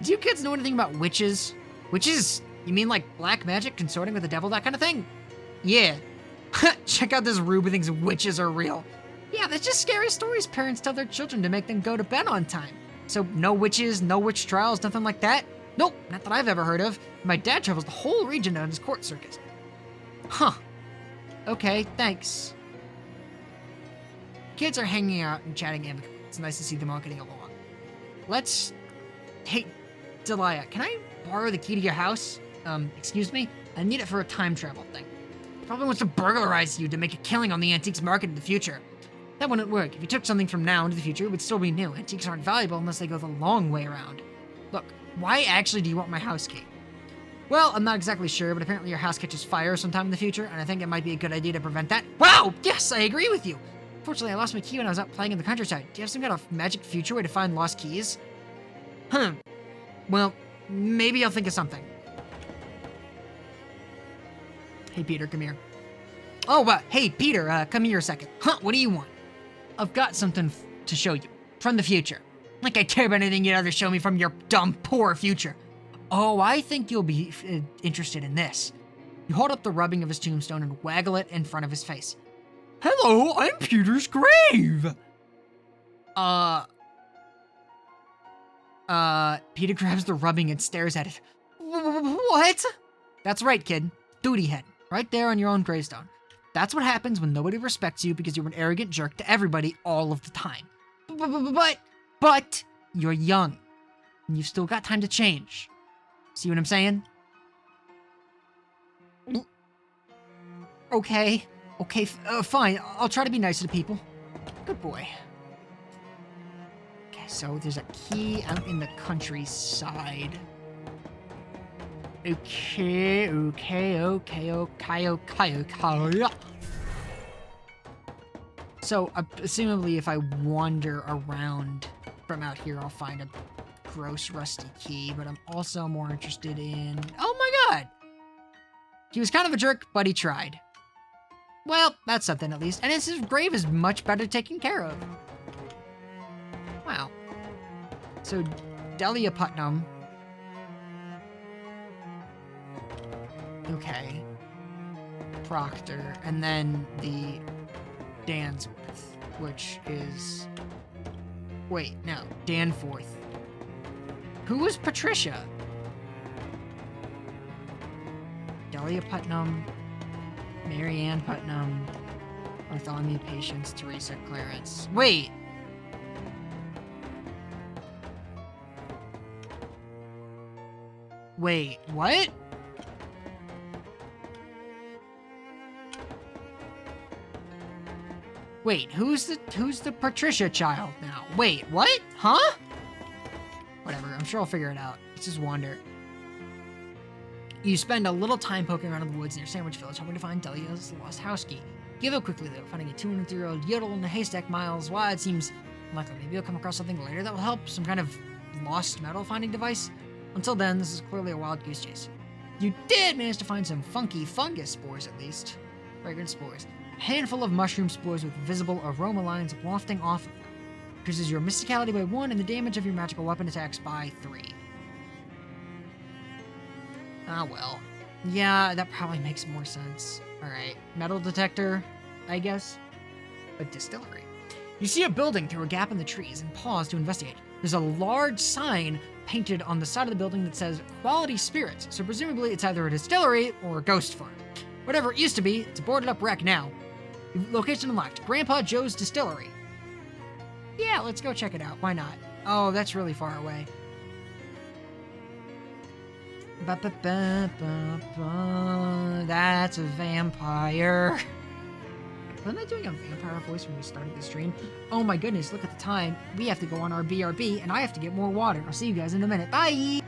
Do you kids know anything about witches? Witches? You mean like black magic, consorting with the devil, that kind of thing? Yeah. Check out this Rube who thinks witches are real. Yeah, that's just scary stories parents tell their children to make them go to bed on time. So no witches, no witch trials, nothing like that? Nope, not that I've ever heard of. My dad travels the whole region on his court circuit. Huh. Okay, thanks. Kids are hanging out and chatting amicably. It's nice to see them all getting along. Hey, Delia, can I borrow the key to your house? Excuse me? I need it for a time travel thing. He probably wants to burglarize you to make a killing on the antiques market in the future. That wouldn't work. If you took something from now into the future, it would still be new. Antiques aren't valuable unless they go the long way around. Look, why actually do you want my house key? Well, I'm not exactly sure, but apparently your house catches fire sometime in the future, and I think it might be a good idea to prevent that. Wow! Yes, I agree with you! Fortunately, I lost my key when I was out playing in the countryside. Do you have some kind of magic future way to find lost keys? Well, maybe I'll think of something. Hey, Peter, come here. Oh, hey, Peter, come here a second. What do you want? I've got something to show you. From the future. Like I care about anything you'd other show me from your dumb, poor future. Oh, I think you'll be interested in this. You hold up the rubbing of his tombstone and waggle it in front of his face. Hello, I'm Peter's grave! Peter grabs the rubbing and stares at it. What? That's right, kid. Duty head. Right there on your own gravestone. That's what happens when nobody respects you because you're an arrogant jerk to everybody all of the time. But you're young. And you've still got time to change. See what I'm saying? Okay, fine. I'll try to be nice to people. Good boy. Okay, so there's a key out in the countryside. Okay. So, assumably, if I wander around from out here, I'll find a gross rusty key, but I'm also more interested in... Oh my god! He was kind of a jerk, but he tried. Well, that's something at least. And his grave is much better taken care of. Wow. So, Delia Putnam. Okay. Proctor. And then the Dansworth, which is... Wait, no. Danforth. Who was Patricia? Delia Putnam, Mary Ann Putnam, Bartholomew Patience, Teresa Clarence. Wait! Wait, what? Wait, who's the Patricia child now? Wait, what? Huh? Whatever, I'm sure I'll figure it out. Let's just wander. You spend a little time poking around in the woods near Sandwich Village, hoping to find Delia's lost house key. Give up quickly, though, finding a 203-year-old yodel in a haystack miles wide it seems unlikely. Maybe you'll come across something later that will help, some kind of lost metal finding device. Until then, this is clearly a wild goose chase. You did manage to find some funky fungus spores, at least. Fragrant spores. A handful of mushroom spores with visible aroma lines wafting off of them. Increases your mysticality by 1 and the damage of your magical weapon attacks by 3. Ah, well. Yeah, that probably makes more sense. Alright, metal detector, I guess. A distillery. You see a building through a gap in the trees and pause to investigate. There's a large sign painted on the side of the building that says Quality Spirits, so presumably it's either a distillery or a ghost farm. Whatever it used to be, it's a boarded up wreck now. Location unlocked. Grandpa Joe's Distillery. Yeah, let's go check it out. Why not? Oh, that's really far away. That's a vampire. Wasn't I doing a vampire voice when we started the stream? Oh my goodness, look at the time. We have to go on our BRB, and I have to get more water. I'll see you guys in a minute. Bye!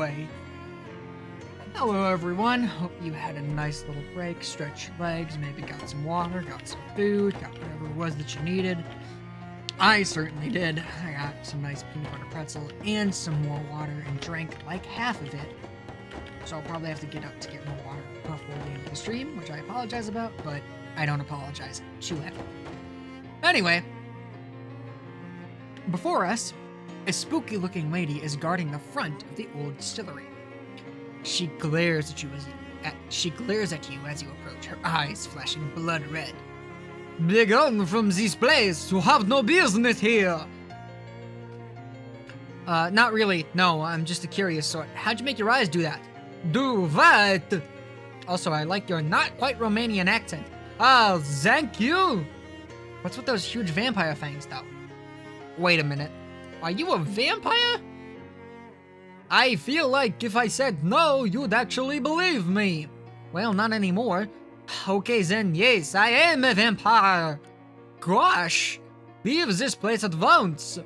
Anyway, hello everyone. Hope you had a nice little break, stretched your legs, maybe got some water, got some food, got whatever it was that you needed. I certainly did. I got some nice peanut butter pretzel and some more water and drank like half of it. So I'll probably have to get up to get more water before the end of the stream, which I apologize about, but I don't apologize too heavily. Anyway, before us, a spooky-looking lady is guarding the front of the old distillery. She glares at you as you approach, her eyes flashing blood red. Begone from this place! You have no business here! Not really. No, I'm just a curious sort. How'd you make your eyes do that? Do what? Also, I like your not quite Romanian accent. Oh, thank you! What's with those huge vampire fangs, though? Wait a minute. Are you a vampire? I feel like if I said no, you'd actually believe me. Well, not anymore. Okay then, yes, I am a vampire. Gosh, leave this place at once.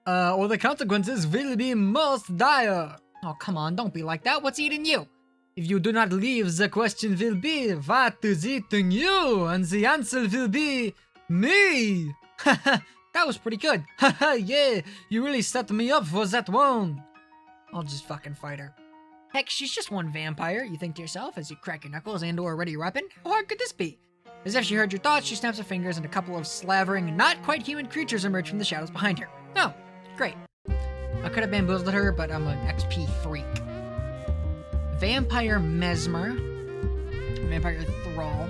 Or the consequences will be most dire. Oh, come on, don't be like that. What's eating you? If you do not leave, the question will be, what is eating you? And the answer will be, me. That was pretty good. Haha, yeah, you really set me up for that one. I'll just fucking fight her. Heck, she's just one vampire, you think to yourself as you crack your knuckles and or ready your weapon. How hard could this be? As if she heard your thoughts, she snaps her fingers and a couple of slavering, not quite human creatures emerge from the shadows behind her. Oh, great. I could have bamboozled her, but I'm an XP freak. Vampire Mesmer. Vampire Thrall.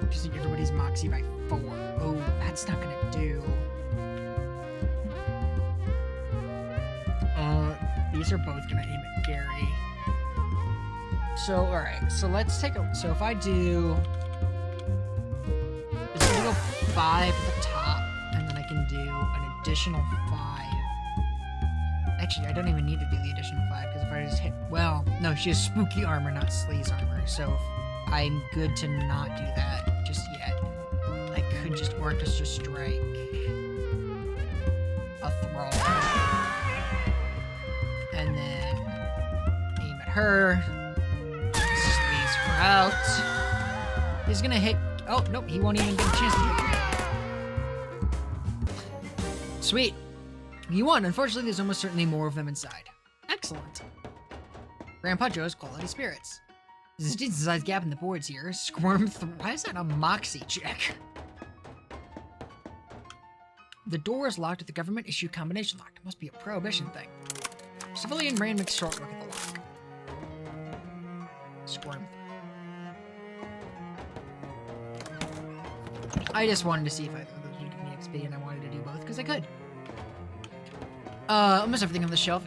Increasing everybody's moxie by 4. Oh, that's not gonna do. These are both gonna aim at Gary. So, alright, so let's take a, so if I do, it's gonna go 5 at the top, and then I can do an additional 5. Actually, I don't even need to do the additional 5, because if I just hit, well, no, she has spooky armor, not sleaze armor, so I'm good to not do that just yet. I could just orchestra strike a thrall. And then aim at her. Squeeze her out. He's gonna hit. Oh, nope, he won't even get a chance to hit her. Sweet. You won. Unfortunately, there's almost certainly more of them inside. Excellent. Grandpa Joe's quality spirits. There's a decent sized gap in the boards here. Squirm through. Why is that a moxie check? The door is locked with the government issue combination lock. It must be a prohibition thing. Civilian Rand makes short work of the lock. Squirm. I just wanted to see if I thought those would give me XP, and I wanted to do both because I could. Almost everything on the shelf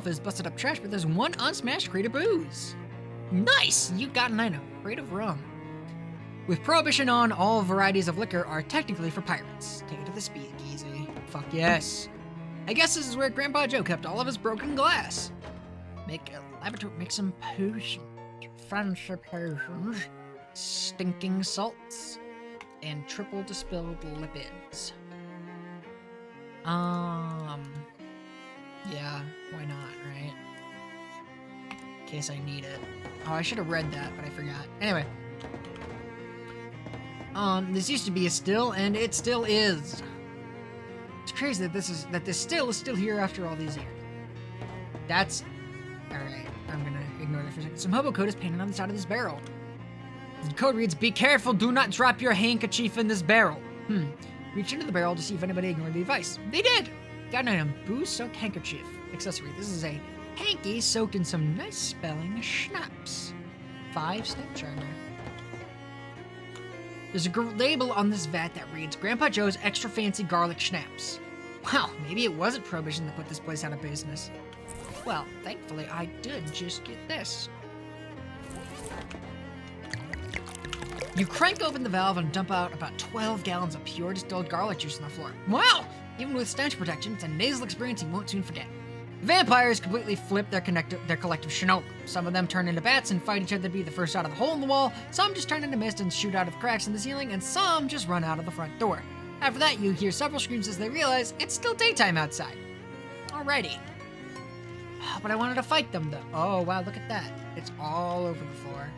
is busted up trash, but there's one unsmashed crate of booze. Nice! You got an item. Crate of rum. With prohibition on, all varieties of liquor are technically for pirates. Take it to the speakeasy. Fuck yes. I guess this is where Grandpa Joe kept all of his broken glass. Make some potions. Fancy potions. Stinking salts. And triple distilled lipids. Yeah, why not, right? In case I need it. Oh, I should have read that, but I forgot. Anyway. This used to be a still, and it still is. It's crazy that this still is still here after all these years. That's... Alright, I'm gonna ignore that for a second. Some hobo code is painted on the side of this barrel. The code reads, "Be careful, do not drop your handkerchief in this barrel." Reach into the barrel to see if anybody ignored the advice. They did! Got an item, booze-soaked handkerchief. Accessory, this is a hanky soaked in some nice spelling schnapps. 5-step charmer. There's a label on this vat that reads, Grandpa Joe's Extra Fancy Garlic Schnapps. Wow, maybe it wasn't prohibition that put this place out of business. Well, thankfully, I did just get this. You crank open the valve and dump out about 12 gallons of pure distilled garlic juice on the floor. Wow! Even with stench protection, it's a nasal experience you won't soon forget. Vampires completely flip their collective schnook. Some of them turn into bats and fight each other to be the first out of the hole in the wall, some just turn into mist and shoot out of cracks in the ceiling, and some just run out of the front door. After that, you hear several screams as they realize it's still daytime outside. Alrighty. But I wanted to fight them, though. Oh, wow, look at that. It's all over the floor.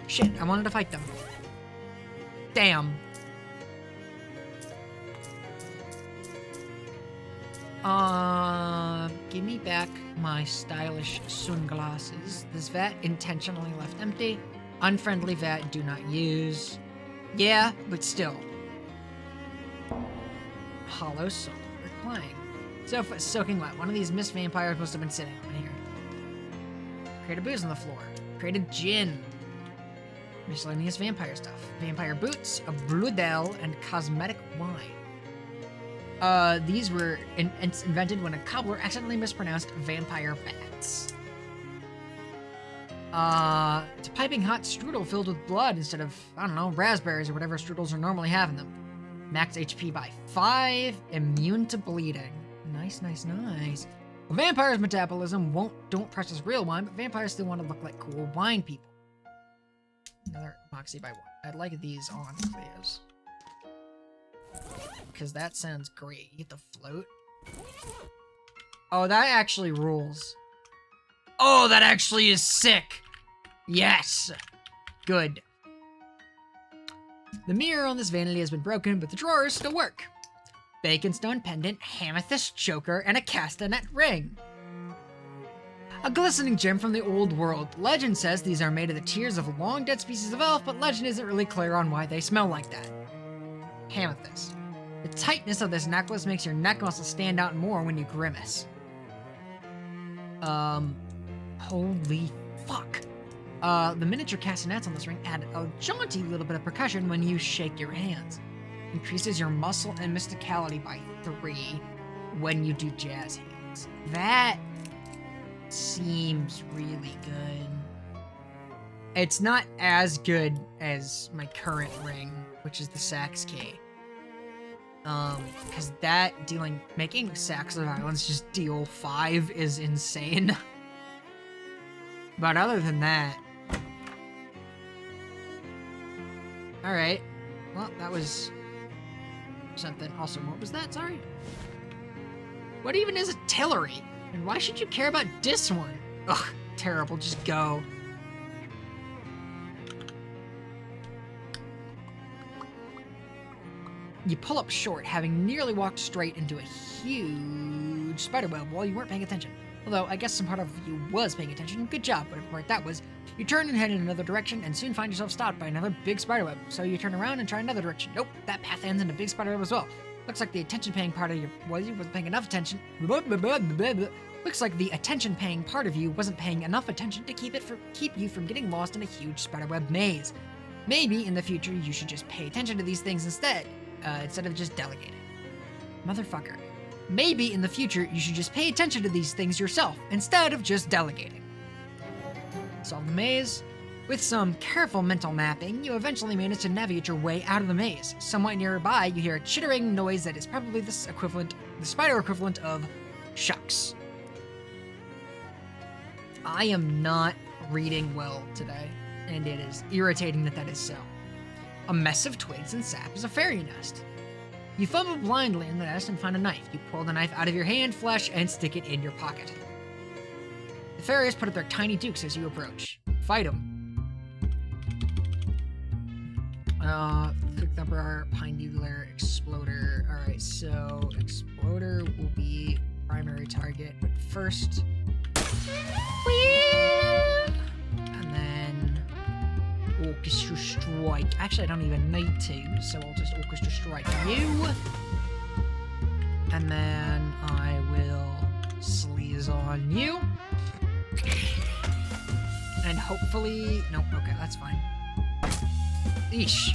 Shit, I wanted to fight them. Damn. Give me back my stylish sunglasses. This vat intentionally left empty. Unfriendly vat, do not use. Yeah, but still. Hollow soul, recline. Sofa soaking wet. One of these mist vampires must have been sitting on here. Created booze on the floor. Created gin. Miscellaneous vampire stuff. Vampire boots, a bloodel, and cosmetic wine. These were invented when a cobbler accidentally mispronounced vampire bats. It's a piping hot strudel filled with blood instead of, I don't know, raspberries or whatever strudels are normally having them. Max HP by 5, immune to bleeding. Nice, nice, nice. Well, vampires' metabolism don't process real wine, but vampires still want to look like cool wine people. Another moxie by 1. I'd like these on, please. Because that sounds great. You get the float. Oh, that actually rules. Oh, that actually is sick. Yes. Good. The mirror on this vanity has been broken, but the drawers still work. Baconstone pendant, amethyst choker, and a castanet ring. A glistening gem from the old world. Legend says these are made of the tears of long-dead species of elf, but legend isn't really clear on why they smell like that. Amethyst. The tightness of this necklace makes your neck muscles stand out more when you grimace. Holy fuck. The miniature castanets on this ring add a jaunty little bit of percussion when you shake your hands. Increases your muscle and mysticality by 3 when you do jazz hands. That seems really good. It's not as good as my current ring, which is the sax key. Because that making Sacks of Violence just deal 5 is insane. But other than that... Alright. Well, that was something. Also, what was that? Sorry. What even is a Tillery? And why should you care about this one? Ugh, terrible. Just go. You pull up short, having nearly walked straight into a huge spiderweb while you weren't paying attention. Although, I guess some part of you was paying attention. Good job, whatever part that was. You turn and head in another direction, and soon find yourself stopped by another big spiderweb. So you turn around and try another direction. Nope, that path ends in a big spiderweb as well. Looks like the attention-paying part of you wasn't paying enough attention. Looks like the attention-paying part of you wasn't paying enough attention to keep you from getting lost in a huge spiderweb maze. Maybe in the future you should just pay attention to these things instead of just delegating. Motherfucker. Maybe in the future you should just pay attention to these things yourself instead of just delegating. Solve the maze. With some careful mental mapping, you eventually manage to navigate your way out of the maze. Somewhat nearby, you hear a chittering noise that is probably the spider equivalent of shucks. I am not reading well today, and it is irritating that is so. A mess of twigs and sap is a fairy nest. You fumble blindly in the nest and find a knife. You pull the knife out of your hand, flesh, and stick it in your pocket. The fairies put up their tiny dukes as you approach. Fight them. Quick thumper, pine needler, exploder. Alright, so exploder will be primary target, but first... And then... Orchestra Strike. Actually, I don't even need to, so I'll just Orchestra Strike you. And then I will Sleaze on you. And hopefully... Nope, okay, that's fine. Eesh.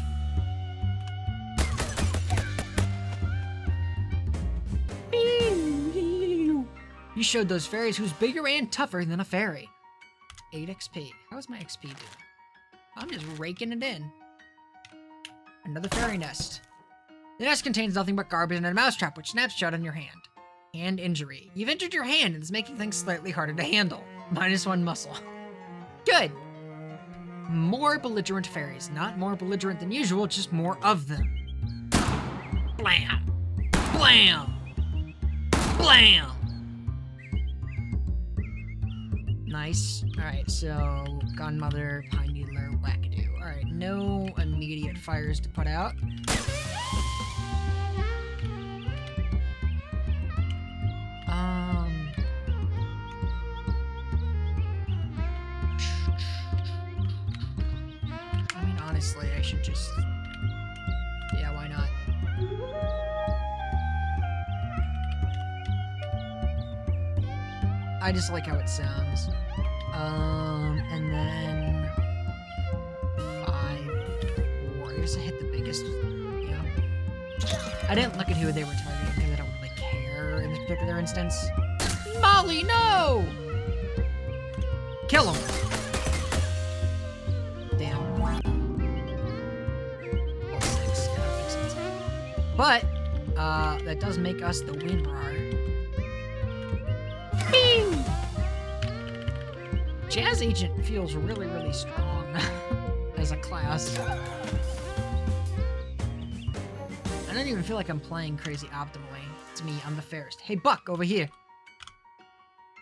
You showed those fairies who's bigger and tougher than a fairy. 8 XP. How is my XP doing? I'm just raking it in. Another fairy nest. The nest contains nothing but garbage and a mousetrap which snaps shut on your hand. Hand injury. You've injured your hand and it's making things slightly harder to handle. -1 muscle. Good. More belligerent fairies. Not more belligerent than usual, just more of them. Blam! Blam! Blam! Nice. Alright, so Godmother, Pine Needler, Wackadoo. Alright, no immediate fires to put out. I mean, honestly, I should just... Yeah, why not? I just like how it sounds. And then... 5, 4. I guess I hit the biggest. Yeah. I didn't look at who they were targeting because I don't really care in this particular instance. Molly, no! Kill him! Damn. Well, 6. Yeah, that makes sense. But, that does make us the WinRAR. Jazz Agent feels really, really strong as a class. I don't even feel like I'm playing crazy optimally. It's me, I'm the fairest. Hey, Buck, over here.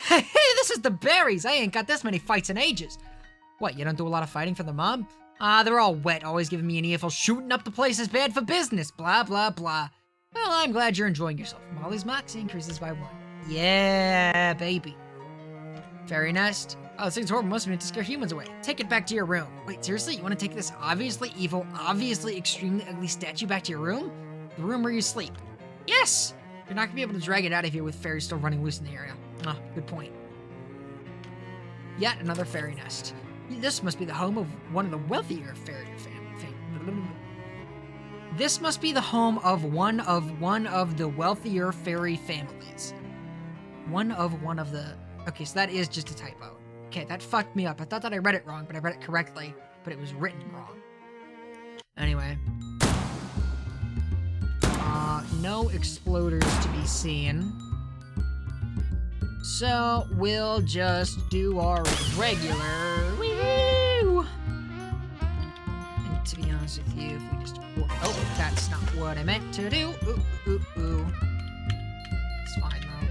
Hey, this is the berries! I ain't got this many fights in ages. What, you don't do a lot of fighting for the mob? They're all wet, always giving me an earful. Shooting up the place is bad for business, blah, blah, blah. Well, I'm glad you're enjoying yourself. Molly's moxie increases by 1. Yeah, baby. Fairy nest. Oh, this thing's horrible. Must be meant to scare humans away. Take it back to your room. Wait, seriously? You want to take this obviously evil, obviously extremely ugly statue back to your room? The room where you sleep. Yes! You're not going to be able to drag it out of here with fairies still running loose in the area. Ah, good point. Yet another fairy nest. This must be the home of one of the wealthier fairy families. This must be the home of one of the wealthier fairy families. One of the... Okay, so that is just a typo. Okay, that fucked me up. I thought that I read it wrong, but I read it correctly, but it was written wrong. Anyway. No exploders to be seen. So, we'll just do our regular... Woo! And to be honest with you, if we just... Oh, that's not what I meant to do. Ooh. It's fine, though.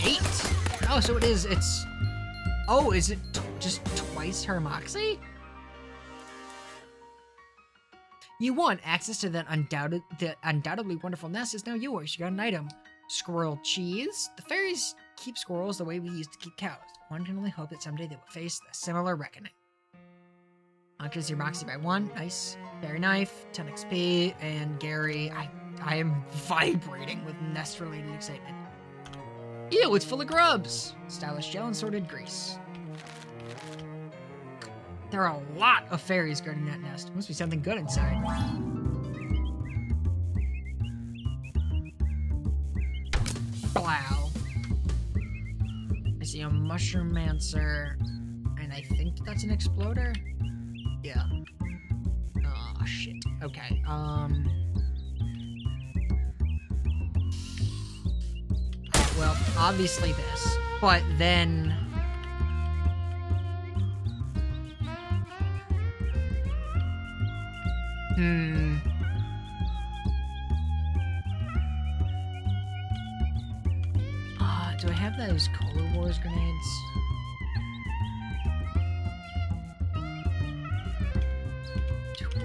8. Oh, so it's... Oh, is it just twice her moxie? You won. Access to that undoubtedly wonderful nest is now yours. You got an item. Squirrel cheese. The fairies keep squirrels the way we used to keep cows. One can only hope that someday they will face a similar reckoning. Increase your moxie by 1. Nice. Fairy knife. 10 XP. And Gary, I am vibrating with nest-related excitement. Ew, it's full of grubs. Stylish gel and sorted grease. There are a lot of fairies guarding that nest. Must be something good inside. Blow. I see a mushroom-mancer, and I think that's an exploder? Yeah. Oh, shit. Okay, well, obviously this, but then... Do I have those Color Wars grenades?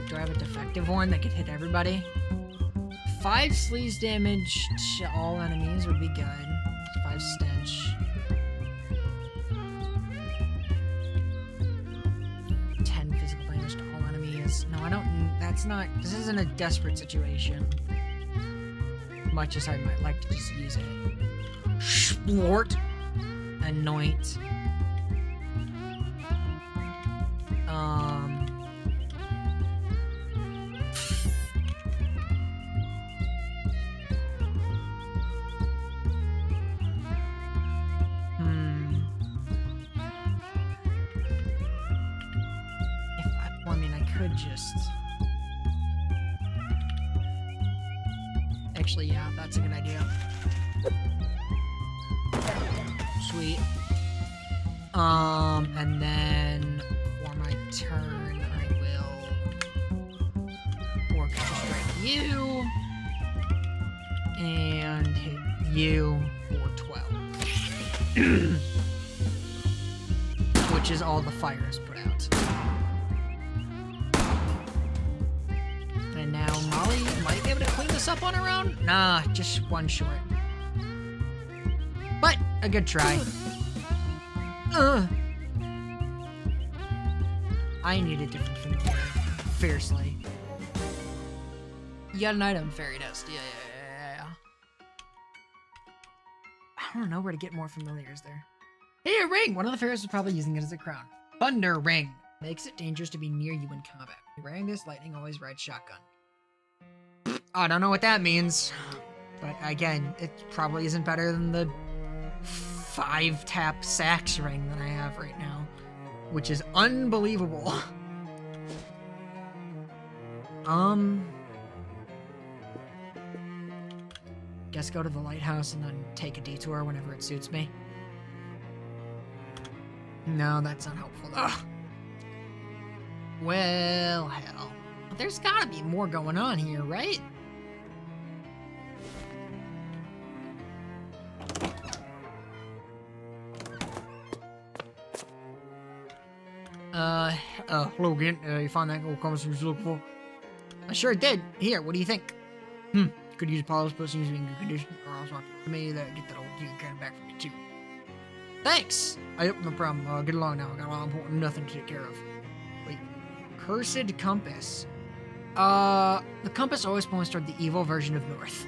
Do I have a defective one that could hit everybody? 5 sleaze damage to all enemies would be good. 5 stench. 10 physical damage to all enemies. No, I don't... That's not... This isn't a desperate situation. Much as I might like to just use it. Splort. Anoint. Just... Actually, yeah, that's a good idea. Sweet. And then for my turn, I will orchestra strike you and hit you for 12. Which is all the fires put out. And now Molly might be able to clean this up on her own? Nah, just one short. But a good try. I need a different familiar. Fiercely. You got an item, fairy dust. Yeah. I don't know where to get more familiars there. Hey, a ring! One of the fairies was probably using it as a crown. Thunder ring. Makes it dangerous to be near you in combat. You're wearing this, lightning always rides shotgun. I don't know what that means. But again, it probably isn't better than the 5-tap sax ring that I have right now. Which is unbelievable. Guess go to the lighthouse and then take a detour whenever it suits me. No, that's not helpful. Ugh. Well, hell. There's gotta be more going on here, right? Hello again. You found that gold compass you was looking for? I sure did. Here, what do you think? Could use a polish, but seems to be in good condition. Or else I'll to me that get that old gear kind of back from me too. Thanks! Yep, no problem. Get along now. I got a lot of important nothing to take care of. Wait. Cursed compass. The compass always points toward the evil version of North.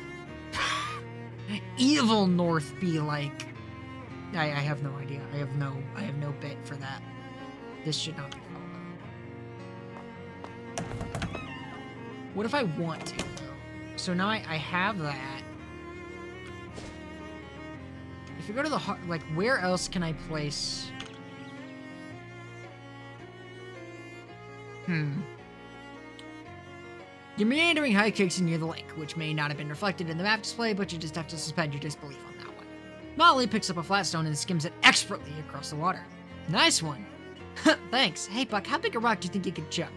Evil North be like... I have no idea. I have no bit for that. This should not be followed. What if I want to, though? So now I have that. If you go to the heart, like, where else can I place... You're meandering high kicks near the lake, which may not have been reflected in the map display, but you just have to suspend your disbelief on that one. Molly picks up a flat stone and skims it expertly across the water. Nice one. Thanks. Hey, Buck, how big a rock do you think you could chuck?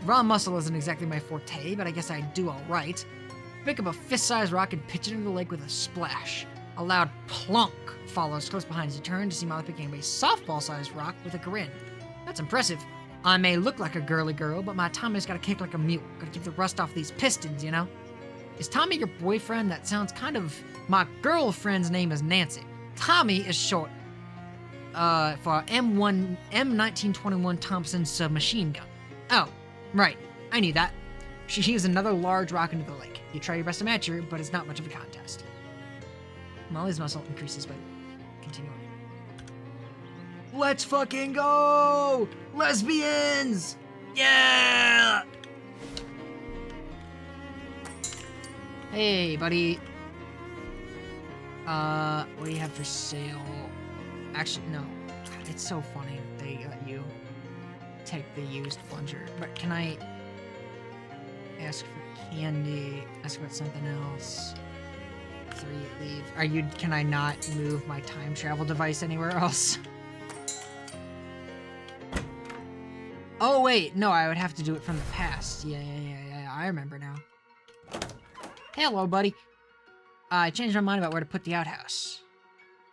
Raw muscle isn't exactly my forte, but I guess I'd do all right. Pick up a fist-sized rock and pitch it into the lake with a splash. A loud plunk follows close behind as you turn to see Molly picking up a softball-sized rock with a grin. That's impressive. I may look like a girly girl, but my Tommy's gotta kick like a mule. Gotta keep the rust off these pistons, you know? Is Tommy your boyfriend? That sounds kind of... My girlfriend's name is Nancy. Tommy is short for M1921 Thompson submachine gun. Oh, right. I knew that. She heaves another large rock into the lake. You try your best to match her, but it's not much of a contest. Molly's muscle increases by continuing. Let's fucking go! Lesbians! Yeah! Hey, buddy. What do you have for sale? Actually, no. It's so funny that they let you take the used plunger. But can I ask for candy? Ask about something else? 3, leave. Can I not move my time travel device anywhere else? Oh, wait. No, I would have to do it from the past. Yeah. I remember now. Hello, buddy. I changed my mind about where to put the outhouse.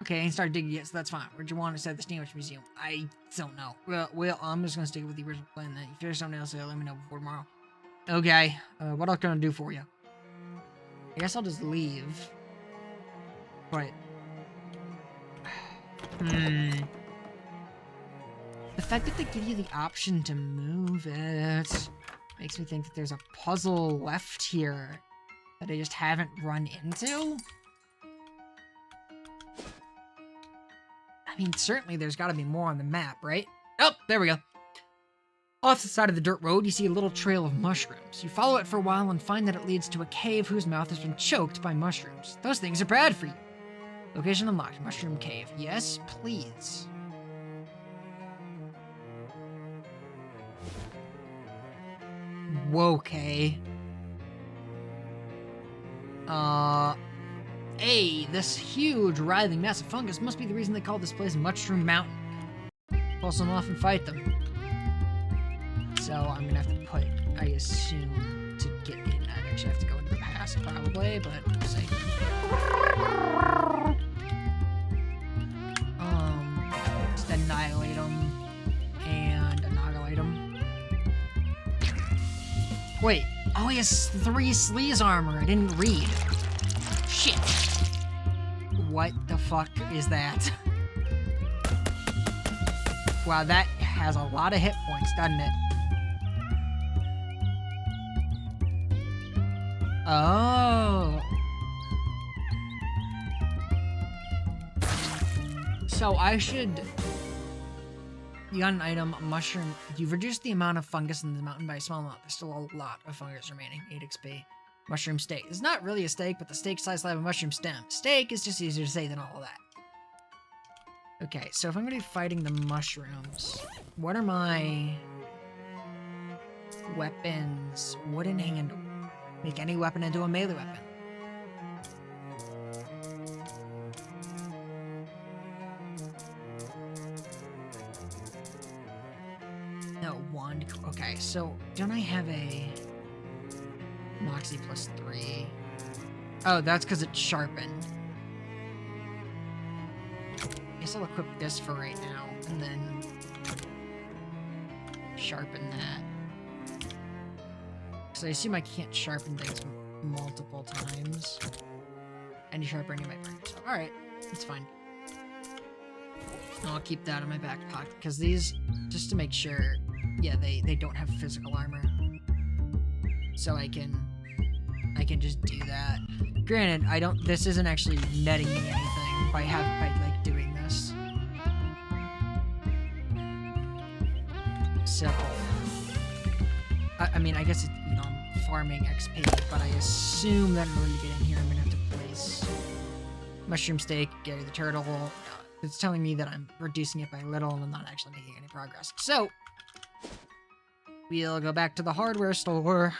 Okay, I ain't started digging yet, so that's fine. Where'd you want to set the Sandwich Museum? I don't know. Well, I'm just gonna stick with the original plan then. If there's something else, let me know before tomorrow. Okay. What else can I do for you? I guess I'll just leave. But... The fact that they give you the option to move it makes me think that there's a puzzle left here that I just haven't run into. I mean, certainly there's got to be more on the map, right? Oh, there we go. Off the side of the dirt road, you see a little trail of mushrooms. You follow it for a while and find that it leads to a cave whose mouth has been choked by mushrooms. Those things are bad for you. Location unlocked. Mushroom cave. Yes, please. Whoa, okay. This huge writhing mass of fungus must be the reason they call this place Mushroom Mountain. Pulse them off and fight them. So I'm gonna have to put, I assume, to get in. I actually have to go into the past probably, but we'll see. Just annihilate them and annihilate them. Wait, oh, he has 3 Sleaze armor. I didn't read. Shit. What the fuck is that? Wow, that has a lot of hit points, doesn't it? Oh. So I should... You got an item, mushroom. You've reduced the amount of fungus in the mountain by a small amount. There's still a lot of fungus remaining. 8 XP. Mushroom steak. It's not really a steak, but the steak size will have a mushroom stem. Steak is just easier to say than all of that. Okay, so if I'm gonna be fighting the mushrooms, what are my weapons? Wooden handle. Make any weapon into a melee weapon. No, wand. Okay, so don't I have a Moxie +3? Oh, that's because it's sharpened. I guess I'll equip this for right now, and then sharpen that. So I assume I can't sharpen things multiple times. Any sharpening might break. So, alright, it's fine. I'll keep that in my back pocket, because these, just to make sure, yeah, they don't have physical armor. So I can just do that. Granted, this isn't actually netting me anything by like doing this. So, I mean, I guess I'm farming XP, but I assume that in order to get in here, I'm gonna have to place mushroom steak, Gary the turtle. It's telling me that I'm reducing it by little and I'm not actually making any progress. So, we'll go back to the hardware store.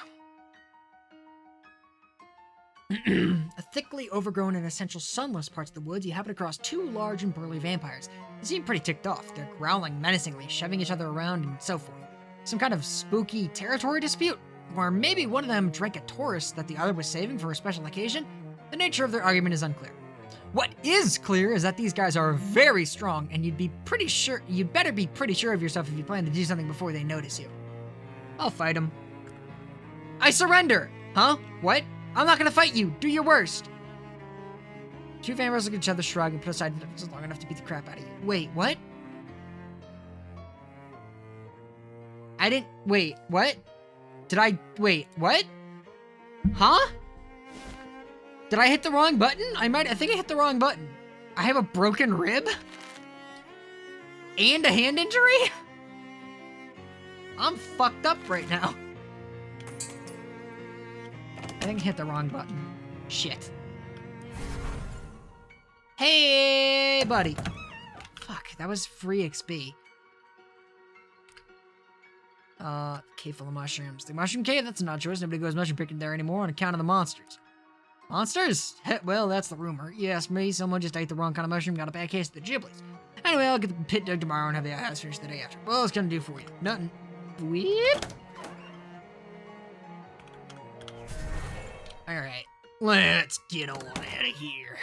Thickly overgrown and essential sunless parts of the woods, you happen across 2 large and burly vampires. They seem pretty ticked off. They're growling menacingly, shoving each other around and so forth. Some kind of spooky territory dispute? Or maybe one of them drank a Taurus that the other was saving for a special occasion? The nature of their argument is unclear. What is clear is that these guys are very strong, and you'd better be pretty sure of yourself if you plan to do something before they notice you. I'll fight them. I surrender! Huh? What? I'm not gonna fight you! Do your worst! 2 vampires look at each other, shrug, and put aside the differences long enough to beat the crap out of you. Wait, what? Wait, what? Wait, what? Huh? Did I hit the wrong button? I think I hit the wrong button. I have a broken rib? And a hand injury? I'm fucked up right now. I think I hit the wrong button. Shit. Hey, buddy. Fuck, that was free XP. Cave full of mushrooms. The mushroom cave? That's not choice. Nobody goes mushroom picking there anymore on account of the monsters. Monsters? Well, that's the rumor. You ask me, someone just ate the wrong kind of mushroom, got a bad case of the giblets. Anyway, I'll get the pit dug tomorrow and have the house finished the day after. Well, it's gonna do for you. Nothing. Whip. Alright. Let's get on out of here.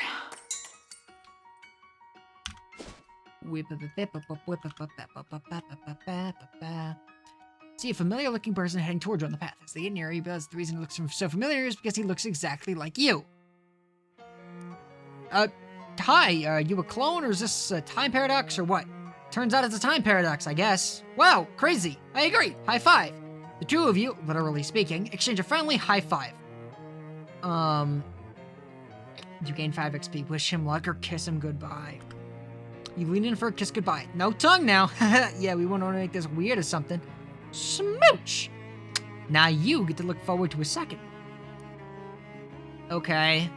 See a familiar-looking person heading towards you on the path. As they get near, you realize the reason he looks so familiar is because he looks exactly like you. Hi, you a clone, or is this a time paradox, or what? Turns out it's a time paradox, I guess. Wow, crazy. I agree. High five. The 2 of you, literally speaking, exchange a friendly high five. You gain 5 XP. Wish him luck or kiss him goodbye. You lean in for a kiss goodbye. No tongue now. Yeah, we won't want to make this weird or something. Smooch! Now you get to look forward to a second. Okay.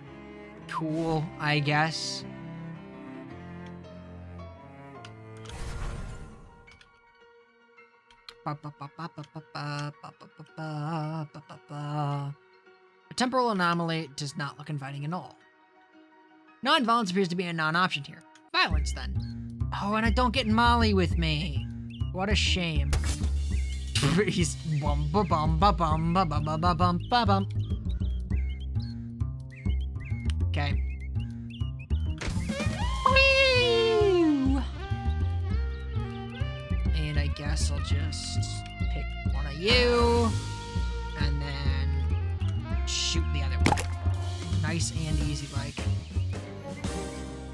Cool, I guess. A temporal anomaly does not look inviting at all. Non-violence appears to be a non-option here. Violence, then. Oh, and I don't get Molly with me. What a shame. He's bum ba bum ba bum ba ba ba ba bum ba bum. Okay. Whee! And I guess I'll just pick one of you, and then shoot the other one. Nice and easy, like.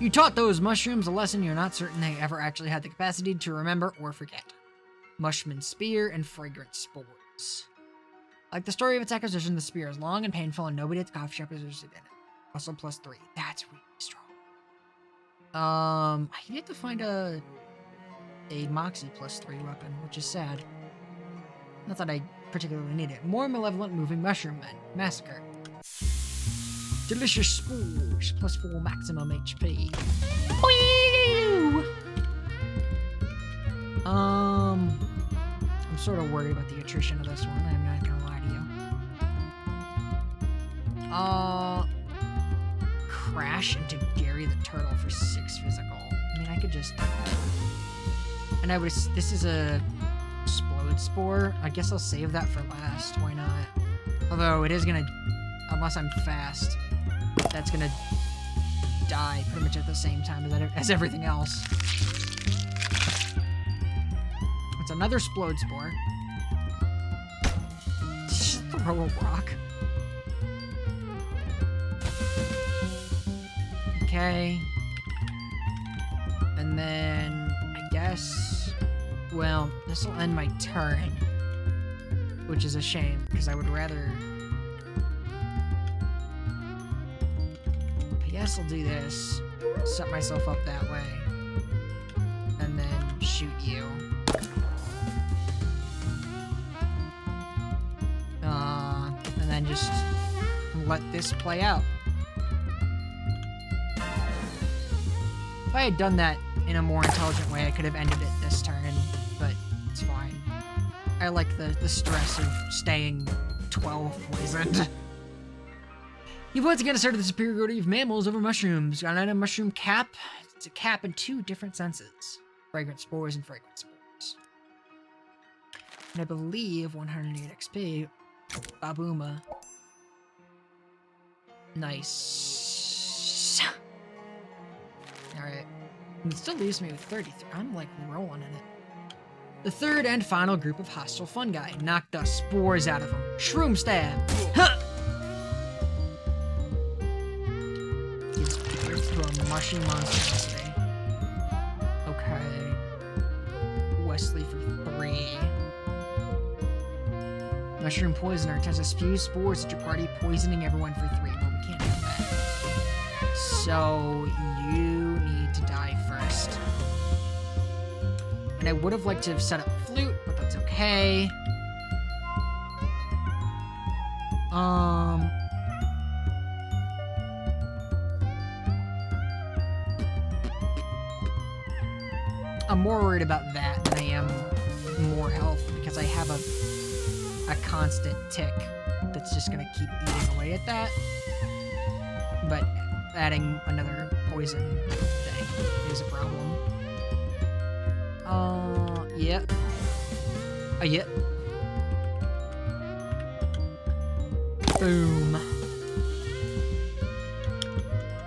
You taught those mushrooms a lesson you're not certain they ever actually had the capacity to remember or forget. Mushroom Spear and Fragrant Spores. Like the story of its acquisition, the spear is long and painful, and nobody at the coffee shop is interested in it. Muscle +3. That's really strong. I have to find a Moxie +3 weapon, which is sad. Not that I particularly need it. More malevolent moving mushroom men. Massacre. Delicious spores, +4 maximum HP. Whee! I'm sort of worried about the attrition of this one, I'm not gonna lie to you. Crash into Gary the Turtle for 6 physical. I mean, I could just... And this is a Explode Spore. I guess I'll save that for last, why not? Although it is gonna, unless I'm fast, that's gonna die pretty much at the same time as everything else. It's another Explode Spore. Just throw a rock. Okay. And then, I guess, well, this will end my turn, which is a shame, because I would rather... I guess I'll do this, set myself up that way, and then shoot you. And then just let this play out. If I had done that in a more intelligent way, I could have ended it this turn, but it's fine. I like the stress of staying 12 poisoned. You've once again asserted the superiority of mammals over mushrooms. Got an item mushroom cap. It's a cap in 2 different senses. Fragrant spores and fragrant spores. And I believe 108 XP. Babooma. Nice. Alright. It still leaves me with 33. I'm like rolling in it. The third and final group of hostile fungi. Knock the spores out of them. Shroom stab. Huh! Gives birth to a mushy monstrosity. Okay. Wesley for 3. Mushroom poisoner attempts to spew spores at your party, poisoning everyone for 3. Well, we can't have that. So, you need to die first. And I would have liked to have set up flute, but that's okay. I'm more worried about that than I am more health, because I have a constant tick that's just gonna keep eating away at that. But adding another poison thing is a problem. Yeah. Yeah. Boom.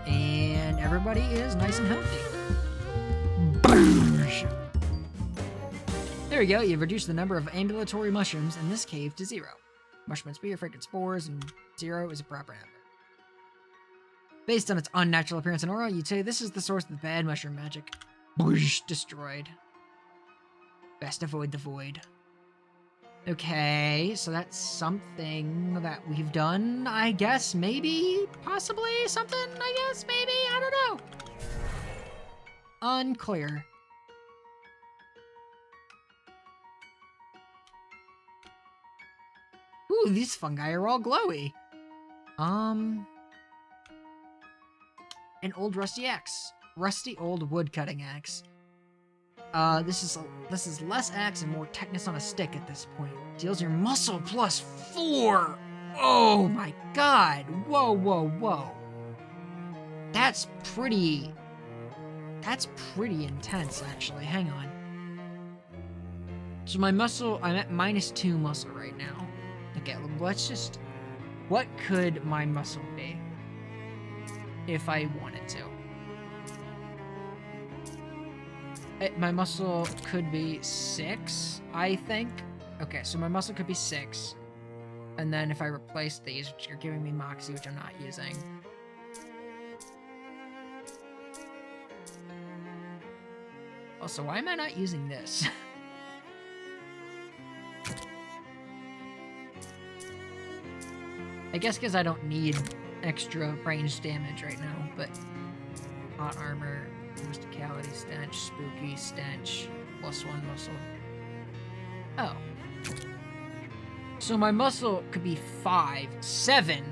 And everybody is nice and healthy. Boosh. There we go, you've reduced the number of ambulatory mushrooms in this cave to 0. Mushroom spear, fragrant spores, and 0 is a proper number. Based on its unnatural appearance and aura, you'd say this is the source of the bad mushroom magic. Boosh, destroyed. Best avoid the void. Okay, so that's something that we've done, I guess, maybe, possibly, something, I guess, maybe, I don't know. Unclear. Ooh, these fungi are all glowy. An old rusty axe. Rusty old wood cutting axe. This is less axe and more techness on a stick at this point. Deals your muscle +4. Oh my god. Whoa, whoa, whoa. That's pretty intense, actually. Hang on. So my muscle, I'm at -2 muscle right now. Okay, let's just... What could my muscle be if I wanted to? My muscle could be 6, I think. Okay, so my muscle could be 6. And then if I replace these, which are giving me Moxie, which I'm not using. Also, why am I not using this? I guess because I don't need extra range damage right now, but hot armor, rusticality, stench, spooky, stench, +1 muscle. Oh. So my muscle could be 5, 7,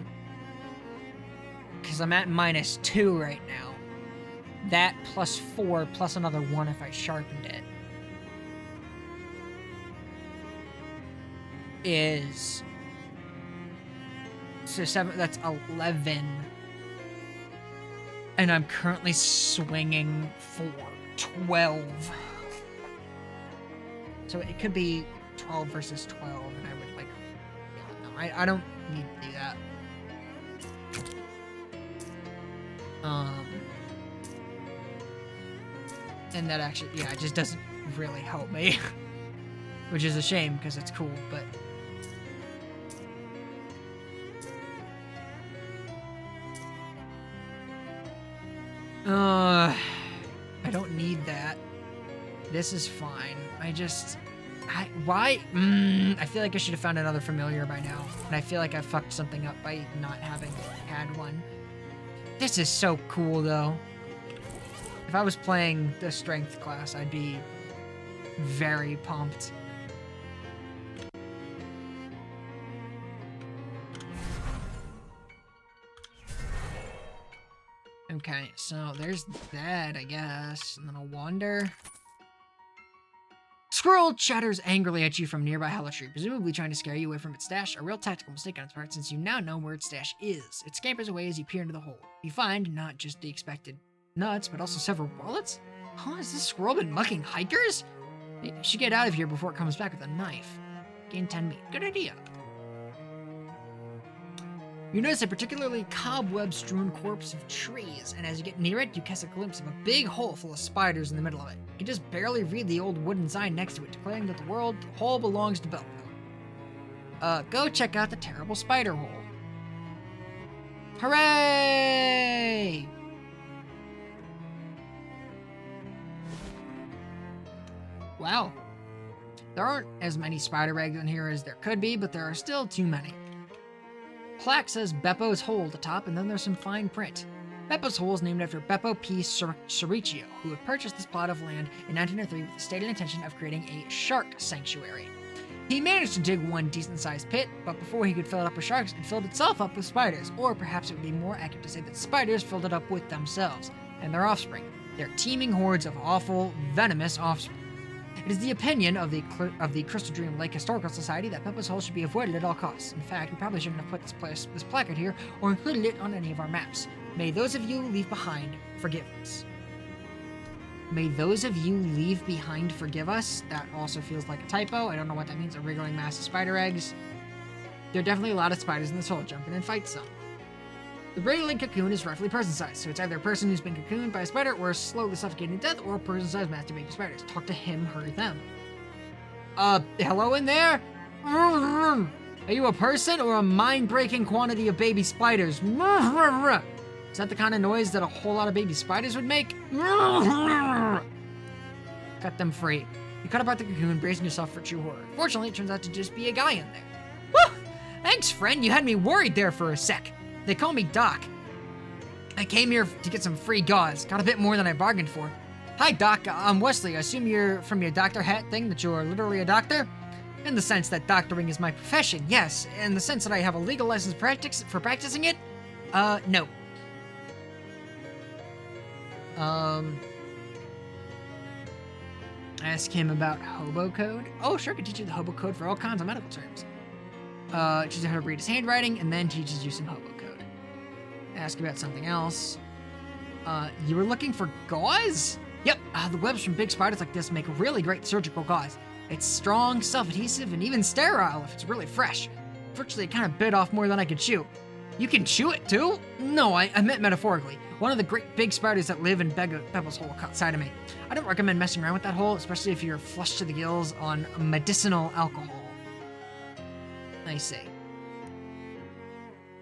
because I'm at -2 right now. That +4 plus another 1 if I sharpened it is... So 7, that's 11. And I'm currently swinging for 12. So it could be 12 versus 12, and I would like... No, I don't need to do that. And that actually, yeah, it just doesn't really help me. Which is a shame, because it's cool, but... I don't need that. This is fine. Why? I feel like I should have found another familiar by now. And I feel like I fucked something up by not having had one. This is so cool, though. If I was playing the strength class, I'd be very pumped. Okay, so there's that, I guess. And then I'll wander. Squirrel chatters angrily at you from nearby Hollow Tree, presumably trying to scare you away from its stash. A real tactical mistake on its part, since you now know where its stash is. It scampers away as you peer into the hole. You find not just the expected nuts, but also several wallets? Huh, has this squirrel been mucking hikers? You should get out of here before it comes back with a knife. Gain 10 meat. Good idea. You notice a particularly cobweb-strewn corpse of trees, and as you get near it, you catch a glimpse of a big hole full of spiders in the middle of it. You can just barely read the old wooden sign next to it, declaring that the hole belongs to Beppo. Go check out the terrible spider hole. Hooray! Wow. There aren't as many spider eggs in here as there could be, but there are still too many. Plaque says Beppo's Hole at the top, and then there's some fine print. Beppo's Hole is named after Beppo P. Cericchio, who had purchased this plot of land in 1903 with the stated intention of creating a shark sanctuary. He managed to dig one decent-sized pit, but before he could fill it up with sharks, it filled itself up with spiders, or perhaps it would be more accurate to say that spiders filled it up with themselves, and their offspring, their teeming hordes of awful, venomous offspring. It is the opinion of the Crystal Dream Lake Historical Society that Beppo's Hole should be avoided at all costs. In fact, we probably shouldn't have put this placard here or included it on any of our maps. May those of you leave behind forgive us. May those of you leave behind forgive us. That also feels like a typo. I don't know what that means. A wriggling mass of spider eggs. There are definitely a lot of spiders in this hole. Jump in and fight some. The wriggling cocoon is roughly person-sized, so it's either a person who's been cocooned by a spider or is slowly suffocating to death, or a person-sized masturbating spiders. Talk to him, her, them. Hello in there? Are you a person or a mind-breaking quantity of baby spiders? Is that the kind of noise that a whole lot of baby spiders would make? Cut them free. You cut apart the cocoon, bracing yourself for true horror. Fortunately, it turns out to just be a guy in there. Woo! Thanks, friend. You had me worried there for a sec. They call me Doc. I came here to get some free gauze. Got a bit more than I bargained for. Hi, Doc. I'm Wesley. I assume you're from your doctor hat thing, that you're literally a doctor? In the sense that doctoring is my profession, yes. In the sense that I have a legal license for practicing it? No. Ask him about hobo code. Oh, sure, I can teach you the hobo code for all kinds of medical terms. Teaches you how to read his handwriting, and then teaches you some hobo code. Ask about something else. You were looking for gauze? Yep, the webs from big spiders like this make really great surgical gauze. It's strong, self-adhesive, and even sterile if it's really fresh. Fortunately, it kind of bit off more than I could chew. You can chew it too? No, I meant metaphorically. One of the great big spiders that live in Bevel's hole caught sight of me. I don't recommend messing around with that hole, especially if you're flushed to the gills on medicinal alcohol. I see.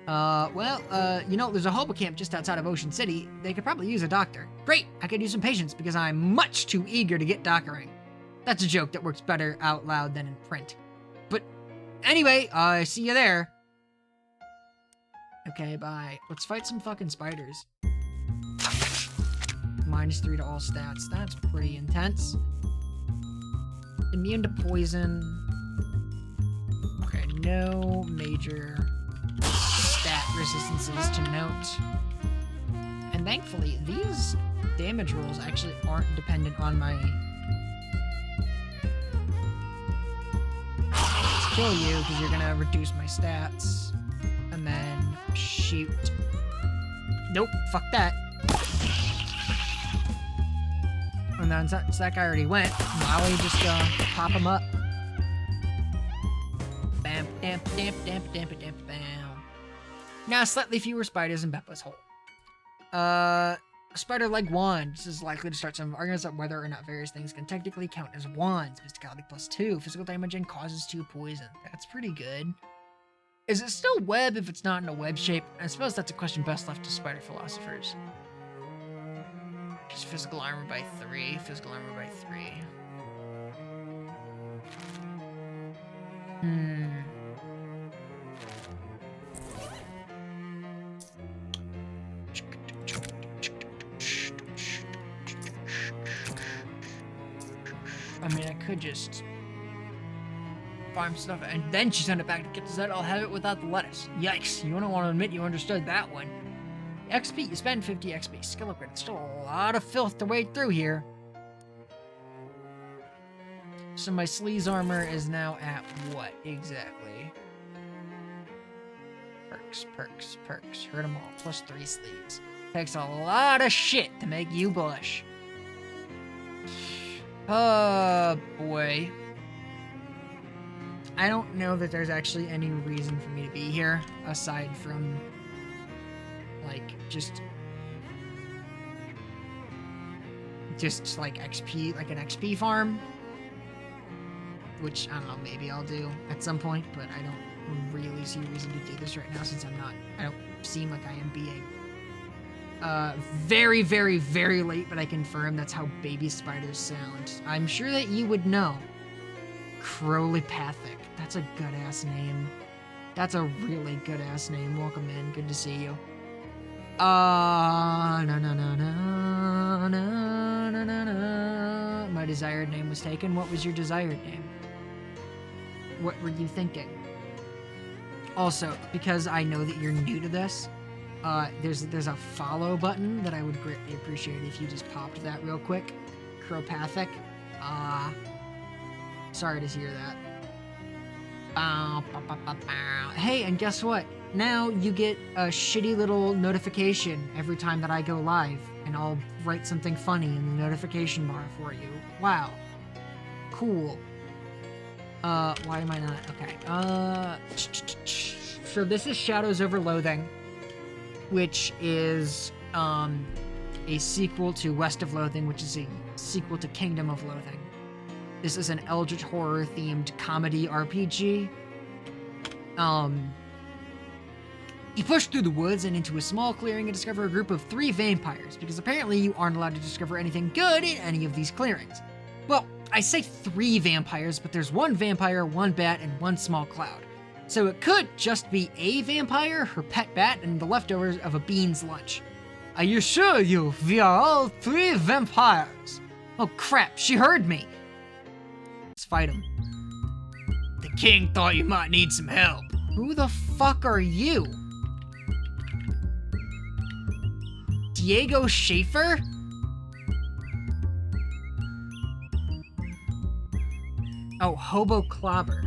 You know, there's a hobo camp just outside of Ocean City. They could probably use a doctor. Great, I could use some patience because I'm much too eager to get doctoring. That's a joke that works better out loud than in print. But anyway, I see you there. Okay, bye. Let's fight some fucking spiders. -3 to all stats. That's pretty intense. Immune to poison. Okay, no major stat resistances to note. And thankfully, these damage rolls actually aren't dependent on my... Let's kill you, because you're gonna reduce my stats. And then shoot. Nope, fuck that. And then since that guy already went, now we just pop him up. Bam, damp, damp, damp, damp, damp, bam. Now slightly fewer spiders in Beppa's hole. Spider leg wand. This is likely to start some arguments about whether or not various things can technically count as wands. Mysticality +2, physical damage and causes 2 poison. That's pretty good. Is it still web if it's not in a web shape? I suppose that's a question best left to spider philosophers. Just physical armor by 3, physical armor by 3. I mean, I could just farm stuff and then she sent it back to Kit said I'll have it without the lettuce. Yikes, you don't want to admit you understood that one. XP, you spend 50 XP. Skill upgrade. It's still a lot of filth to wade through here. So my sleaze armor is now at what exactly? Perks, perks, perks. Hurt them all. +3 sleeves. Takes a lot of shit to make you blush. Oh boy. I don't know that there's actually any reason for me to be here aside from like just like XP, like an XP farm, which I don't know, maybe I'll do at some point, but I don't really see a reason to do this right now since I don't seem like I am being very, very, very late, but I confirm that's how baby spiders sound. I'm sure that you would know. Crowleypathic. That's a good-ass name. That's a really good-ass name. Welcome in. Good to see you. No, no, no, no, no, no, no, no. My desired name was taken. What was your desired name? What were you thinking? Also, because I know that you're new to this, there's a follow button that I would greatly appreciate if you just popped that real quick. Crowpathic. Sorry to hear that. Hey, and guess what? Now you get a shitty little notification every time that I go live, and I'll write something funny in the notification bar for you. Wow. Cool. Why am I not? Okay. So this is Shadows Over Loathing, which is, a sequel to West of Loathing, which is a sequel to Kingdom of Loathing. This is an eldritch horror-themed comedy RPG. You push through the woods and into a small clearing and discover a group of 3 vampires, because apparently you aren't allowed to discover anything good in any of these clearings. Well, I say 3 vampires, but there's 1 vampire, 1 bat, and 1 small cloud. So it could just be a vampire, her pet bat, and the leftovers of a bean's lunch. Are you sure we are all 3 vampires? Oh crap, she heard me. Let's fight him. The king thought you might need some help. Who the fuck are you? Diego Schaefer? Oh, Hobo Clobber.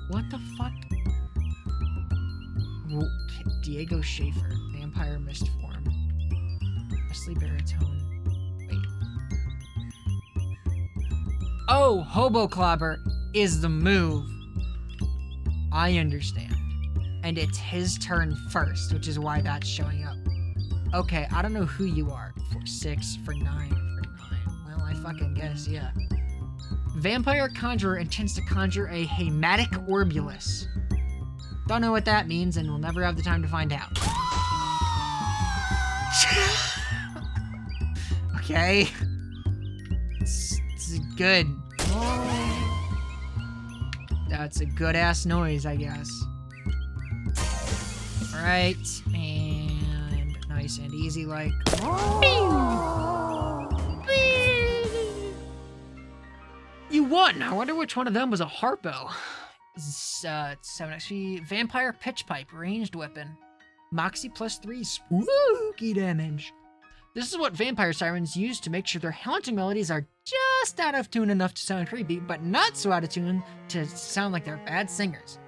What the fuck? Diego Schaefer, Vampire Mist Form. Wesley Baritone. Wait. Oh, Hobo Clobber is the move. I understand. And it's his turn first, which is why that's showing up. Okay, I don't know who you are. For 6, for 9, for 9. Well, I fucking guess, yeah. Vampire Conjurer intends to conjure a Hematic Orbulus. Don't know what that means, and we'll never have the time to find out. Okay. It's good. That's a good-ass noise, I guess. Alright, and nice and easy, like... You won! I wonder which one of them was a Harpo. 7 XP. Vampire Pitch Pipe, ranged weapon. Moxie +3, spooky damage. This is what vampire sirens use to make sure their haunting melodies are just out of tune enough to sound creepy, but not so out of tune to sound like they're bad singers.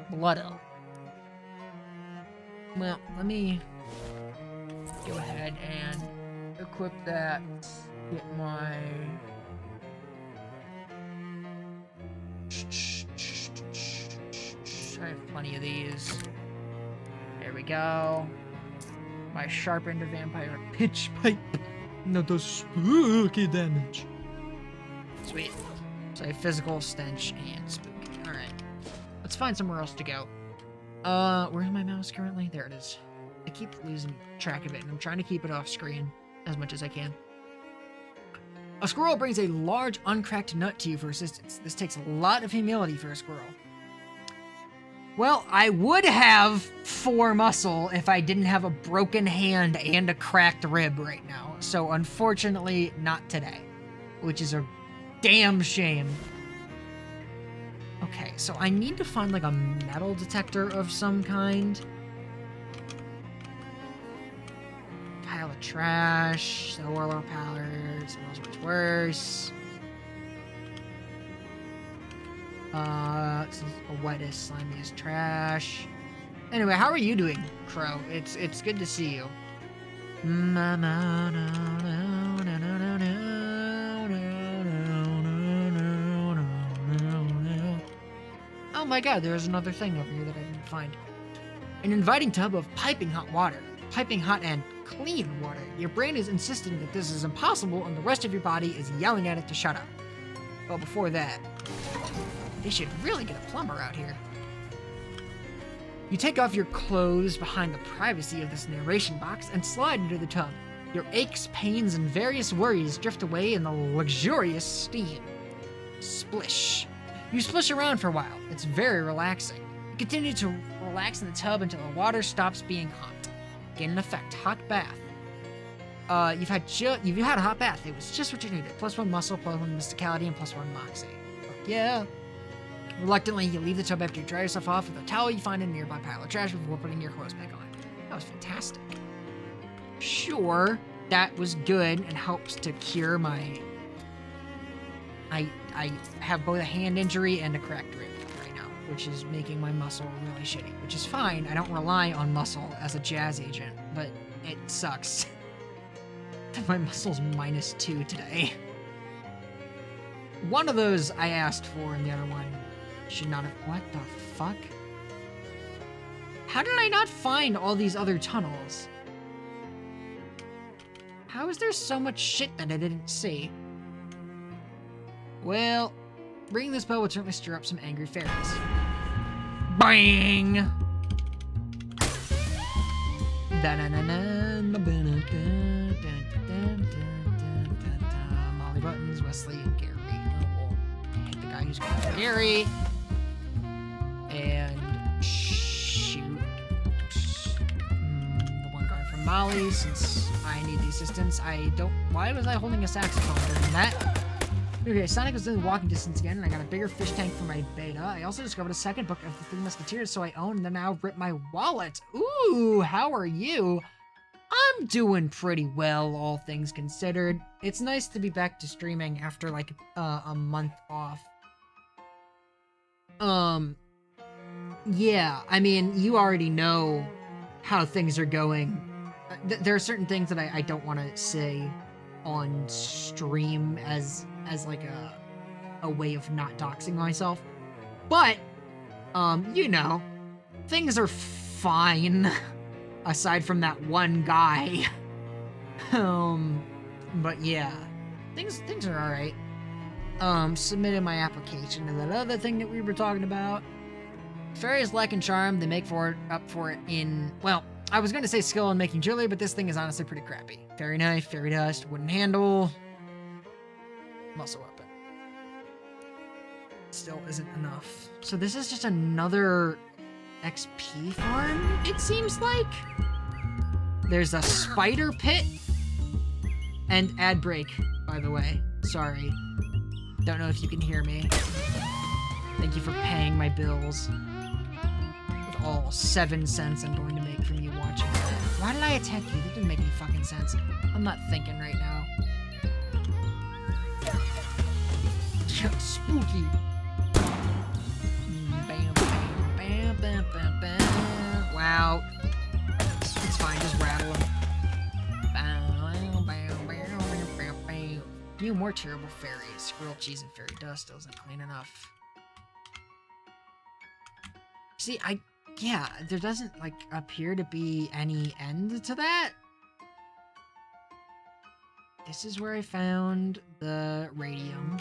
Blood Elf. Well, let me go ahead and equip that. Get my... I have plenty of these. There we go. My sharpened vampire pitch pipe. Now does spooky damage. Sweet. So I have physical, stench, and spooky. Alright. Let's find somewhere else to go. Where's my mouse currently? There it is. I keep losing track of it, and I'm trying to keep it off screen as much as I can. A squirrel brings a large, uncracked nut to you for assistance. This takes a lot of humility for a squirrel. Well, I would have 4 muscle if I didn't have a broken hand and a cracked rib right now. So unfortunately, not today. Which is a damn shame. Okay, so I need to find like a metal detector of some kind. Pile of trash. The Warlord Powder smells much worse. This is the wettest, slimiest trash. Anyway, how are you doing, Crow? It's good to see you. Oh my god, there's another thing over here that I didn't find. An inviting tub of piping hot water. Piping hot and clean water. Your brain is insisting that this is impossible, and the rest of your body is yelling at it to shut up. But before that, they should really get a plumber out here. You take off your clothes behind the privacy of this narration box and slide into the tub. Your aches, pains, and various worries drift away in the luxurious steam. Splish. You splish around for a while. It's very relaxing. You continue to relax in the tub until the water stops being hot. Gain an effect. Hot bath. You've had a hot bath. It was just what you needed. +1 muscle, +1 mysticality, and +1 moxie. Fuck yeah. Reluctantly, you leave the tub after you dry yourself off with a towel you find in a nearby pile of trash before putting your clothes back on. That was fantastic. Sure, that was good and helps to cure my... I have both a hand injury and a cracked rib right now, which is making my muscle really shitty, which is fine. I don't rely on muscle as a jazz agent, but it sucks. My muscle's -2 today. One of those I asked for, and the other one should not have... What the fuck? How did I not find all these other tunnels? How is there so much shit that I didn't see? Well, ringing this bell would certainly stir up some angry fairies. Bang! Molly Buttons, Wesley, and Gary. We'll hit the guy who's going for Gary. And shoot the one guard from Molly, since I need the assistance. Why was I holding a saxophone during that? Okay, Sonic was in walking distance again, and I got a bigger fish tank for my beta. I also discovered a second book of the Three Musketeers, so I own and then now rip my wallet. Ooh, how are you? I'm doing pretty well, all things considered. It's nice to be back to streaming after, like, a month off. Yeah, I mean, you already know how things are going. there are certain things that I don't want to say on stream as like a way of not doxing myself. But, you know, things are fine aside from that one guy. But yeah, things are all right. Submitted my application to that other thing that we were talking about. Fairies lacking charm, they make up for it in, well, I was going to say skill in making jewelry, but this thing is honestly pretty crappy. Fairy knife, fairy dust, wooden handle, muscle weapon. Still isn't enough. So this is just another XP farm, it seems like. There's a spider pit and ad break, by the way. Sorry. Don't know if you can hear me. Thank you for paying my bills. With all 7 cents I'm going to make from you watching. Why did I attack you? That didn't make any fucking sense. I'm not thinking right now. Spooky. Bam, bam, bam, bam, bam, bam. Wow. It's fine, just rattle them. Few more terrible fairies. Grilled cheese and fairy dust isn't clean enough. See, yeah, there doesn't, like, appear to be any end to that. This is where I found the radium.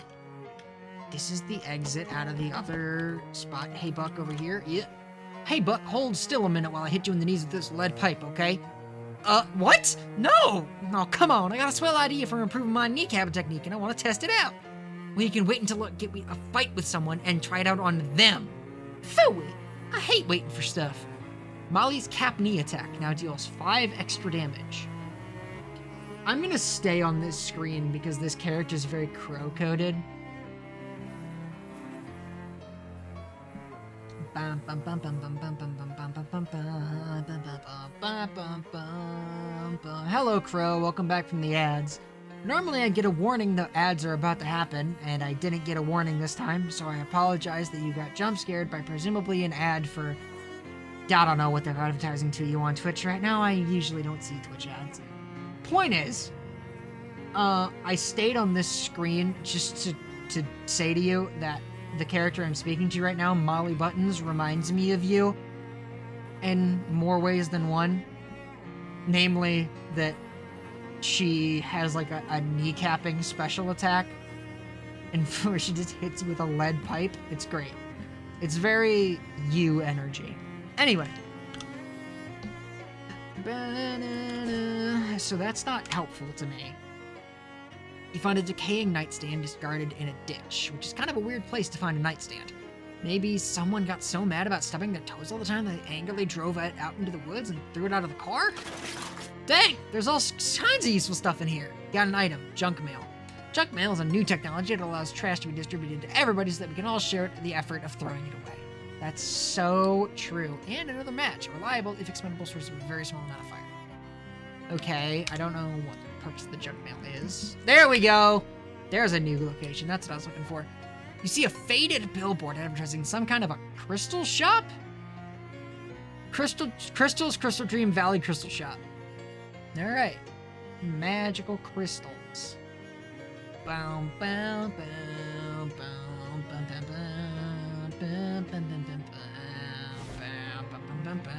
This is the exit out of the other spot. Hey, Buck, over here. Yeah. Hey, Buck, hold still a minute while I hit you in the knees with this lead pipe, okay? What? No! Oh, come on, I got a swell idea for improving my kneecap technique, and I want to test it out. We can wait until get a fight with someone and try it out on them. Phooey! I hate waiting for stuff. Molly's cap knee attack now deals 5 extra damage. I'm gonna stay on this screen because this character is very crow-coded. Hello, Crow. Welcome back from the ads. Normally I get a warning the ads are about to happen, and I didn't get a warning this time, so I apologize that you got jump scared by presumably an ad for... I don't know what they're advertising to you on Twitch right now. I usually don't see Twitch ads. Point is, I stayed on this screen just to say to you that the character I'm speaking to right now, Molly Buttons, reminds me of you in more ways than one. Namely, that she has like a kneecapping special attack, and where she just hits you with a lead pipe. It's great. It's very you energy. Anyway. So that's not helpful to me. You find a decaying nightstand discarded in a ditch, which is kind of a weird place to find a nightstand. Maybe someone got so mad about stubbing their toes all the time that they angrily drove it out into the woods and threw it out of the car? Dang, there's all kinds of useful stuff in here. Got an item, junk mail. Junk mail is a new technology that allows trash to be distributed to everybody so that we can all share the effort of throwing it away. That's so true. And another match, a reliable, if expendable source of a very small amount of fire. Okay, I don't know what the purpose of the junk mail is. There we go! There's a new location, that's what I was looking for. You see a faded billboard advertising some kind of a crystal shop? Crystals, Crystal Dream Valley Crystal Shop. Alright. Magical crystals. Bow, bow, bow, bow, bow, bow, bow, bow, bow, bow, bow.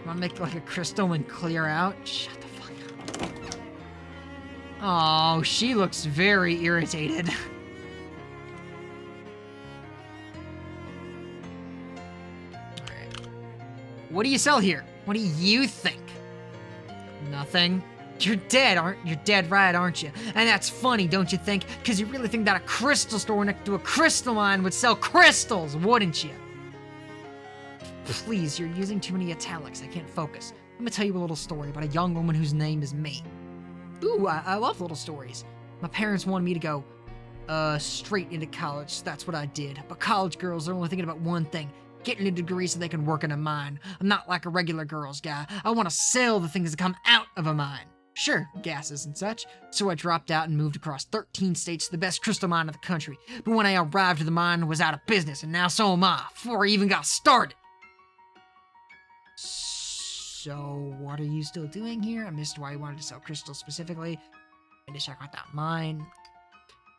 Want to make like a crystal and clear out? Shut the fuck up. Oh, she looks very irritated. Alright. What do you sell here? What do you think? Nothing. You're dead, you're dead right, aren't you? And that's funny, don't you think? Because you really think that a crystal store next to a crystal mine would sell crystals, wouldn't you? Please, you're using too many italics. I can't focus. I'm gonna tell you a little story about a young woman whose name is May. Ooh, I love little stories. My parents wanted me to go, straight into college, so that's what I did. But college girls are only thinking about one thing. Getting a degree so they can work in a mine. I'm not like a regular girls guy. I want to sell the things that come out of a mine. Sure, gases and such. So I dropped out and moved across 13 states to the best crystal mine in the country. But when I arrived, the mine was out of business, and now so am I, before I even got started. So, what are you still doing here? I missed why you wanted to sell crystals specifically. And to check out that mine.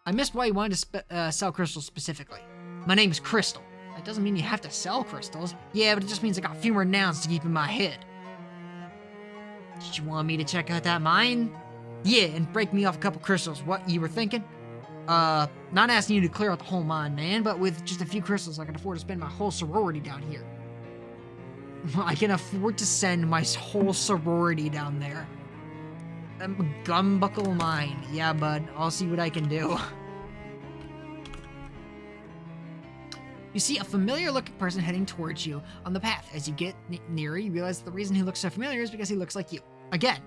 I missed why you wanted to sell crystals specifically. My name's Crystal. That doesn't mean you have to sell crystals. Yeah, but it just means I got a few more nouns to keep in my head. Did you want me to check out that mine? Yeah, and break me off a couple crystals. What you were thinking? Not asking you to clear out the whole mine, man, but with just a few crystals, I can afford to spend my whole sorority down here. I can afford to send my whole sorority down there. Gumbuckle mine. Yeah, bud. I'll see what I can do. You see a familiar-looking person heading towards you on the path. As you get nearer, you realize the reason he looks so familiar is because he looks like you. Again.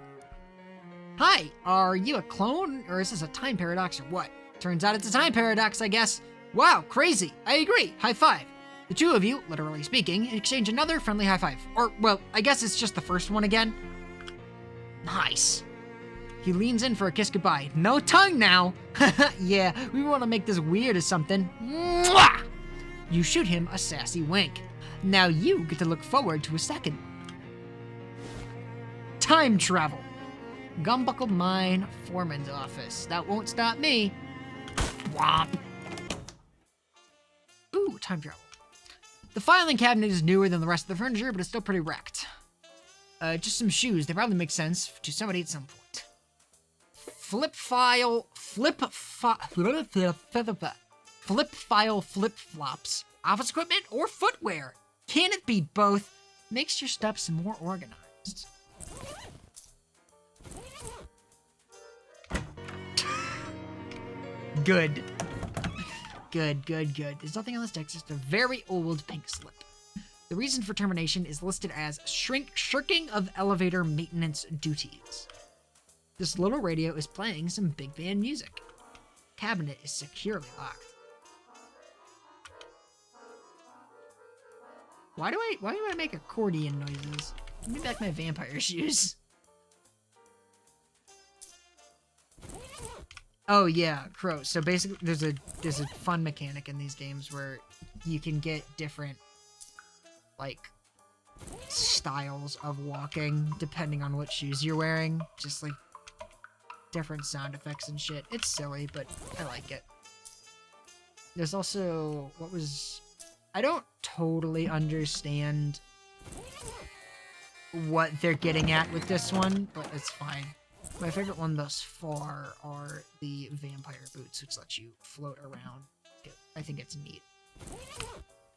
Hi, are you a clone, or is this a time paradox, or what? Turns out it's a time paradox, I guess. Wow, crazy. I agree. High five. The two of you, literally speaking, exchange another friendly high five. Or, well, I guess it's just the first one again. Nice. He leans in for a kiss goodbye. No tongue now. Yeah, we want to make this weird or something. Mwah! You shoot him a sassy wink. Now you get to look forward to a second. Time travel. Gumbuckle mine, foreman's office. That won't stop me. Womp. Ooh, time travel. The filing cabinet is newer than the rest of the furniture, but it's still pretty wrecked. Just some shoes. They probably make sense to somebody at some point. Flip file flip-flops, office equipment, or footwear. Can it be both? Makes your steps more organized. Good. Good. There's nothing on this deck, just a very old pink slip. The reason for termination is listed as shirking of elevator maintenance duties. This little radio is playing some big band music. Cabinet is securely locked. Why do I make accordion noises? Let me back my vampire shoes. Oh yeah, Crow. So basically there's a fun mechanic in these games where you can get different like styles of walking depending on what shoes you're wearing. Just like different sound effects and shit. It's silly, but I like it. There's also I don't totally understand what they're getting at with this one, but it's fine. My favorite one thus far are the vampire boots, which let you float around. I think it's neat.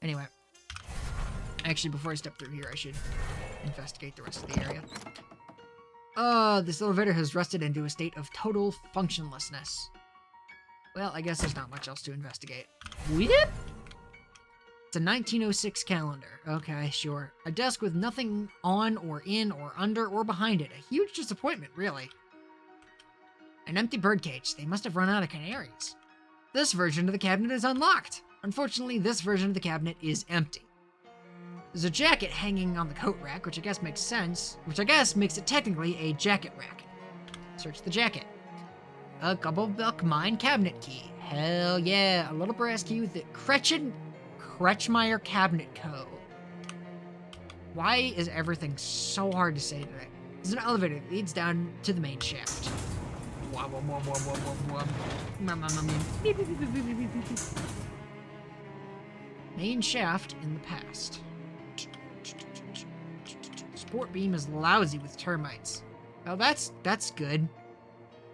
Anyway. Actually, before I step through here, I should investigate the rest of the area. This elevator has rusted into a state of total functionlessness. Well, I guess there's not much else to investigate. We did? It's a 1906 calendar. Okay, sure. A desk with nothing on or in or under or behind it. A huge disappointment, really. An empty birdcage. They must have run out of canaries. This version of the cabinet is unlocked. Unfortunately, this version of the cabinet is empty. There's a jacket hanging on the coat rack, which I guess makes sense, which I guess makes it technically a jacket rack. Search the jacket. A Gumbuckle mine cabinet key. Hell yeah, a little brass key with the Kretschmeyer Cabinet Co. Why is everything so hard to say today? There's an elevator that leads down to the main shaft. Main shaft in the past. Sport beam is lousy with termites. Oh, that's good.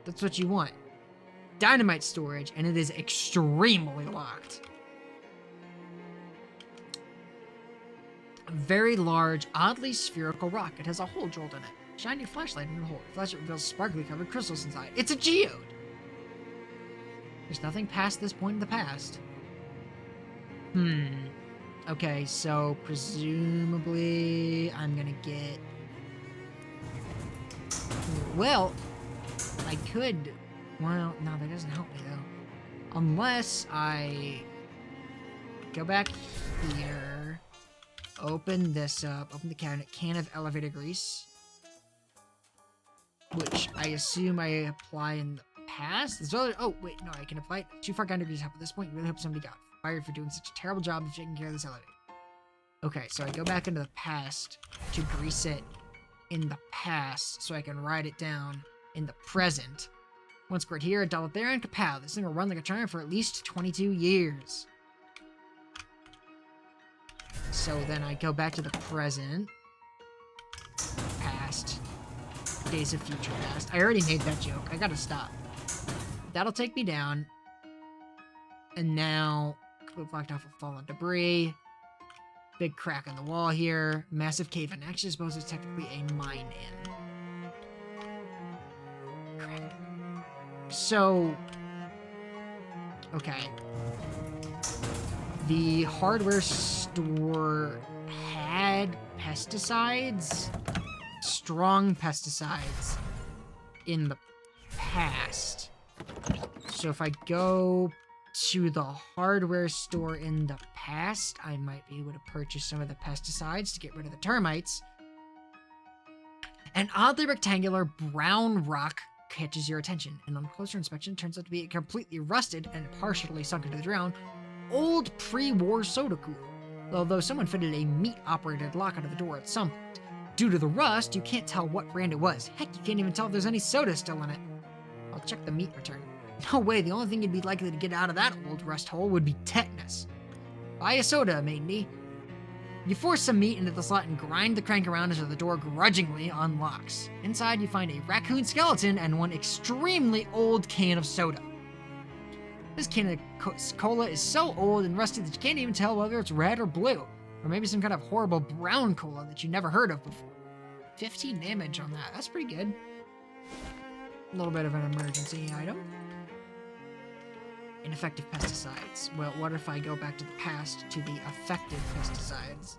That's what you want. Dynamite storage, and it is extremely locked. A very large, oddly spherical rock. It has a hole drilled in it. Shine your flashlight in the hole. Flash it reveals sparkly covered crystals inside. It's a geode! There's nothing past this point in the past. Okay, so presumably I'm gonna get... Well, I could... Well, no, that doesn't help me though. Unless I go back here, open this up, open the cabinet, can of elevator grease, which I assume I apply in the past. Oh, wait, no, I can apply it. Too far gone to grease help at this point. You really hope somebody got fired for doing such a terrible job of taking care of this elevator. Okay, so I go back into the past to grease it in the past so I can write it down in the present. Once scored here, double there, and kapow. This thing will run like a charm for at least 22 years. So then I go back to the present. Past. Days of future past. I already made that joke. I gotta stop. That'll take me down. And now, completely blocked off with fallen debris. Big crack in the wall here. Massive cave in. Actually, I suppose it's technically a mine in. Crap. So, okay. The hardware store had pesticides, strong pesticides, in the past. So if I go to the hardware store in the past, I might be able to purchase some of the pesticides to get rid of the termites. An oddly rectangular brown rock catches your attention, and on closer inspection, it turns out to be completely rusted and partially sunk into the ground old pre-war soda cooler, although someone fitted a meat-operated lock onto the door at some point. Due to the rust, you can't tell what brand it was. Heck, you can't even tell if there's any soda still in it. I'll check the meat return. No way, the only thing you'd be likely to get out of that old rust hole would be tetanus. Buy a soda, matey. You force some meat into the slot and grind the crank around until the door grudgingly unlocks. Inside, you find a raccoon skeleton and one extremely old can of soda. This can of cola is so old and rusty that you can't even tell whether it's red or blue, or maybe some kind of horrible brown cola that you never heard of before. 15 damage on that. That's pretty good. A little bit of an emergency item. Ineffective pesticides. Well, what if I go back to the past to the effective pesticides?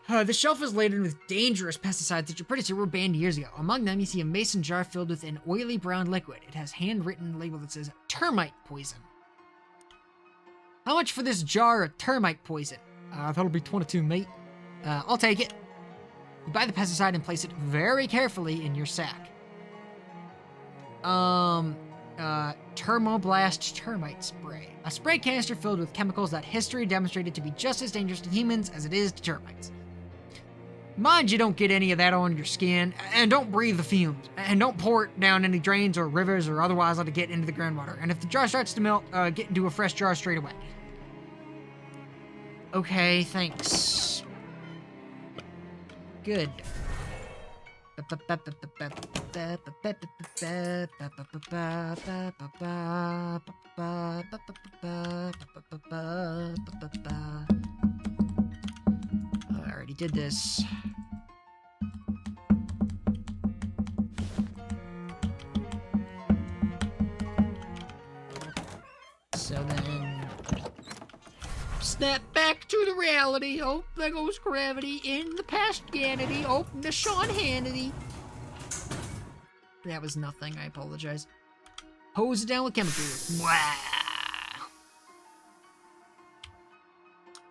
The shelf is laden with dangerous pesticides that you're pretty sure were banned years ago. Among them, you see a mason jar filled with an oily brown liquid. It has handwritten label that says termite poison. How much for this jar of termite poison? That'll be 22, mate. I'll take it. You buy the pesticide and place it very carefully in your sack. Thermoblast termite spray. A spray canister filled with chemicals that history demonstrated to be just as dangerous to humans as it is to termites. Mind you don't get any of that on your skin, and don't breathe the fumes, and don't pour it down any drains or rivers or otherwise let it get into the groundwater. And if the jar starts to melt, get into a fresh jar straight away. Okay, thanks. Good. I already did this. So then, snap back to the reality. Oh, there goes gravity in the past Ganity. Oh, the Sean Hannity. That was nothing, I apologize. Hose it down with chemicals. Wow.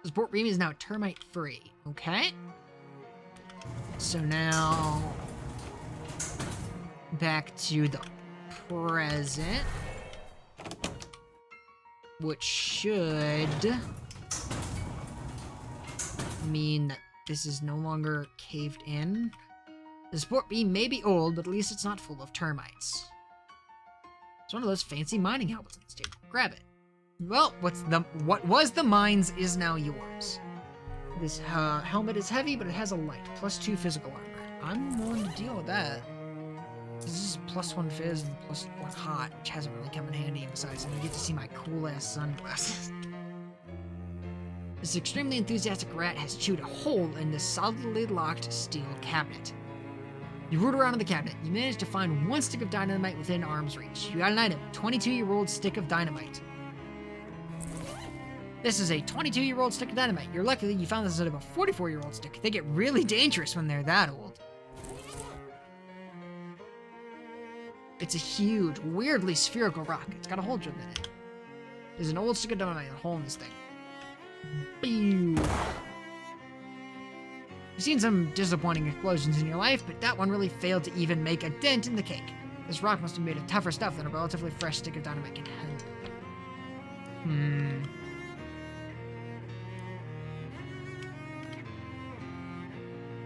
The sport beam is now termite free. Okay. So now, back to the present, which should mean that this is no longer caved in. The sport beam may be old, but at least it's not full of termites. It's one of those fancy mining helmets on this table. Grab it. Well, what was the mine's is now yours. This helmet is heavy, but it has a light. +2 physical armor. I'm willing to deal with that. This is +1 phys and +1 hot, which hasn't really come in handy. Besides, I get to see my cool-ass sunglasses. This extremely enthusiastic rat has chewed a hole in this solidly locked steel cabinet. You root around in the cabinet. You manage to find one stick of dynamite within arm's reach. You got an item, 22-year-old stick of dynamite. This is a 22-year-old stick of dynamite. You're lucky that you found this instead of a 44-year-old stick. They get really dangerous when they're that old. It's a huge, weirdly spherical rock. It's got a hole drilled in it. There's an old stick of dynamite and a hole in this thing. Boom. You've seen some disappointing explosions in your life, but that one really failed to even make a dent in the cake. This rock must have made of tougher stuff than a relatively fresh stick of dynamite can handle.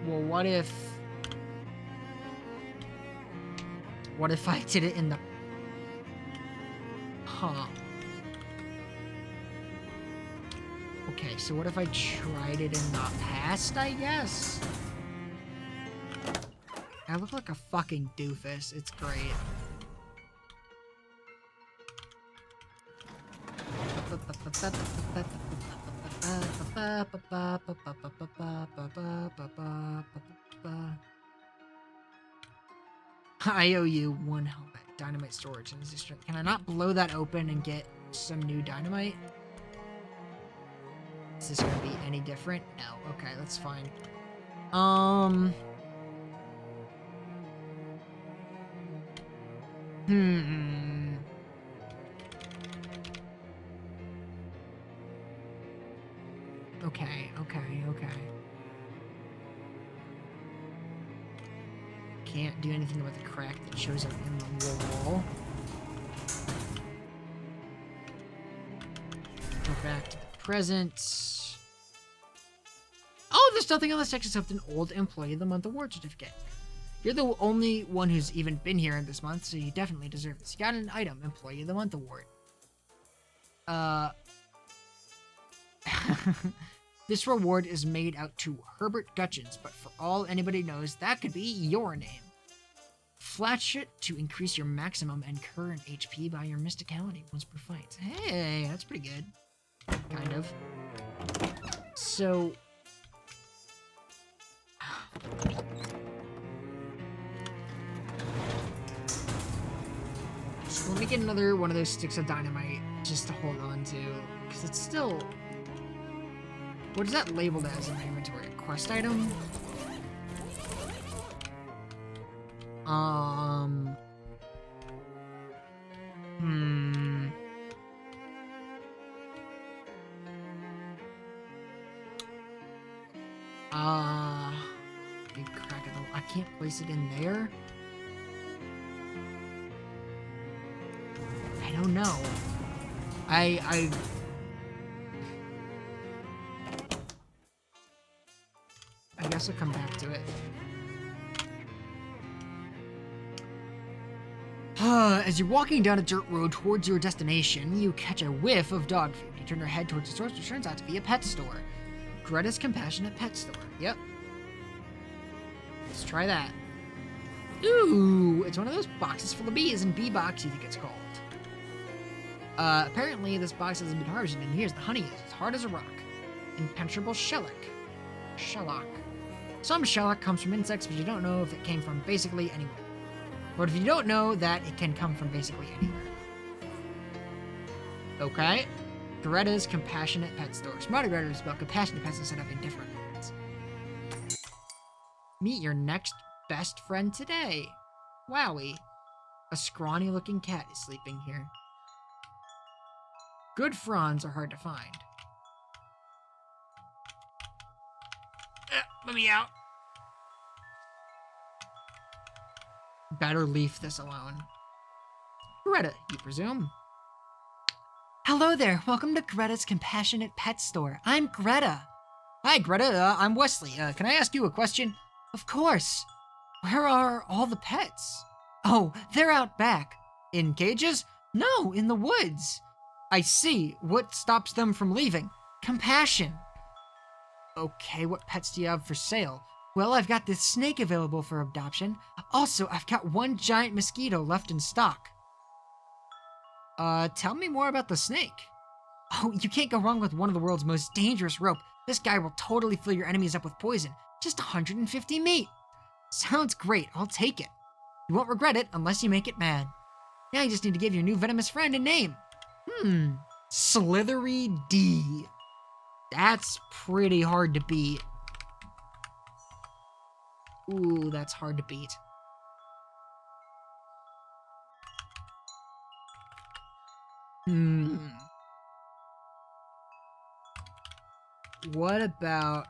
Well, what if I did it in the... Huh. Okay, so what if I tried it in the past, I guess? I look like a fucking doofus. It's great. I owe you one helmet. Dynamite storage. Can I not blow that open and get some new dynamite? Is this gonna be any different? No. Okay, that's fine. Okay. Can't do anything about the crack that shows up in the wall. Go back to the present. Oh, there's nothing on this text except an old Employee of the Month award certificate. You're the only one who's even been here this month, so you definitely deserve this. You got an item, Employee of the Month award. This reward is made out to Herbert Gutchins, but for all anybody knows, that could be your name. Flash it to increase your maximum and current HP by your mysticality once per fight. Hey, that's pretty good. Kind of. So... So let me get another one of those sticks of dynamite just to hold on to, because it's still... What is that labeled as in my inventory? A quest item? Big crack of the... I can't place it in there? I don't know. I guess I'll come back to it. As you're walking down a dirt road towards your destination, you catch a whiff of dog food. You turn your head towards the source, which turns out to be a pet store. Greta's Compassionate Pet Store. Yep. Let's try that. Ooh, it's one of those boxes full of bees, and bee box, you think it's called. Apparently this box hasn't been harvested, and here's the honey is as hard as a rock. Impenetrable shellac. Some shellac comes from insects, but you don't know if it came from basically anywhere. But if you don't know that, it can come from basically anywhere. Okay. Greta's Compassionate Pet Store. Smarter Greta is about compassionate pets instead of indifferent pets. Meet your next best friend today. Wowie. A scrawny looking cat is sleeping here. Good fronds are hard to find. Let me out. Better leave this alone. Greta, you presume? Hello there. Welcome to Greta's Compassionate Pet Store. I'm Greta. Hi, Greta. I'm Wesley. Can I ask you a question? Of course. Where are all the pets? Oh, they're out back. In cages? No, in the woods. I see. What stops them from leaving? Compassion. Okay, what pets do you have for sale? Well, I've got this snake available for adoption. Also, I've got one giant mosquito left in stock. Tell me more about the snake. Oh, you can't go wrong with one of the world's most dangerous rope. This guy will totally fill your enemies up with poison. Just 150 meat. Sounds great, I'll take it. You won't regret it unless you make it mad. Now you just need to give your new venomous friend a name. Slithery D. That's pretty hard to beat. Ooh, that's hard to beat. What about...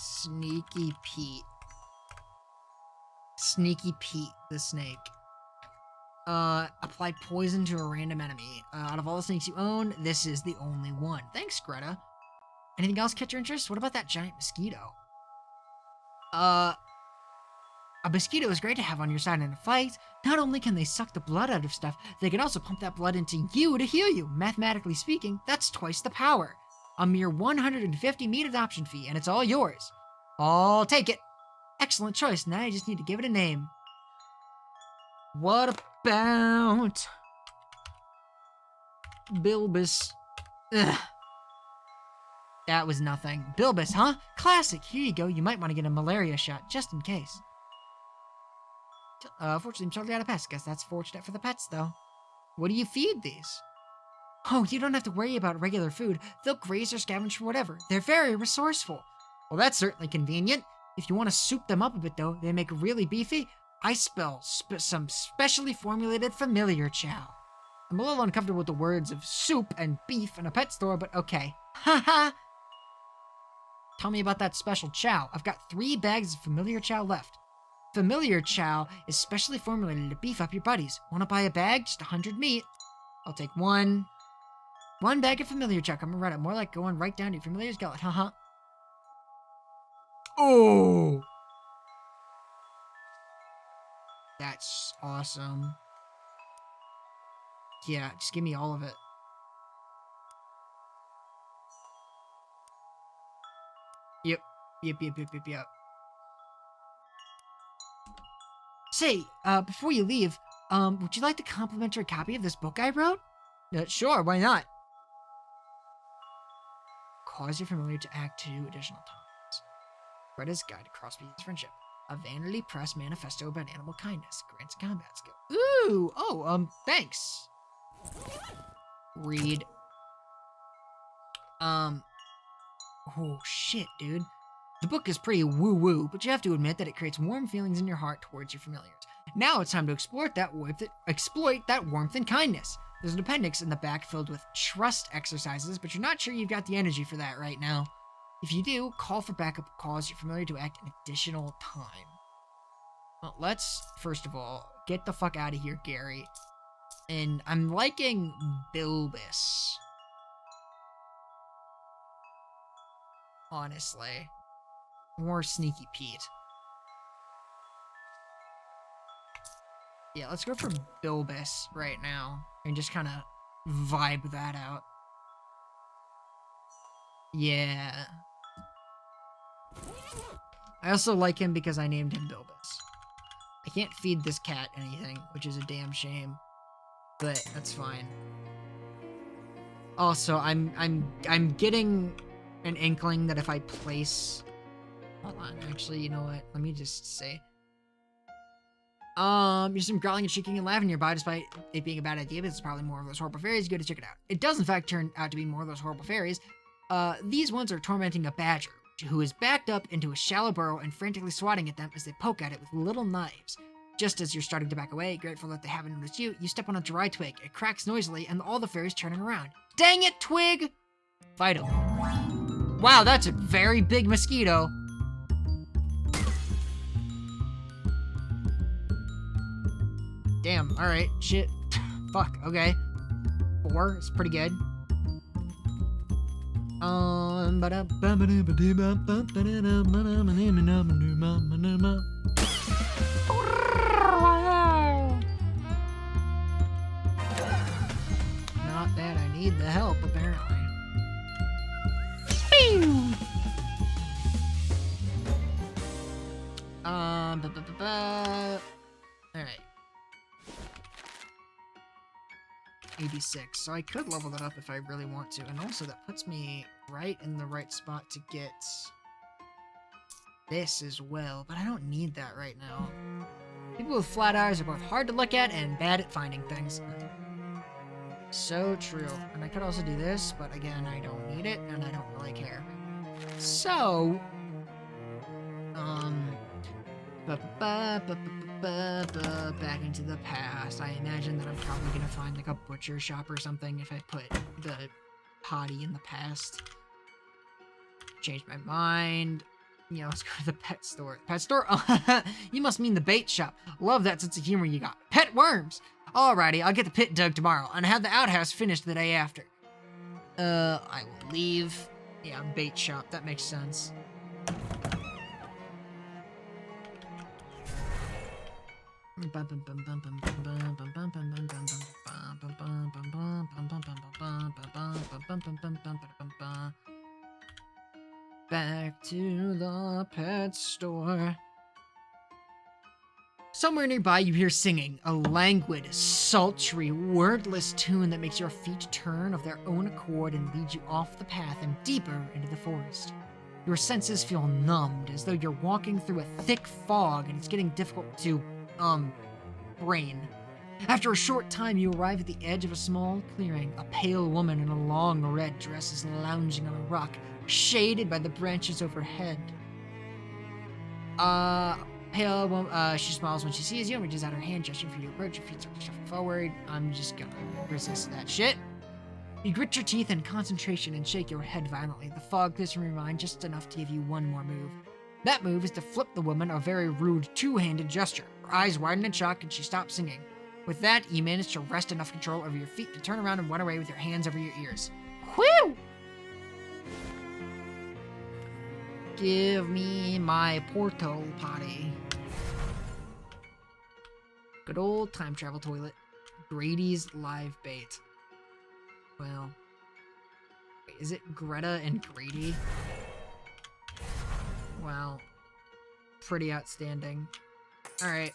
Sneaky Pete. Sneaky Pete the snake. Apply poison to a random enemy. Out of all the snakes you own, this is the only one. Thanks, Greta. Anything else catch your interest? What about that giant mosquito? A mosquito is great to have on your side in a fight. Not only can they suck the blood out of stuff, they can also pump that blood into you to heal you. Mathematically speaking, that's twice the power. A mere 150 meat adoption fee, and it's all yours. I'll take it. Excellent choice. Now I just need to give it a name. What about Bilbus? Ugh. That was nothing. Bilbus, huh? Classic. Here you go. You might want to get a malaria shot, just in case. Fortunately, I'm totally out of pets. Guess that's fortunate for the pets, though. What do you feed these? Oh, you don't have to worry about regular food. They'll graze or scavenge for whatever. They're very resourceful. Well, that's certainly convenient. If you want to soup them up a bit, though, they make really beefy. I spell some specially formulated familiar chow. I'm a little uncomfortable with the words of soup and beef in a pet store, but okay. Haha! Tell me about that special chow. I've got 3 bags of familiar chow left. Familiar chow is specially formulated to beef up your buddies. Want to buy a bag? Just 100 meat. I'll take 1 bag of familiar chow. Coming right up. More like going right down to your familiar's gullet. Haha. Oh! That's awesome. Yeah, just give me all of it. Yep. Say, before you leave, would you like the complimentary copy of this book I wrote? Sure, why not? Cause your familiar to act 2 additional times. Greta's Guide to Crossbreed's Friendship. A Vanity Press manifesto about animal kindness. Grants combat skill. Ooh! Oh, thanks. Read. Oh, shit, dude. The book is pretty woo-woo, but you have to admit that it creates warm feelings in your heart towards your familiars. Now it's time to exploit that warmth and kindness. There's an appendix in the back filled with trust exercises, but you're not sure you've got the energy for that right now. If you do, call for backup, cause your familiar to act an additional time. Well, let's, first of all, get the fuck out of here, Gary. And I'm liking Bilbus. Honestly. More Sneaky Pete. Yeah, let's go for Bilbus right now. And just kind of vibe that out. Yeah. I also like him because I named him Bilbus. I can't feed this cat anything, which is a damn shame. But that's fine. Also, I'm getting an inkling that if I place... Hold on, actually, you know what? Let me just say. There's some growling and shrieking and laughing nearby, despite it being a bad idea, but it's probably more of those horrible fairies. Go to check it out. It does, in fact, turn out to be more of those horrible fairies. These ones are tormenting a badger, who is backed up into a shallow burrow and frantically swatting at them as they poke at it with little knives. Just as you're starting to back away, grateful that they haven't noticed you, you step on a dry twig. It cracks noisily, and all the fairies turning around. Dang it, twig! Fight him. Wow, that's a very big mosquito. Damn, alright, shit. Fuck, okay. 4 is pretty good. Not that I need the help, apparently. Alright. 86, so I could level that up if I really want to, and also that puts me right in the right spot to get this as well, but I don't need that right now. People with flat eyes are both hard to look at and bad at finding things. So true. And I could also do this, but again, I don't need it, and I don't really care. So, back into the past. I imagine that I'm probably gonna find like a butcher shop or something if I put the potty in the past. Change my mind. You know, let's go to the pet store. Pet store? Oh, you must mean the bait shop. Love that sense of humor you got. Pet worms! Alrighty, I'll get the pit dug tomorrow, and have the outhouse finished the day after. I will leave. Yeah, bait shop, that makes sense. Back to the pet store. Somewhere nearby, you hear singing, a languid, sultry, wordless tune that makes your feet turn of their own accord and leads you off the path and deeper into the forest. Your senses feel numbed, as though you're walking through a thick fog and it's getting difficult to, brain. After a short time, you arrive at the edge of a small clearing. A pale woman in a long red dress is lounging on a rock, shaded by the branches overhead. Pale woman, she smiles when she sees you and reaches out her hand, gesturing for you to approach. Your feet start to shuffle forward. I'm just gonna resist that shit. You grit your teeth in concentration and shake your head violently. The fog clears from your mind just enough to give you one more move. That move is to flip the woman a very rude two-handed gesture. Her eyes widen in shock and she stops singing. With that, you manage to wrest enough control over your feet to turn around and run away with your hands over your ears. Whew! Give me my portal potty. Good old time travel toilet. Grady's live bait. Well, wait, is it Greta and Grady? Wow. Pretty outstanding. Alright.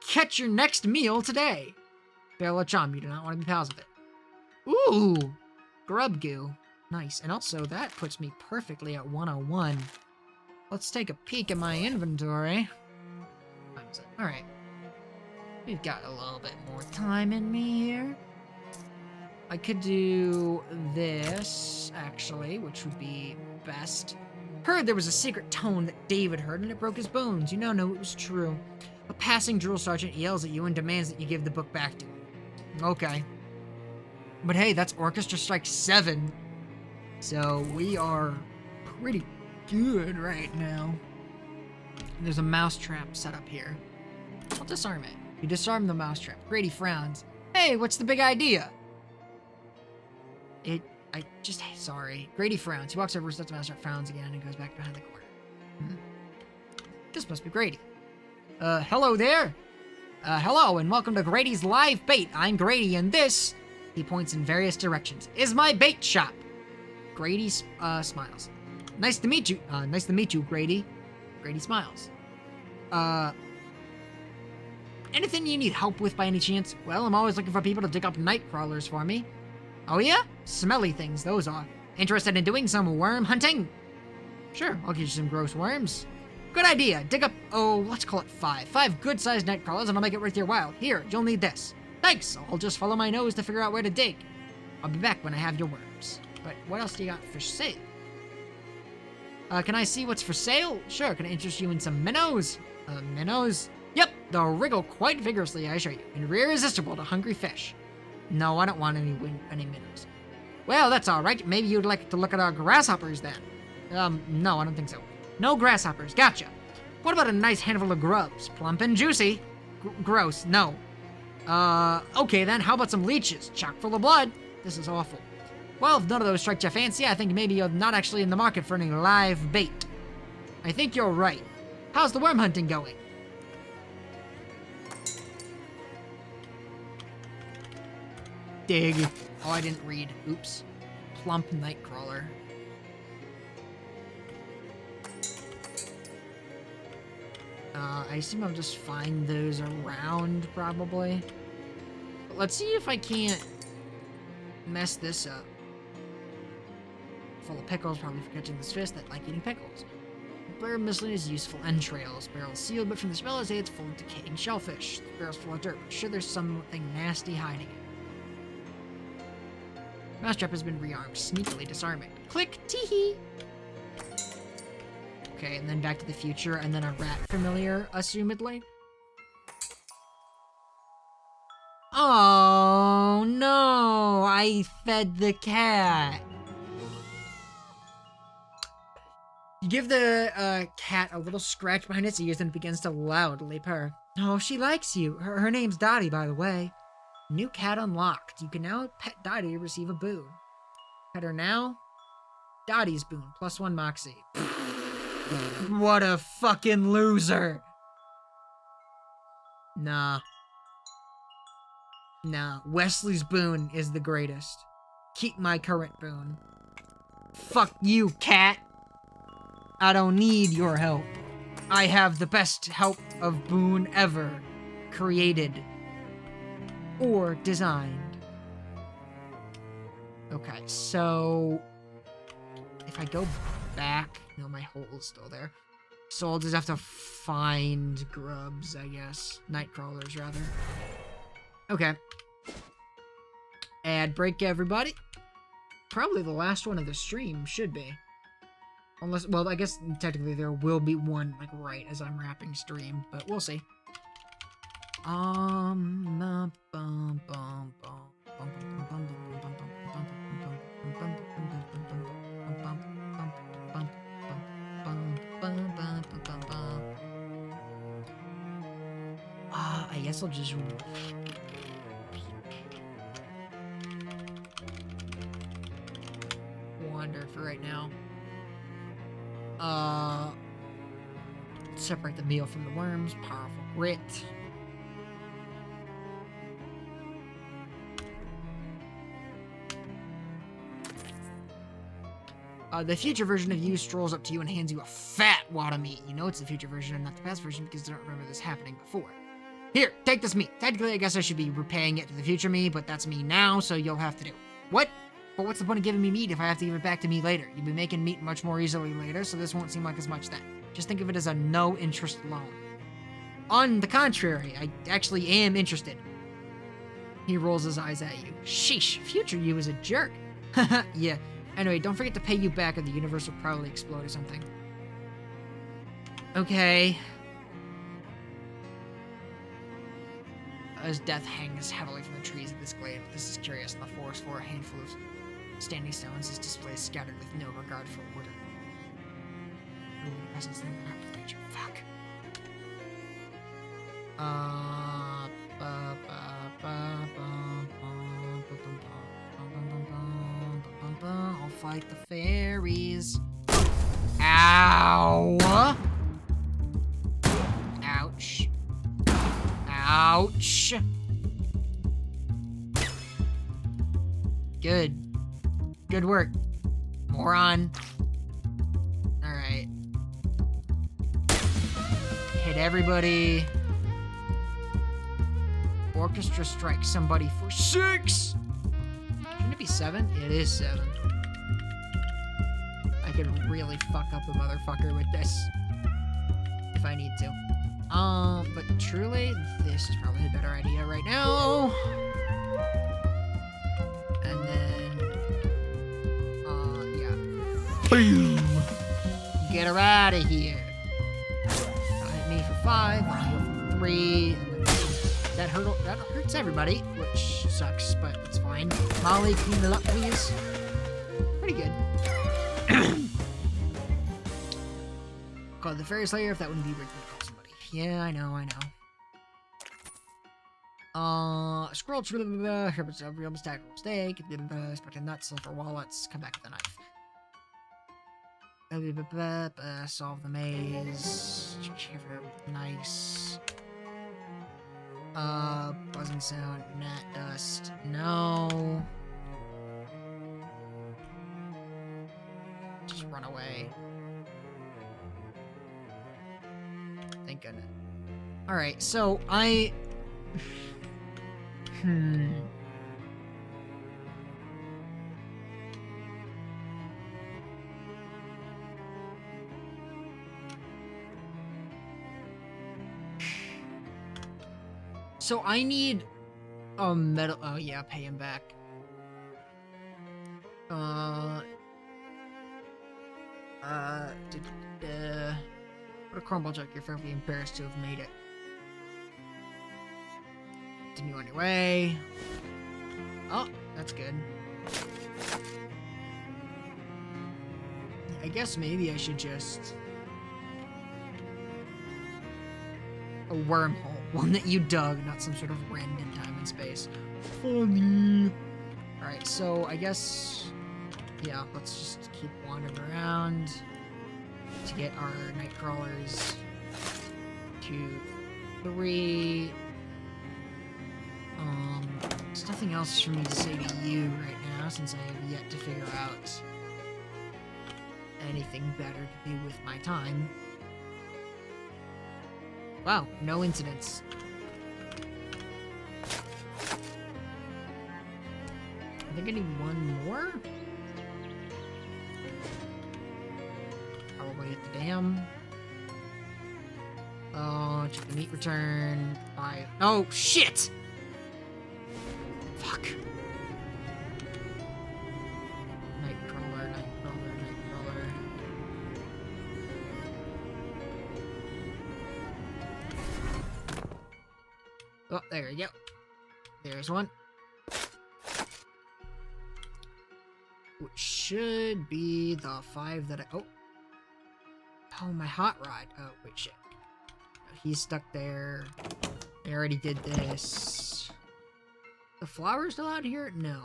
Catch your next meal today. Bella Chum, you do not want to be pals with it. Ooh! Grub goo. Nice. And also, that puts me perfectly at 101. Let's take a peek at my inventory. Alright. We've got a little bit more time in me here. I could do this, actually, which would be best. Heard there was a secret tone that David heard, and it broke his bones. You now know it was true. A passing drill sergeant yells at you and demands that you give the book back to him. Okay. But hey, that's Orchestra Strike 7. So we are pretty good right now. There's a mousetrap set up here. I'll disarm it. You disarm the mousetrap. Grady frowns. Hey, what's the big idea? Sorry. Grady frowns. He walks over, sets the mousetrap, frowns again, and goes back behind the corner. This must be Grady. Hello there. Hello, and welcome to Grady's Live Bait. I'm Grady, and this, he points in various directions, is my bait shop. Grady, smiles. Nice to meet you, Grady. Grady smiles. Anything you need help with by any chance? Well, I'm always looking for people to dig up night crawlers for me. Oh yeah? Smelly things, those are. Interested in doing some worm hunting? Sure, I'll get you some gross worms. Good idea. Dig up, let's call it 5. 5 good-sized night crawlers and I'll make it worth your while. Here, you'll need this. Thanks, I'll just follow my nose to figure out where to dig. I'll be back when I have your worms. But what else do you got for sale? Can I see what's for sale? Sure, can I interest you in some minnows? Minnows? Yep, they'll wriggle quite vigorously, I assure you, and irresistible to hungry fish. No, I don't want any minnows. Well, that's alright. Maybe you'd like to look at our grasshoppers then. No, I don't think so. No grasshoppers, gotcha. What about a nice handful of grubs? Plump and juicy. Gross, no. Okay then, how about some leeches? Chock full of blood. This is awful. Well, if none of those strike your fancy, I think maybe you're not actually in the market for any live bait. I think you're right. How's the worm hunting going? Dig. Oh, I didn't read. Oops. Plump nightcrawler. I assume I'll just find those around, probably. But let's see if I can't mess this up. Full of pickles, probably for catching this fish that like eating pickles. Barrel miscellaneous useful entrails. Barrel sealed, but from the smell I say it's full of decaying shellfish. The barrel's full of dirt, but sure there's something nasty hiding it. Mousetrap has been rearmed. Sneakily disarm it. Click, teehee! Okay, and then Back to the Future, and then a rat familiar, assumedly. Oh no! I fed the cat! You give the cat a little scratch behind its ears and it begins to loudly purr. Oh, she likes you. Her name's Dottie, by the way. New cat unlocked. You can now pet Dottie to receive a boon. Pet her now. Dottie's boon, +1 Moxie. What a fucking loser. Nah. Wesley's boon is the greatest. Keep my current boon. Fuck you, cat. I don't need your help. I have the best help of boon ever created or designed. Okay, so if I go back, no, my hole is still there. So I'll just have to find grubs, I guess. Night crawlers, rather. Okay. Ad break, everybody. Probably the last one of the stream, should be. Unless, well, I guess technically there will be one, like, right as I'm wrapping stream, but we'll see. I guess I'll just wander for right now. Separate the meal from the worms. Powerful grit. The future version of you strolls up to you and hands you a fat wad of meat. You know it's the future version and not the past version because you don't remember this happening before. Here, take this meat. Technically, I guess I should be repaying it to the future me, but that's me now, so you'll have to do. What? But what's the point of giving me meat if I have to give it back to me later? You'll be making meat much more easily later, so this won't seem like as much then. Just think of it as a no-interest loan. On the contrary, I actually am interested. He rolls his eyes at you. Sheesh, future you is a jerk. Haha, yeah. Anyway, don't forget to pay you back or the universe will probably explode or something. Okay. As death hangs heavily from the trees of this glade, this is curious in the forest for a handful of standing stones is displayed scattered with no regard for order. Really, the presence of the heart of nature. Fuck. I'll fight the fairies. Ow! Ouch. Ouch! Good. Good work. Moron. Alright. Hit everybody. Orchestra strike somebody for 6! Shouldn't it be 7? It is 7. I could really fuck up a motherfucker with this. If I need to. But truly, this is probably a better idea right now. And then, yeah. Boom! Get her out of here. Hit me for 5, I'll go for 3, and then that hurts everybody, which sucks, but it's fine. Molly, clean it up, please. Pretty good. Call the Fairy Slayer if that wouldn't be weird to call somebody. Yeah, I know. Scroll to real mistake, steak, expecting nuts, silver wallets, come back with a knife. Solve the maze. Nice. Buzzing sound, gnat dust. No. Just run away. Thank goodness. Alright, so I... So I need a metal... Oh yeah, pay him back. What a crumble joke, you're frankly embarrassed to have made it. Continue on your way. Oh, that's good. I guess maybe I should just... A wormhole. One that you dug, not some sort of random time and space. Funny. Alright, so I guess... Yeah, let's just keep wandering around to get our night crawlers. 2, 3... There's nothing else for me to say to you right now, since I have yet to figure out anything better to do with my time. Wow, no incidents. I think I need one more? Probably at the dam. Oh, check the meat return. Oh, shit! Fuck. Nightcrawler, Nightcrawler, Nightcrawler. Oh, there you go. There's one. Which should be the 5 that I... Oh, my hot rod. Oh, wait, shit. He's stuck there. I already did this. The flower still out here? No.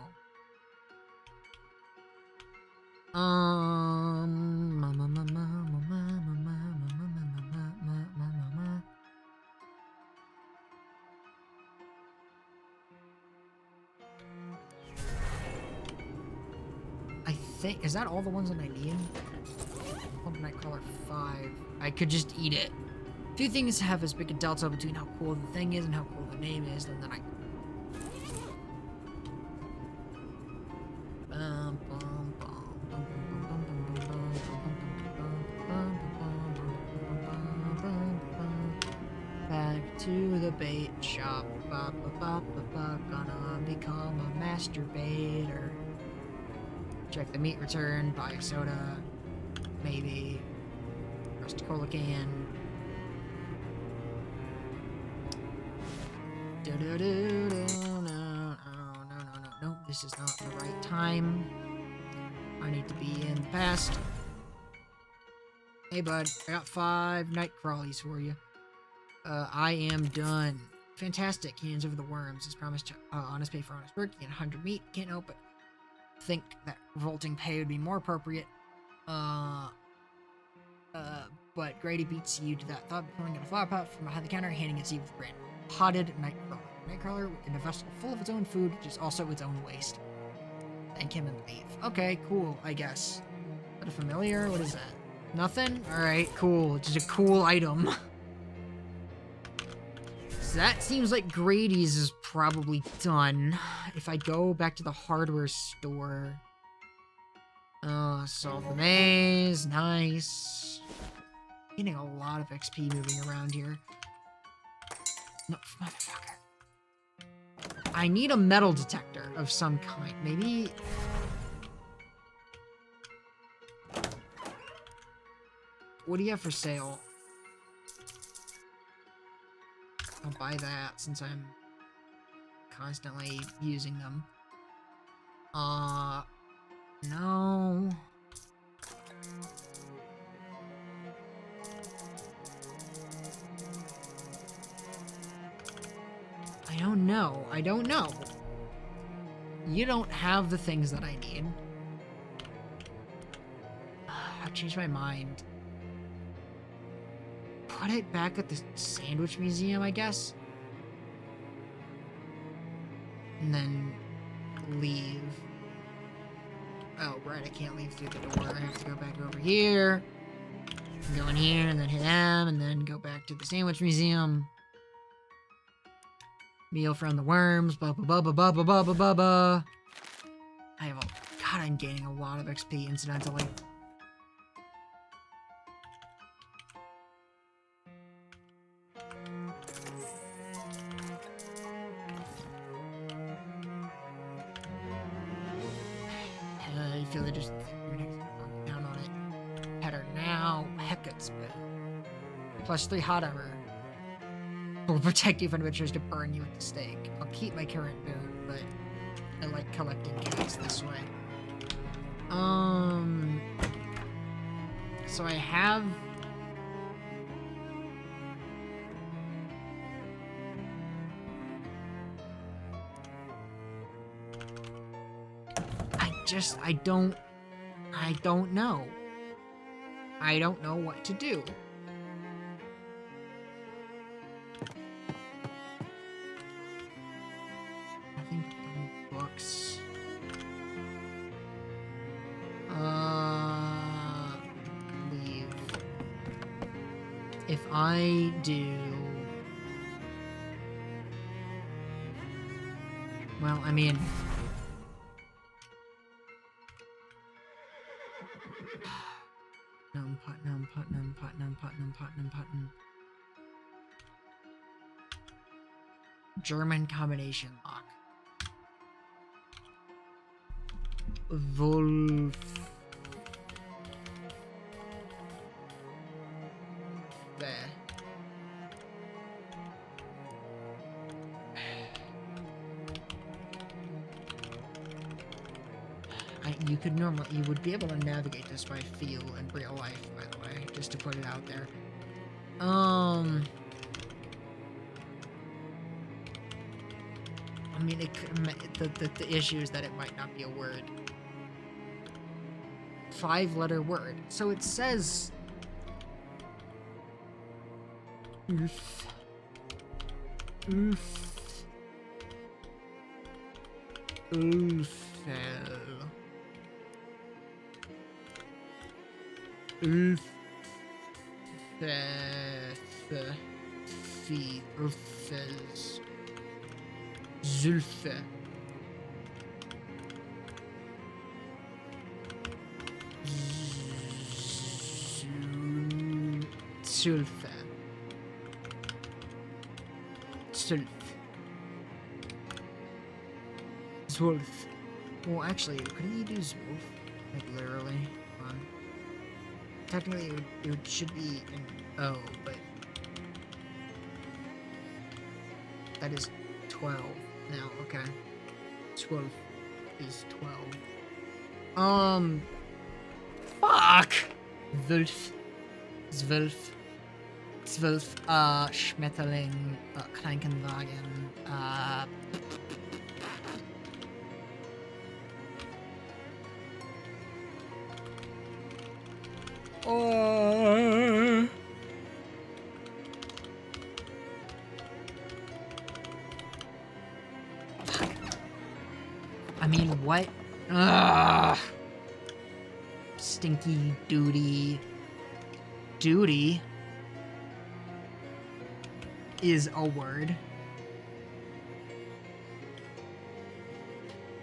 I think... Is that all the ones that I need? Nightcrawler 5. I could just eat it. Few things have as big a delta between how cool the thing is and how cool the name is, and then I... Back to the bait shop. Gonna become a masturbator. Check the meat return. Buy a soda. Maybe. Rust cola can. No, this is not the right time. I need to be in the past. Hey, bud, I got 5 night crawlies for you. I am done. Fantastic. Hands over the worms. As promised, honest pay for honest work. And 100 meat. Can't help but think that revolting pay would be more appropriate. But Grady beats you to that thought, pulling out a flower pot from behind the counter, handing it to you with bread. Potted nightcrawler. Nightcrawler in a vessel full of its own food, which is also its own waste. Thank him and leave. Okay, cool, I guess. Is that a familiar? What is that? Nothing? Alright, cool. Just a cool item. So that seems like Grady's is probably done. If I go back to the hardware store... solve the maze. Nice. Getting a lot of XP moving around here. No, motherfucker. I need a metal detector of some kind. Maybe... What do you have for sale? I'll buy that since I'm constantly using them. No. I don't know. You don't have the things that I need. I changed my mind. Put it back at the Sandwich Museum, I guess. And then leave. Oh, right, I can't leave through the door. I have to go back over here. Go in here, and then hit M, and then go back to the Sandwich Museum. Meal from the worms, blah blah blah blah blah blah blah blah blah. I have a... God, I'm gaining a lot of XP, incidentally. I feel like just down on it. Header now. Hecate spell. +3 hot armor. Will protect you from adventurers to burn you at the stake. I'll keep my current boon, but I like collecting cats this way. So I have... I don't know. I don't know what to do. I think books. Leave. If I do... Well, I mean... Putnam. German combination lock. Wolf. There. You would be able to navigate this by feel in real life, by the way, just to put it out there. I mean, the issue is that it might not be a word. 5-letter word. So it says... Oof. Zulfe. Zwolf. Well, actually, couldn't you do Zwolf? Like, literally? Technically, it should be an O, but... That is 12 now, okay. 12 is 12. Fuck! Wolf. Zwölf. Schmetterling, Krankenwagen, I mean, what? Stinky duty. Duty is a word.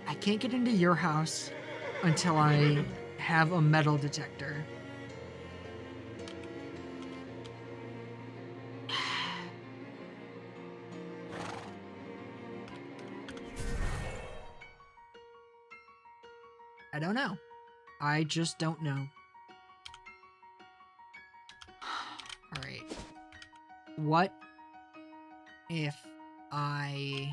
I can't get into your house until I have a metal detector. I don't know. I just don't know. Alright. What if I...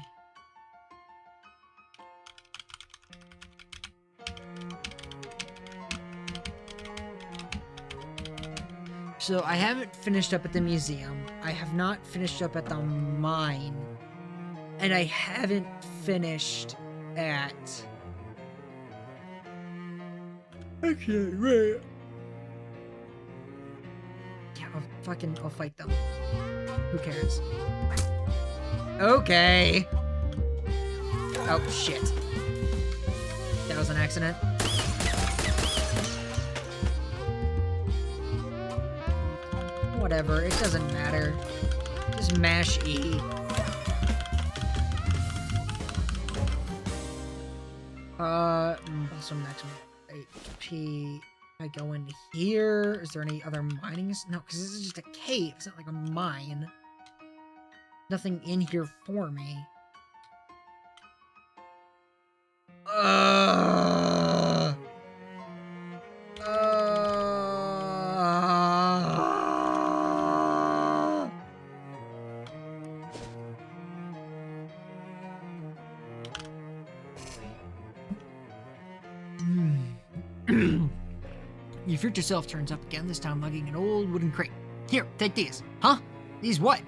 So I haven't finished up at the museum. I have not finished up at the mine. And I haven't finished at... Actually, wait. Yeah, I'll fight them. Who cares? Okay. Oh, shit. That was an accident. Whatever, it doesn't matter. Just mash E. Also maximum HP. I go in here. Is there any other mining? No, because this is just a cave. It's not like a mine. Nothing in here for me. Your future self turns up again, this time lugging an old wooden crate. Here, take these. Huh? These what?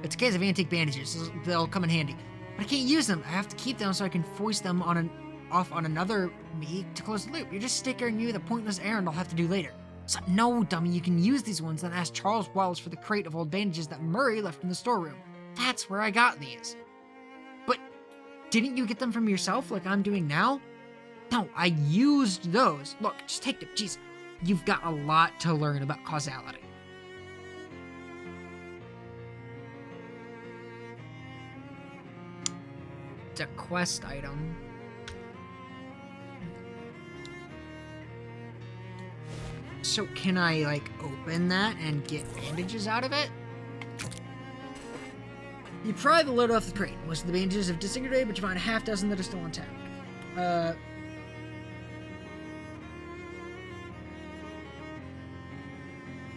It's a case of antique bandages. They'll come in handy. But I can't use them. I have to keep them so I can foist them on off on another me to close the loop. You're just stickering you with a pointless errand I'll have to do later. So, no, dummy, you can use these ones, then ask Charles Wells for the crate of old bandages that Murray left in the storeroom. That's where I got these. But didn't you get them from yourself like I'm doing now? No, I used those. Look, just take them. Jeez, you've got a lot to learn about causality. It's a quest item. So can I, like, open that and get bandages out of it? You pry the lid off the crate. Most of the bandages have disintegrated, but you find a half dozen that are still intact.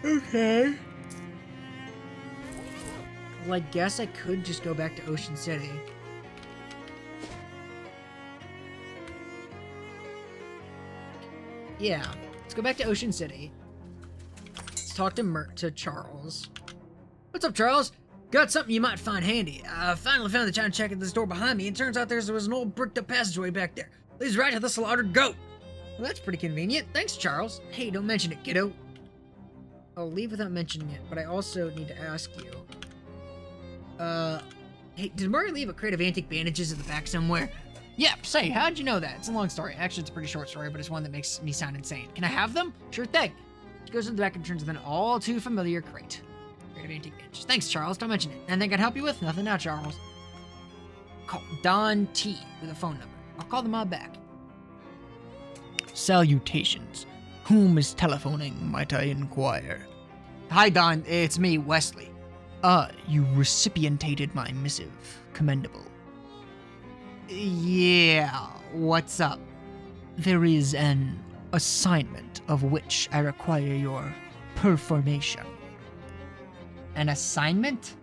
Okay. Well, I guess I could just go back to Ocean City. Yeah, let's go back to Ocean City. Let's talk to Charles. What's up, Charles? Got something you might find handy. I finally found the time to check at this door behind me, and turns out there was an old bricked up passageway back there. Leads right to the slaughtered goat. Well, that's pretty convenient. Thanks, Charles. Hey, don't mention it, kiddo. I'll leave without mentioning it, but I also need to ask you. Hey, did Murray leave a crate of antique bandages at the back somewhere? Yep, say, how'd you know that? It's a long story. Actually, it's a pretty short story, but it's one that makes me sound insane. Can I have them? Sure thing. She goes to the back and turns with an all too familiar crate. Crate of antique bandages. Thanks, Charles. Don't mention it. Anything I can help you with? Nothing now, Charles. Call Don T with a phone number. I'll call the mob back. Salutations. Whom is telephoning, might I inquire? Hi, Don. It's me, Wesley. Ah, you recipientated my missive. Commendable. Yeah, what's up? There is an assignment of which I require your performation. An assignment?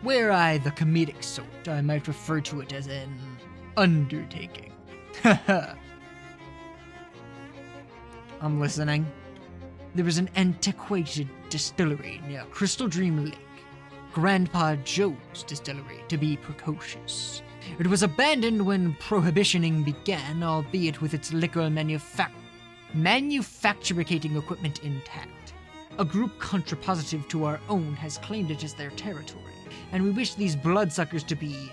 Were I the comedic sort, I might refer to it as an undertaking. I'm listening. There is an antiquated distillery near Crystal Dream Lake. Grandpa Joe's distillery, to be precocious. It was abandoned when prohibitioning began, albeit with its liquor manufacturing equipment intact. A group contrapositive to our own has claimed it as their territory, and we wish these bloodsuckers to be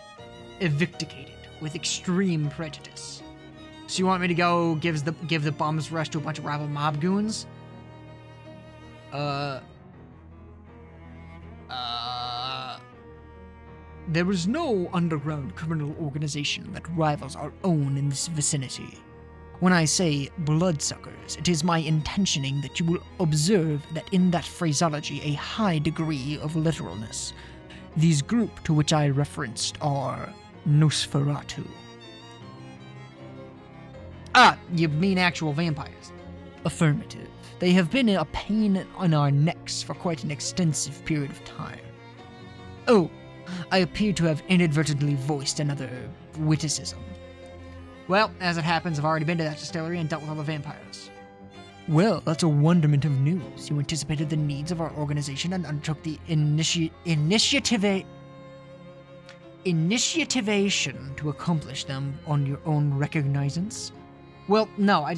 evicticated with extreme prejudice. So you want me to go give the bum's rush to a bunch of rival mob goons? There is no underground criminal organization that rivals our own in this vicinity. When I say bloodsuckers, it is my intentioning that you will observe that in that phraseology a high degree of literalness. These group to which I referenced are Nosferatu. Ah, you mean actual vampires? Affirmative. They have been a pain in our necks for quite an extensive period of time. Oh, I appear to have inadvertently voiced another witticism. Well, as it happens, I've already been to that distillery and dealt with all the vampires. Well, that's a wonderment of news. You anticipated the needs of our organization and undertook the initiativation to accomplish them on your own recognizance. Well, no,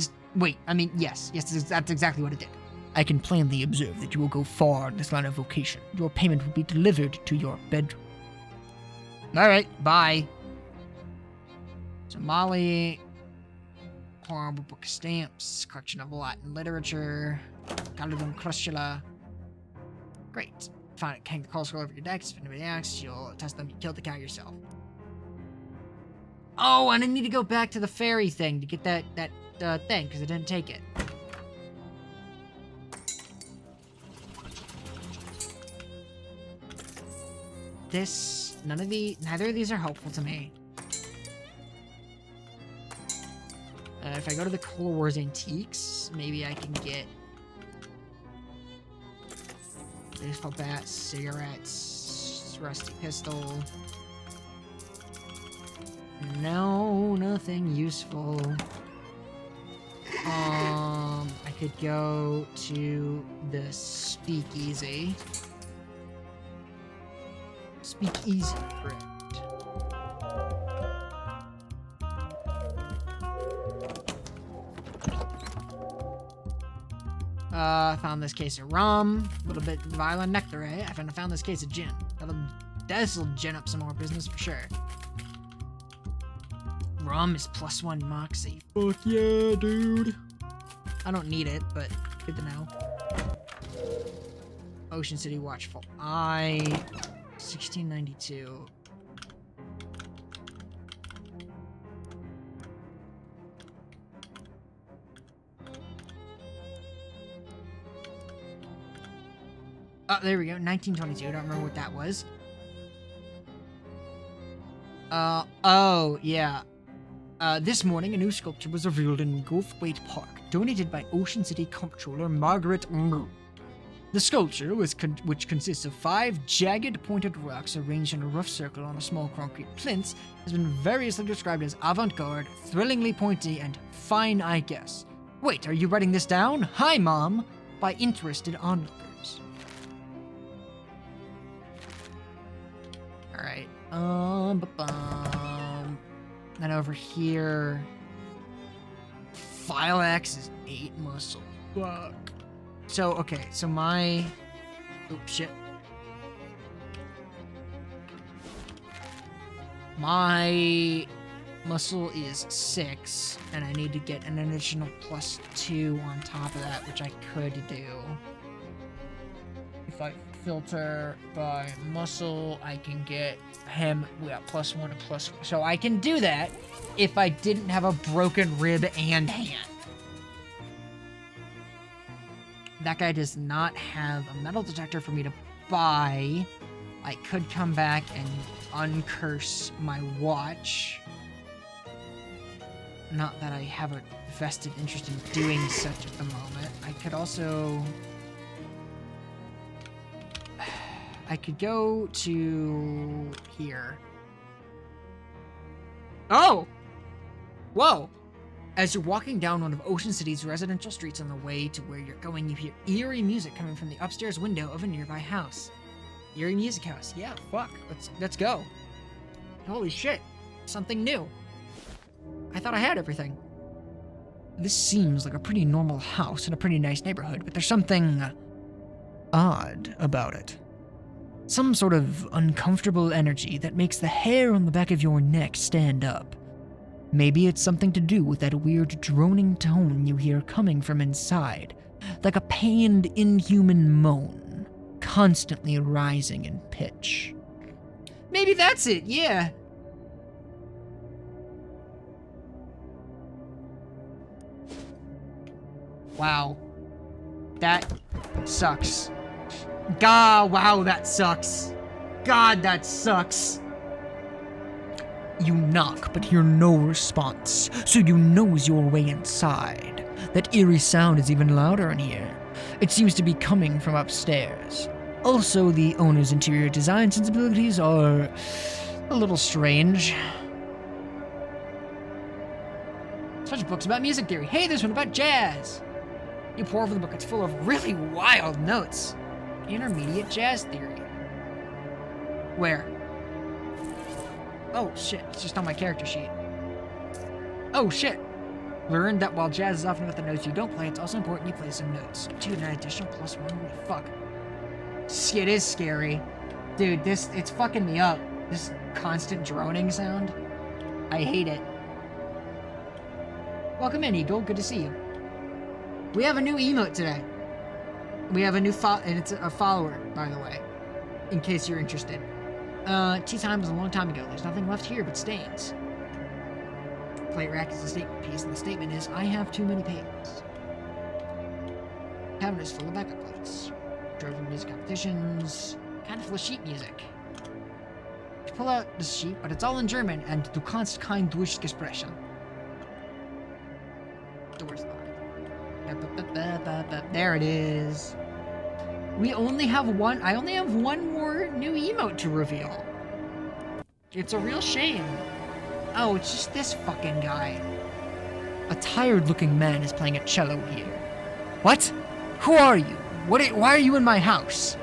yes, that's exactly what it did. I can plainly observe that you will go far in this line of vocation. Your payment will be delivered to your bedroom. Alright, bye. Somali, horrible book of stamps, collection of Latin literature, Galilum Crustula. Great. Find it, hang the call scroll over your decks. If anybody asks, you'll test them. You killed the cow yourself. Oh, and I need to go back to the fairy thing to get that thing, because I didn't take it. Neither of these are helpful to me. If I go to the Cold Wars Antiques, maybe I can get baseball bat, cigarettes, rusty pistol. No, nothing useful. I could go to the Speakeasy. Speakeasy, correct. Found this case of rum. A little bit violent nectar, eh? I found this case of gin. This'll gin up some more business for sure. Rum is +1 moxie. Fuck yeah, dude. I don't need it, but good to know. Ocean City Watchful Eye. 1692. Oh, there we go. 1922. I don't remember what that was. Oh, yeah. This morning, a new sculpture was revealed in Gulfgate Park, donated by Ocean City Comptroller Margaret Ng. The sculpture, which consists of 5 jagged pointed rocks arranged in a rough circle on a small concrete plinth, has been variously described as avant-garde, thrillingly pointy, and fine, I guess. Wait, are you writing this down? Hi, Mom! By interested onlookers. Alright, then over here, File X is 8 muscle. Fuck. So, okay, so my... Oops, shit. My muscle is 6, and I need to get an additional +2 on top of that, which I could do. If I filter by muscle, I can get him, +1 and +1. So I can do that if I didn't have a broken rib and hand. That guy does not have a metal detector for me to buy. I could come back and uncurse my watch. Not that I have a vested interest in doing such at the moment. I could also... I could go to here. Oh! Whoa! As you're walking down one of Ocean City's residential streets on the way to where you're going, you hear eerie music coming from the upstairs window of a nearby house. Eerie Music House. Yeah, fuck. Let's go. Holy shit. Something new. I thought I had everything. This seems like a pretty normal house in a pretty nice neighborhood, but there's something odd about it. Some sort of uncomfortable energy that makes the hair on the back of your neck stand up. Maybe it's something to do with that weird droning tone you hear coming from inside, like a pained, inhuman moan, constantly rising in pitch. Maybe that's it, yeah. Wow. That sucks. God, wow, that sucks. God, that sucks. You knock, but hear no response, so you nose your way inside. That eerie sound is even louder in here. It seems to be coming from upstairs. Also, the owner's interior design sensibilities are a little strange. Such books about music theory. Hey, there's one about jazz. You pour over the book, it's full of really wild notes. Intermediate jazz theory. Where? Oh shit, it's just on my character sheet. Oh shit. Learn that while jazz is often about the notes you don't play, it's also important you play some notes. 2 and an additional +1, holy fuck. It is scary. Dude, it's fucking me up. This constant droning sound. I hate it. Welcome in, Eagle, good to see you. We have a new emote today. We have a new and it's a follower, by the way, in case you're interested. Tea time was a long time ago. There's nothing left here but stains. Plate rack is a statement piece, and the statement is, I have too many pages. Cabinet is full of backup plates. Drawer for music competitions. Kind of full of sheet music. You pull out the sheet, but it's all in German, and du kannst kein Deutsch sprechen. Door's locked. There it is. We only have one. I only have one more new emote to reveal. It's a real shame. Oh, it's just this fucking guy. A tired-looking man is playing a cello here. What? Who are you? Why are you in my house?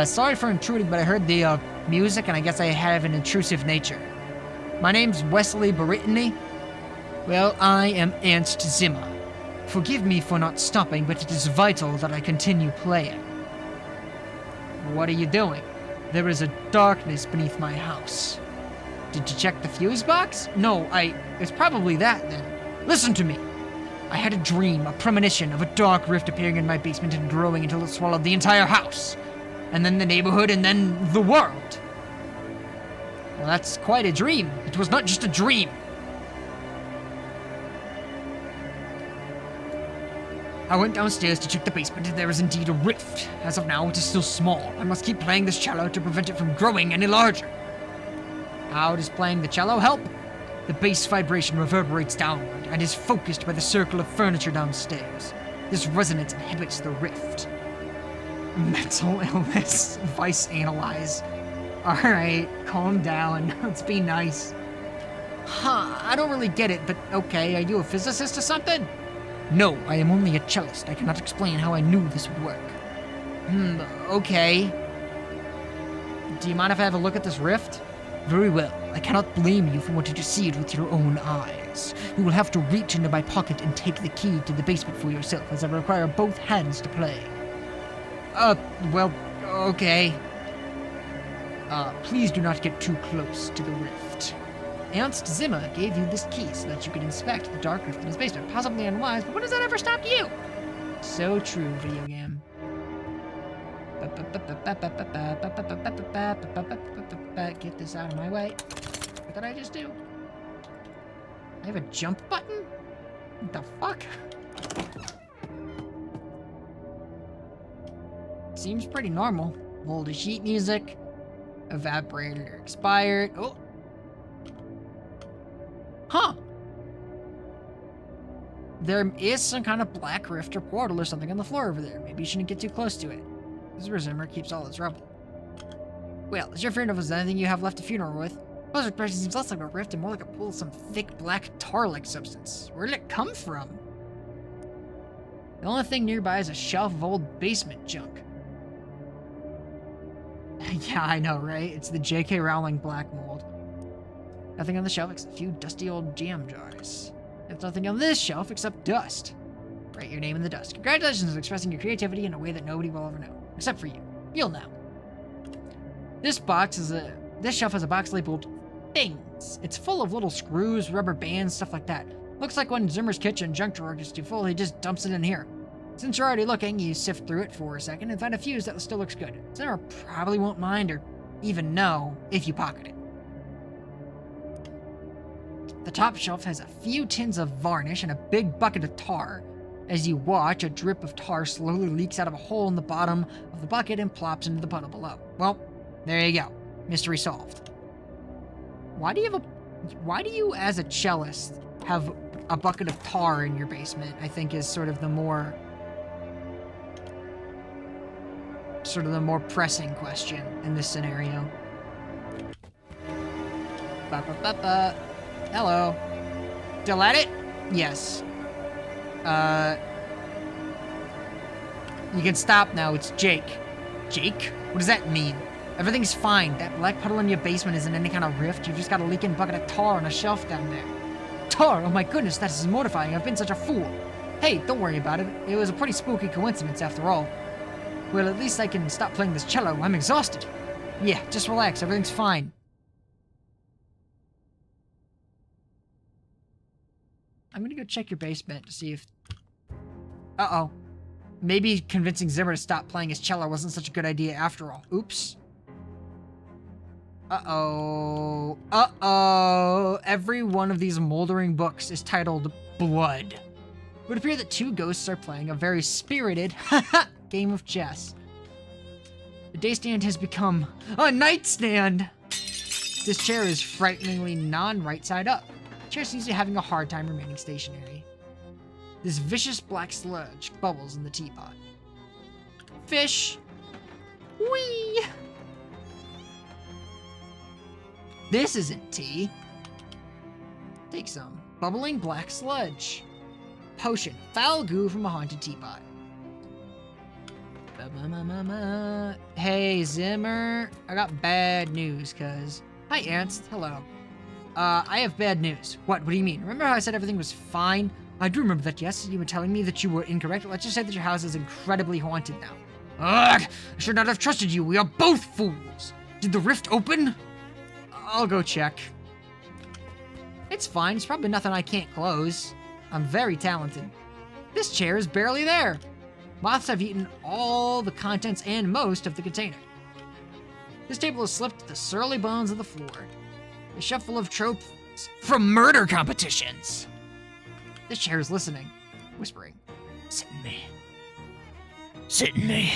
Sorry for intruding, but I heard the music, and I guess I have an intrusive nature. My name's Wesley Brittany. Well, I am Ernst Zimmer. Forgive me for not stopping, but it is vital that I continue playing. What are you doing? There is a darkness beneath my house. Did you check the fuse box? No, it's probably that then. Listen to me. I had a dream, a premonition of a dark rift appearing in my basement and growing until it swallowed the entire house. And then the neighborhood, and then the world. Well, that's quite a dream. It was not just a dream. I went downstairs to check the basement, and there is indeed a rift. As of now, it is still small. I must keep playing this cello to prevent it from growing any larger. How does playing the cello help? The bass vibration reverberates downward and is focused by the circle of furniture downstairs. This resonance inhibits the rift. Mental illness. Vice analyze. Alright, calm down. Let's be nice. I don't really get it, but okay, are you a physicist or something? No, I am only a cellist. I cannot explain how I knew this would work. Okay. Do you mind if I have a look at this rift? Very well. I cannot blame you for wanting to see it with your own eyes. You will have to reach into my pocket and take the key to the basement for yourself, as I require both hands to play. Well, okay. Please do not get too close to the rift. Ernst Zimmer gave you this key so that you could inspect the dark rift in his basement. Possibly unwise, but when has that ever stopped you? So true, video game. Get this out of my way. What did I just do? I have a jump button? What the fuck? Seems pretty normal. Voltage sheet music. Evaporator expired. Oh. Huh. There is some kind of black rift or portal or something on the floor over there. Maybe you shouldn't get too close to it. This is where Zimmer keeps all his rubble. Well, is your funeral was anything you have left a funeral with? Closer expression seems less like a rift and more like a pool of some thick black tar-like substance. Where did it come from? The only thing nearby is a shelf of old basement junk. Yeah, I know, right? It's the J.K. Rowling black mold. Nothing on the shelf except a few dusty old jam jars. There's nothing on this shelf except dust. Write your name in the dust. Congratulations on expressing your creativity in a way that nobody will ever know. Except for you. You'll know. This shelf has a box labeled things. It's full of little screws, rubber bands, stuff like that. Looks like when Zimmer's kitchen junk drawer gets too full, he just dumps it in here. Since you're already looking, you sift through it for a second and find a fuse that still looks good. Zimmer probably won't mind or even know if you pocket it. The top shelf has a few tins of varnish and a big bucket of tar. As you watch, a drip of tar slowly leaks out of a hole in the bottom of the bucket and plops into the puddle below. Well, there you go. Mystery solved. Why do you, as a cellist, have a bucket of tar in your basement? I think is sort of the more pressing question in this scenario. Hello. Still at it? Yes. You can stop now. It's Jake. Jake? What does that mean? Everything's fine. That black puddle in your basement isn't any kind of rift. You've just got a leaking bucket of tar on a shelf down there. Tar? Oh my goodness, that is mortifying. I've been such a fool. Hey, don't worry about it. It was a pretty spooky coincidence after all. Well, at least I can stop playing this cello. I'm exhausted. Yeah, just relax. Everything's fine. I'm gonna go check your basement to see if... Uh-oh. Maybe convincing Zimmer to stop playing his cello wasn't such a good idea after all. Oops. Uh-oh. Uh-oh. Every one of these moldering books is titled Blood. It would appear that two ghosts are playing a very spirited game of chess. The day stand has become a nightstand. This chair is frighteningly non-right side up. The chair seems to be having a hard time remaining stationary. This vicious black sludge bubbles in the teapot. Fish. Whee! This isn't tea. Take some. Bubbling black sludge. Potion. Foul goo from a haunted teapot. Hey, Zimmer. I got bad news, cuz. Hi, Ernst. Hello. I have bad news. What do you mean? Remember how I said everything was fine? I do remember that, yes. You were telling me that you were incorrect. Let's just say that your house is incredibly haunted now. Ugh! I should not have trusted you. We are both fools. Did the rift open? I'll go check. It's fine. It's probably nothing I can't close. I'm very talented. This chair is barely there. Moths have eaten all the contents and most of the container. This table has slipped the surly bones of the floor. A shuffle of tropes from murder competitions. This chair is listening, whispering, "Sit in me. Sit in me."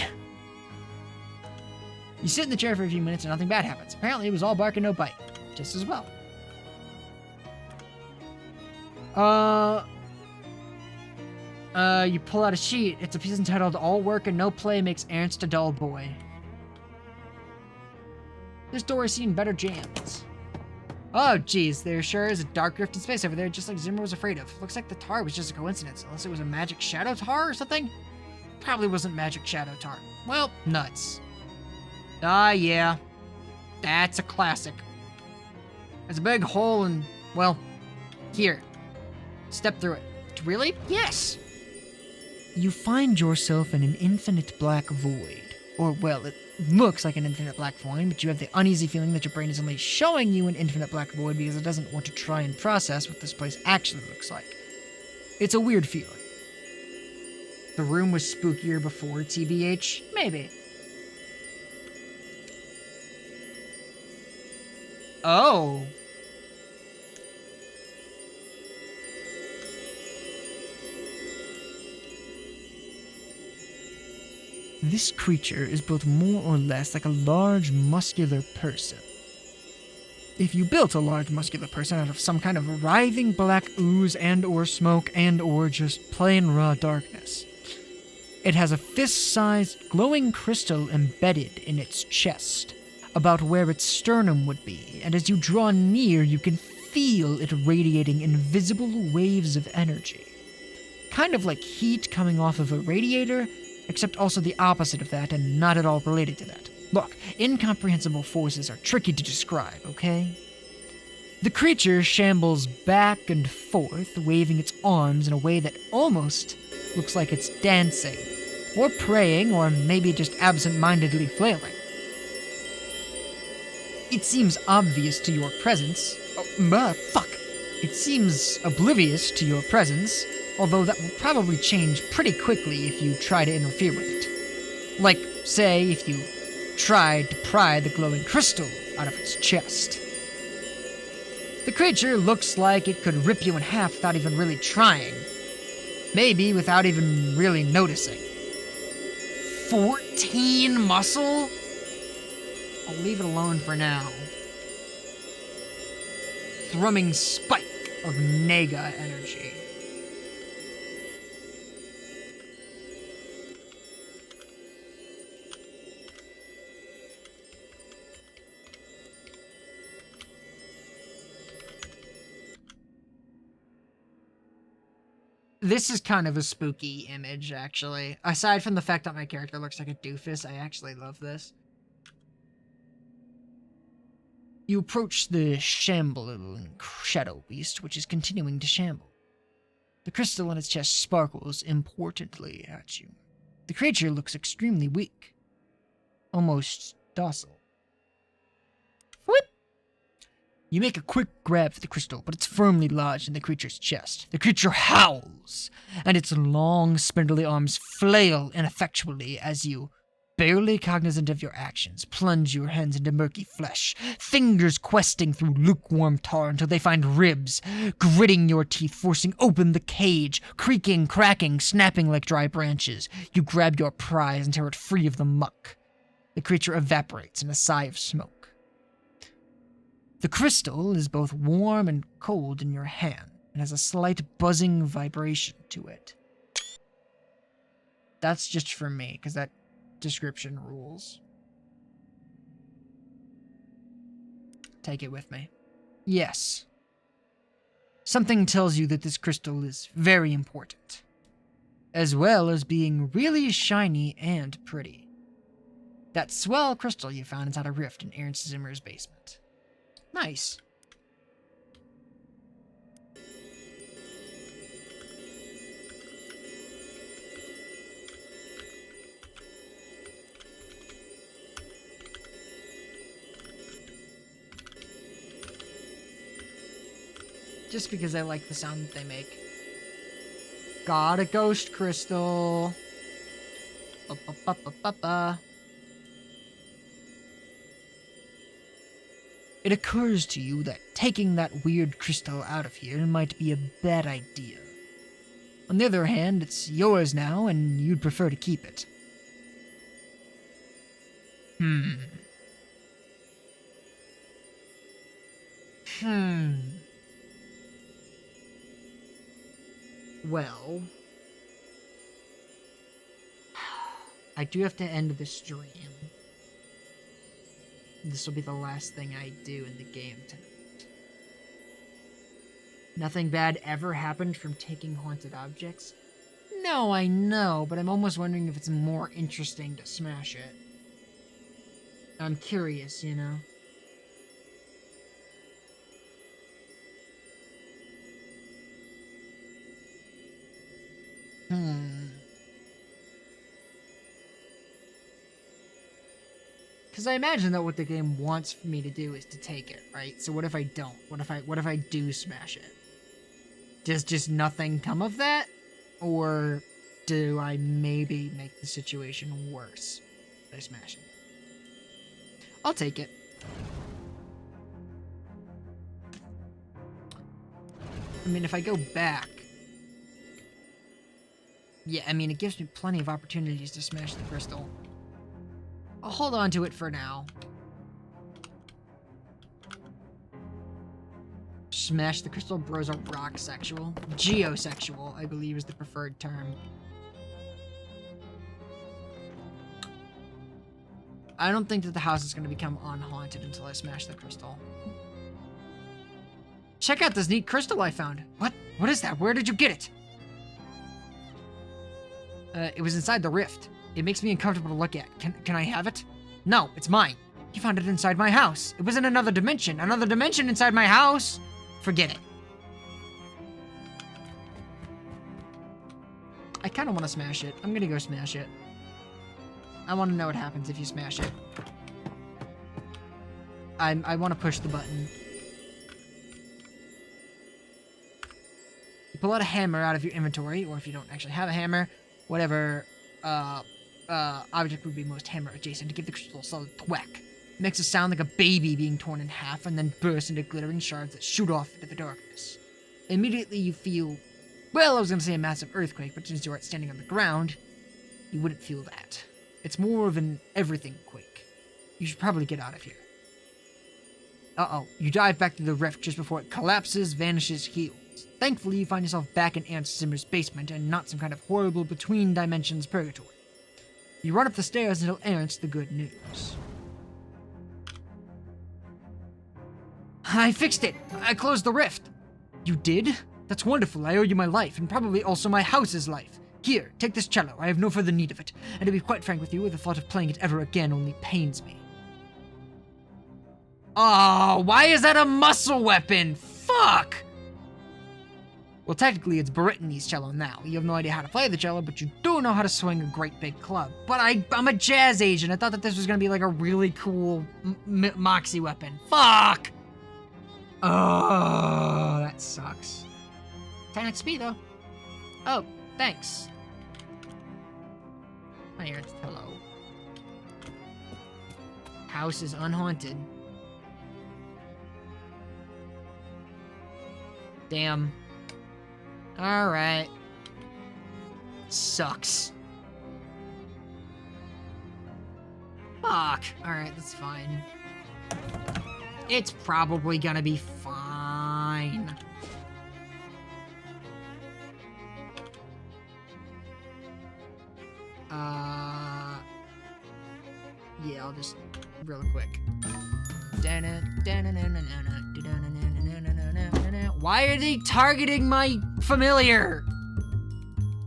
You sit in the chair for a few minutes and nothing bad happens. Apparently it was all bark and no bite. Just as well. You pull out a sheet. It's a piece entitled "All Work and No Play Makes Ernst a Dull Boy." This door has seen better jams. Oh, geez, there sure is a dark rift in space over there, just like Zimmer was afraid of. Looks like the tar was just a coincidence, unless it was a magic shadow tar or something? Probably wasn't magic shadow tar. Well, nuts. Ah, yeah. That's a classic. There's a big hole in, well, here. Step through it. Really? Yes! You find yourself in an infinite black void. Or, well, it looks like an infinite black void, but you have the uneasy feeling that your brain is only showing you an infinite black void because it doesn't want to try and process what this place actually looks like. It's a weird feeling. The room was spookier before, TBH? Maybe. Oh. This creature is built more or less like a large muscular person. If you built a large muscular person out of some kind of writhing black ooze and or smoke and or just plain raw darkness, it has a fist-sized glowing crystal embedded in its chest, about where its sternum would be, and as you draw near you can feel it radiating invisible waves of energy. Kind of like heat coming off of a radiator, except also the opposite of that and not at all related to that. Look, incomprehensible forces are tricky to describe, okay? The creature shambles back and forth, waving its arms in a way that almost looks like it's dancing, or praying, or maybe just absent-mindedly flailing. It seems obvious to your presence. It seems oblivious to your presence, although that will probably change pretty quickly if you try to interfere with it. Like, say, if you tried to pry the glowing crystal out of its chest. The creature looks like it could rip you in half without even really trying. Maybe without even really noticing. 14 muscle? I'll leave it alone for now. Thrumming spike of Nega energy. This is kind of a spooky image, actually. Aside from the fact that my character looks like a doofus, I actually love this. You approach the shambling shadow beast, which is continuing to shamble. The crystal in its chest sparkles importantly at you. The creature looks extremely weak, almost docile. Whip! You make a quick grab for the crystal, but it's firmly lodged in the creature's chest. The creature howls, and its long, spindly arms flail ineffectually as you, barely cognizant of your actions, plunge your hands into murky flesh, fingers questing through lukewarm tar until they find ribs, gritting your teeth, forcing open the cage, creaking, cracking, snapping like dry branches. You grab your prize and tear it free of the muck. The creature evaporates in a sigh of smoke. The crystal is both warm and cold in your hand, and has a slight buzzing vibration to it. That's just for me, because that description rules. Take it with me. Yes. Something tells you that this crystal is very important, as well as being really shiny and pretty. That swell crystal you found inside a rift in Ernst Zimmer's basement. Nice. just because I like the sound that they make. Got a ghost crystal. Ba-ba-ba-ba-ba-ba. It occurs to you that taking that weird crystal out of here might be a bad idea. On the other hand, it's yours now, and you'd prefer to keep it. Well, I do have to end the stream. This will be the last thing I do in the game tonight. Nothing bad ever happened from taking haunted objects? No, I know, but I'm almost wondering if it's more interesting to smash it. I'm curious, you know? Because I imagine that what the game wants me to do is to take it, right? So what if I don't? What if I do smash it? Does just nothing come of that? Or do I maybe make the situation worse by smashing it? I'll take it. I mean, if I go back... Yeah, I mean, it gives me plenty of opportunities to smash the crystal. I'll hold on to it for now. Smash the crystal bros are rock sexual. Geosexual, I believe, is the preferred term. I don't think that the house is going to become unhaunted until I smash the crystal. Check out this neat crystal I found. What? What is that? Where did you get it? It was inside the rift. It makes me uncomfortable to look at. Can I have it? No, it's mine. You found it inside my house. It was in another dimension. Another dimension inside my house? Forget it. I kind of want to smash it. I'm gonna go smash it. I want to know what happens if you smash it. I want to push the button. You pull out a hammer out of your inventory, or if you don't actually have a hammer, whatever object would be most hammer adjacent to give the crystal a solid thwack. It makes a sound like a baby being torn in half and then bursts into glittering shards that shoot off into the darkness. Immediately you feel, well, I was going to say a massive earthquake, but since you aren't standing on the ground, you wouldn't feel that. It's more of an everything quake. You should probably get out of here. Uh-oh, you dive back to the rift just before it collapses, vanishes, heals. Thankfully, you find yourself back in Aunt Zimmer's basement and not some kind of horrible between-dimensions purgatory. You run up the stairs and tell Aunt the good news. I fixed it! I closed the rift! You did? That's wonderful. I owe you my life, and probably also my house's life. Here, take this cello. I have no further need of it, and to be quite frank with you, the thought of playing it ever again only pains me. Oh, why is that a muscle weapon? Fuck! Well, technically, it's Brittany's cello now. You have no idea how to play the cello, but you do know how to swing a great big club. But I'm a jazz agent. I thought that this was going to be like a really cool moxie weapon. Fuck! Oh, that sucks. 10 XP, though. Oh, thanks. Hi, Ernst. Hello. House is unhaunted. Damn. Alright. Sucks. Fuck. Alright, that's fine. It's probably gonna be fine. Yeah, I'll just real quick. Why are they targeting my familiar?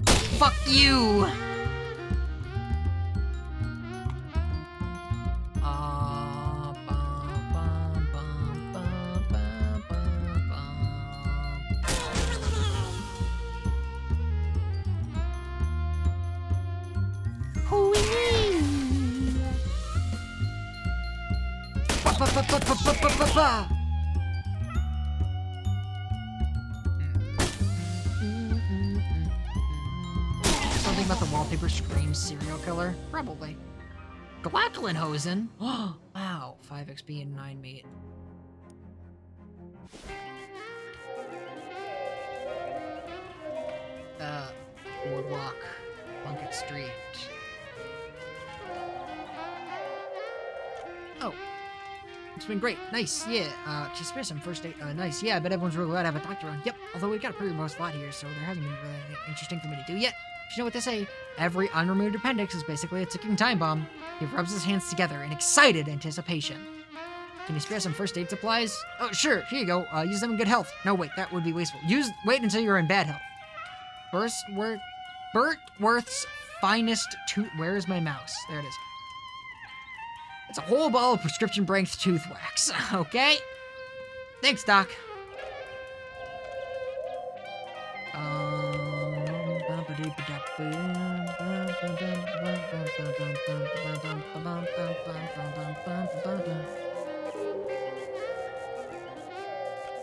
Fuck you! about the wallpaper screams serial killer? Probably. Glackenhosen? Wow, 5 XP and 9 meat. Boardwalk, Plunkett Street. Oh. It's been great. Nice, yeah. Just missed some first date. Nice, yeah. I bet everyone's really glad to have a doctor on. Yep. Although we've got a pretty remote lot here, so there hasn't been really anything interesting for me to do yet. But you know what they say? Every unremoved appendix is basically a ticking time bomb. He rubs his hands together in excited anticipation. Can you spare some first aid supplies? Oh, sure. Here you go. Use them in good health. No, wait. That would be wasteful. Wait until you're in bad health. Burt Worth's finest tooth. Where is my mouse? There it is. It's a whole ball of prescription brand tooth wax. Okay. Thanks, Doc.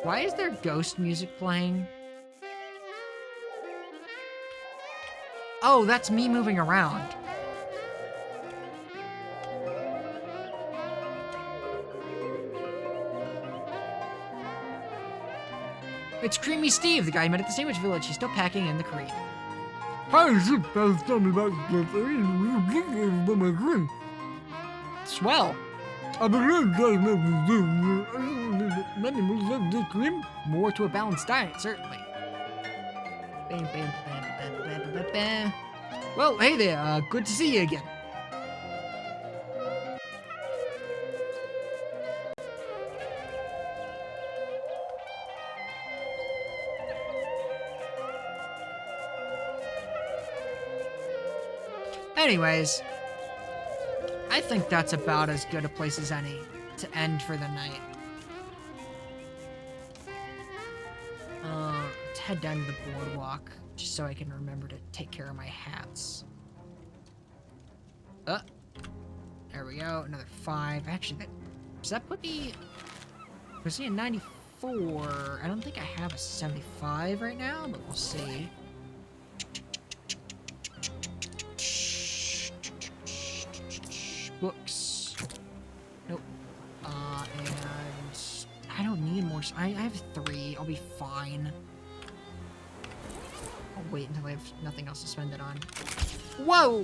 Why is there ghost music playing? Oh, that's me moving around. It's Creamy Steve, the guy I met at the sandwich village. He's still packing in the crate. Swell. More to a balanced diet, certainly. Well, hey there, good to see you again. Anyways, I think that's about as good a place as any to end for the night. Let's head down to the boardwalk, just so I can remember to take care of my hats. There we go, another 5. Actually, does that put me... Was he a 94? I don't think I have a 75 right now, but we'll see. Books. Nope. And I don't need more. I have 3. I'll be fine. I'll wait until I have nothing else to spend it on. Whoa!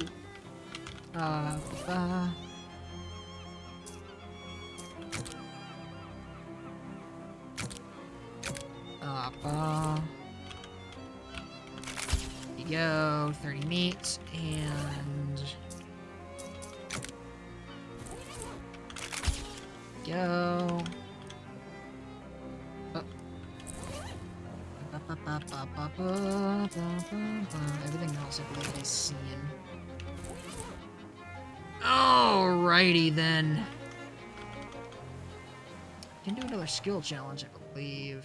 Here you go. 30 meat and... Go. Oh. Everything else I believe is seen. Alrighty then. Can do another skill challenge, I believe.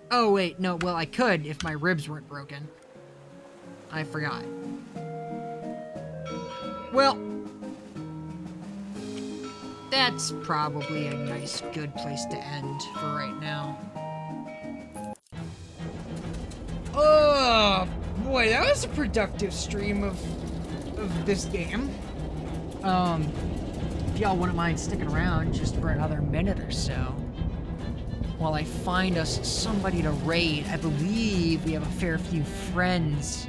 Oh wait, no, well I could if my ribs weren't broken. I forgot. Well, that's probably a nice, good place to end for right now. Oh, boy, that was a productive stream of this game. If y'all wouldn't mind sticking around just for another minute or so, while I find us somebody to raid. I believe we have a fair few friends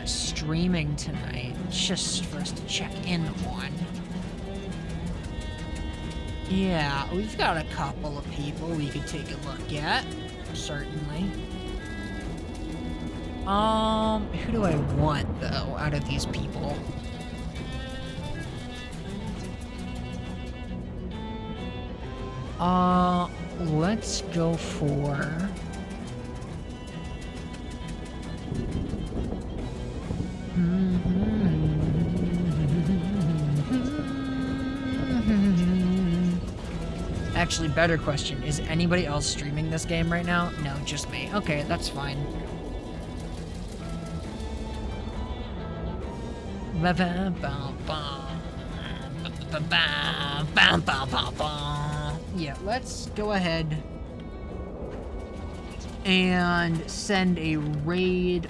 streaming tonight, just for us to check in on. Yeah, we've got a couple of people we could take a look at, certainly. Who do I want, though, out of these people? Let's go for... Actually, better question. Is anybody else streaming this game right now? No, just me. Okay, that's fine. Yeah, let's go ahead and send a raid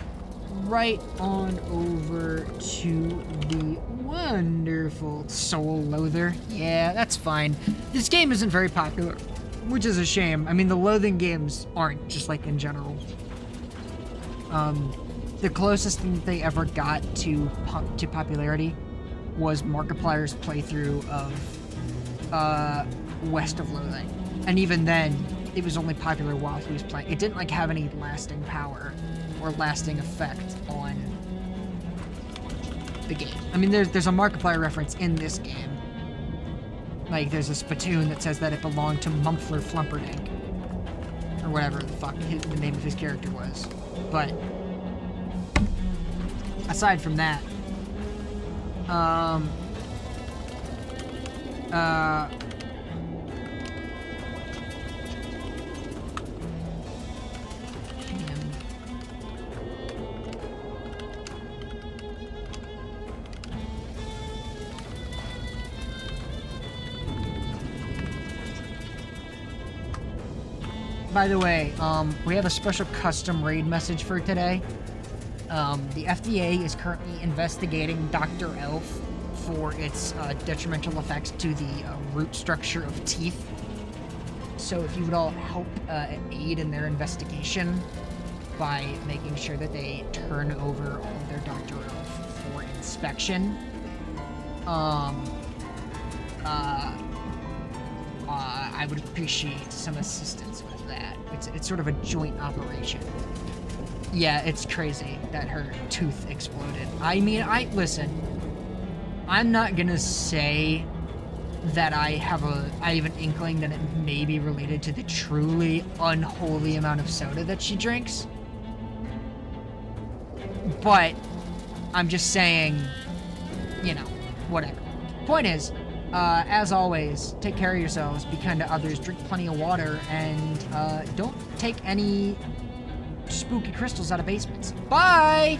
right on over to the wonderful Soul Loather. Yeah, that's fine. This game isn't very popular, which is a shame. I mean, the Loathing games aren't, just like in general. The closest thing that they ever got to popularity was Markiplier's playthrough of West of Loathing. And even then, it was only popular while he was playing. It didn't like have any lasting power or lasting effect on the game. I mean, there's a Markiplier reference in this game. Like, there's a spittoon that says that it belonged to Mumfler Flumperdinck. Or whatever the fuck the name of his character was. But aside from that, by the way, we have a special custom raid message for today. The FDA is currently investigating Dr. Elf for its detrimental effects to the root structure of teeth. So if you would all help aid in their investigation by making sure that they turn over all of their Dr. Elf for inspection, I would appreciate some assistance with that. It's sort of a joint operation. Yeah, it's crazy that her tooth exploded. I mean, listen, I'm not gonna say that I have an inkling that it may be related to the truly unholy amount of soda that she drinks. But I'm just saying, you know, whatever. Point is, as always, take care of yourselves, be kind to others, drink plenty of water, and don't take any spooky crystals out of basements. Bye!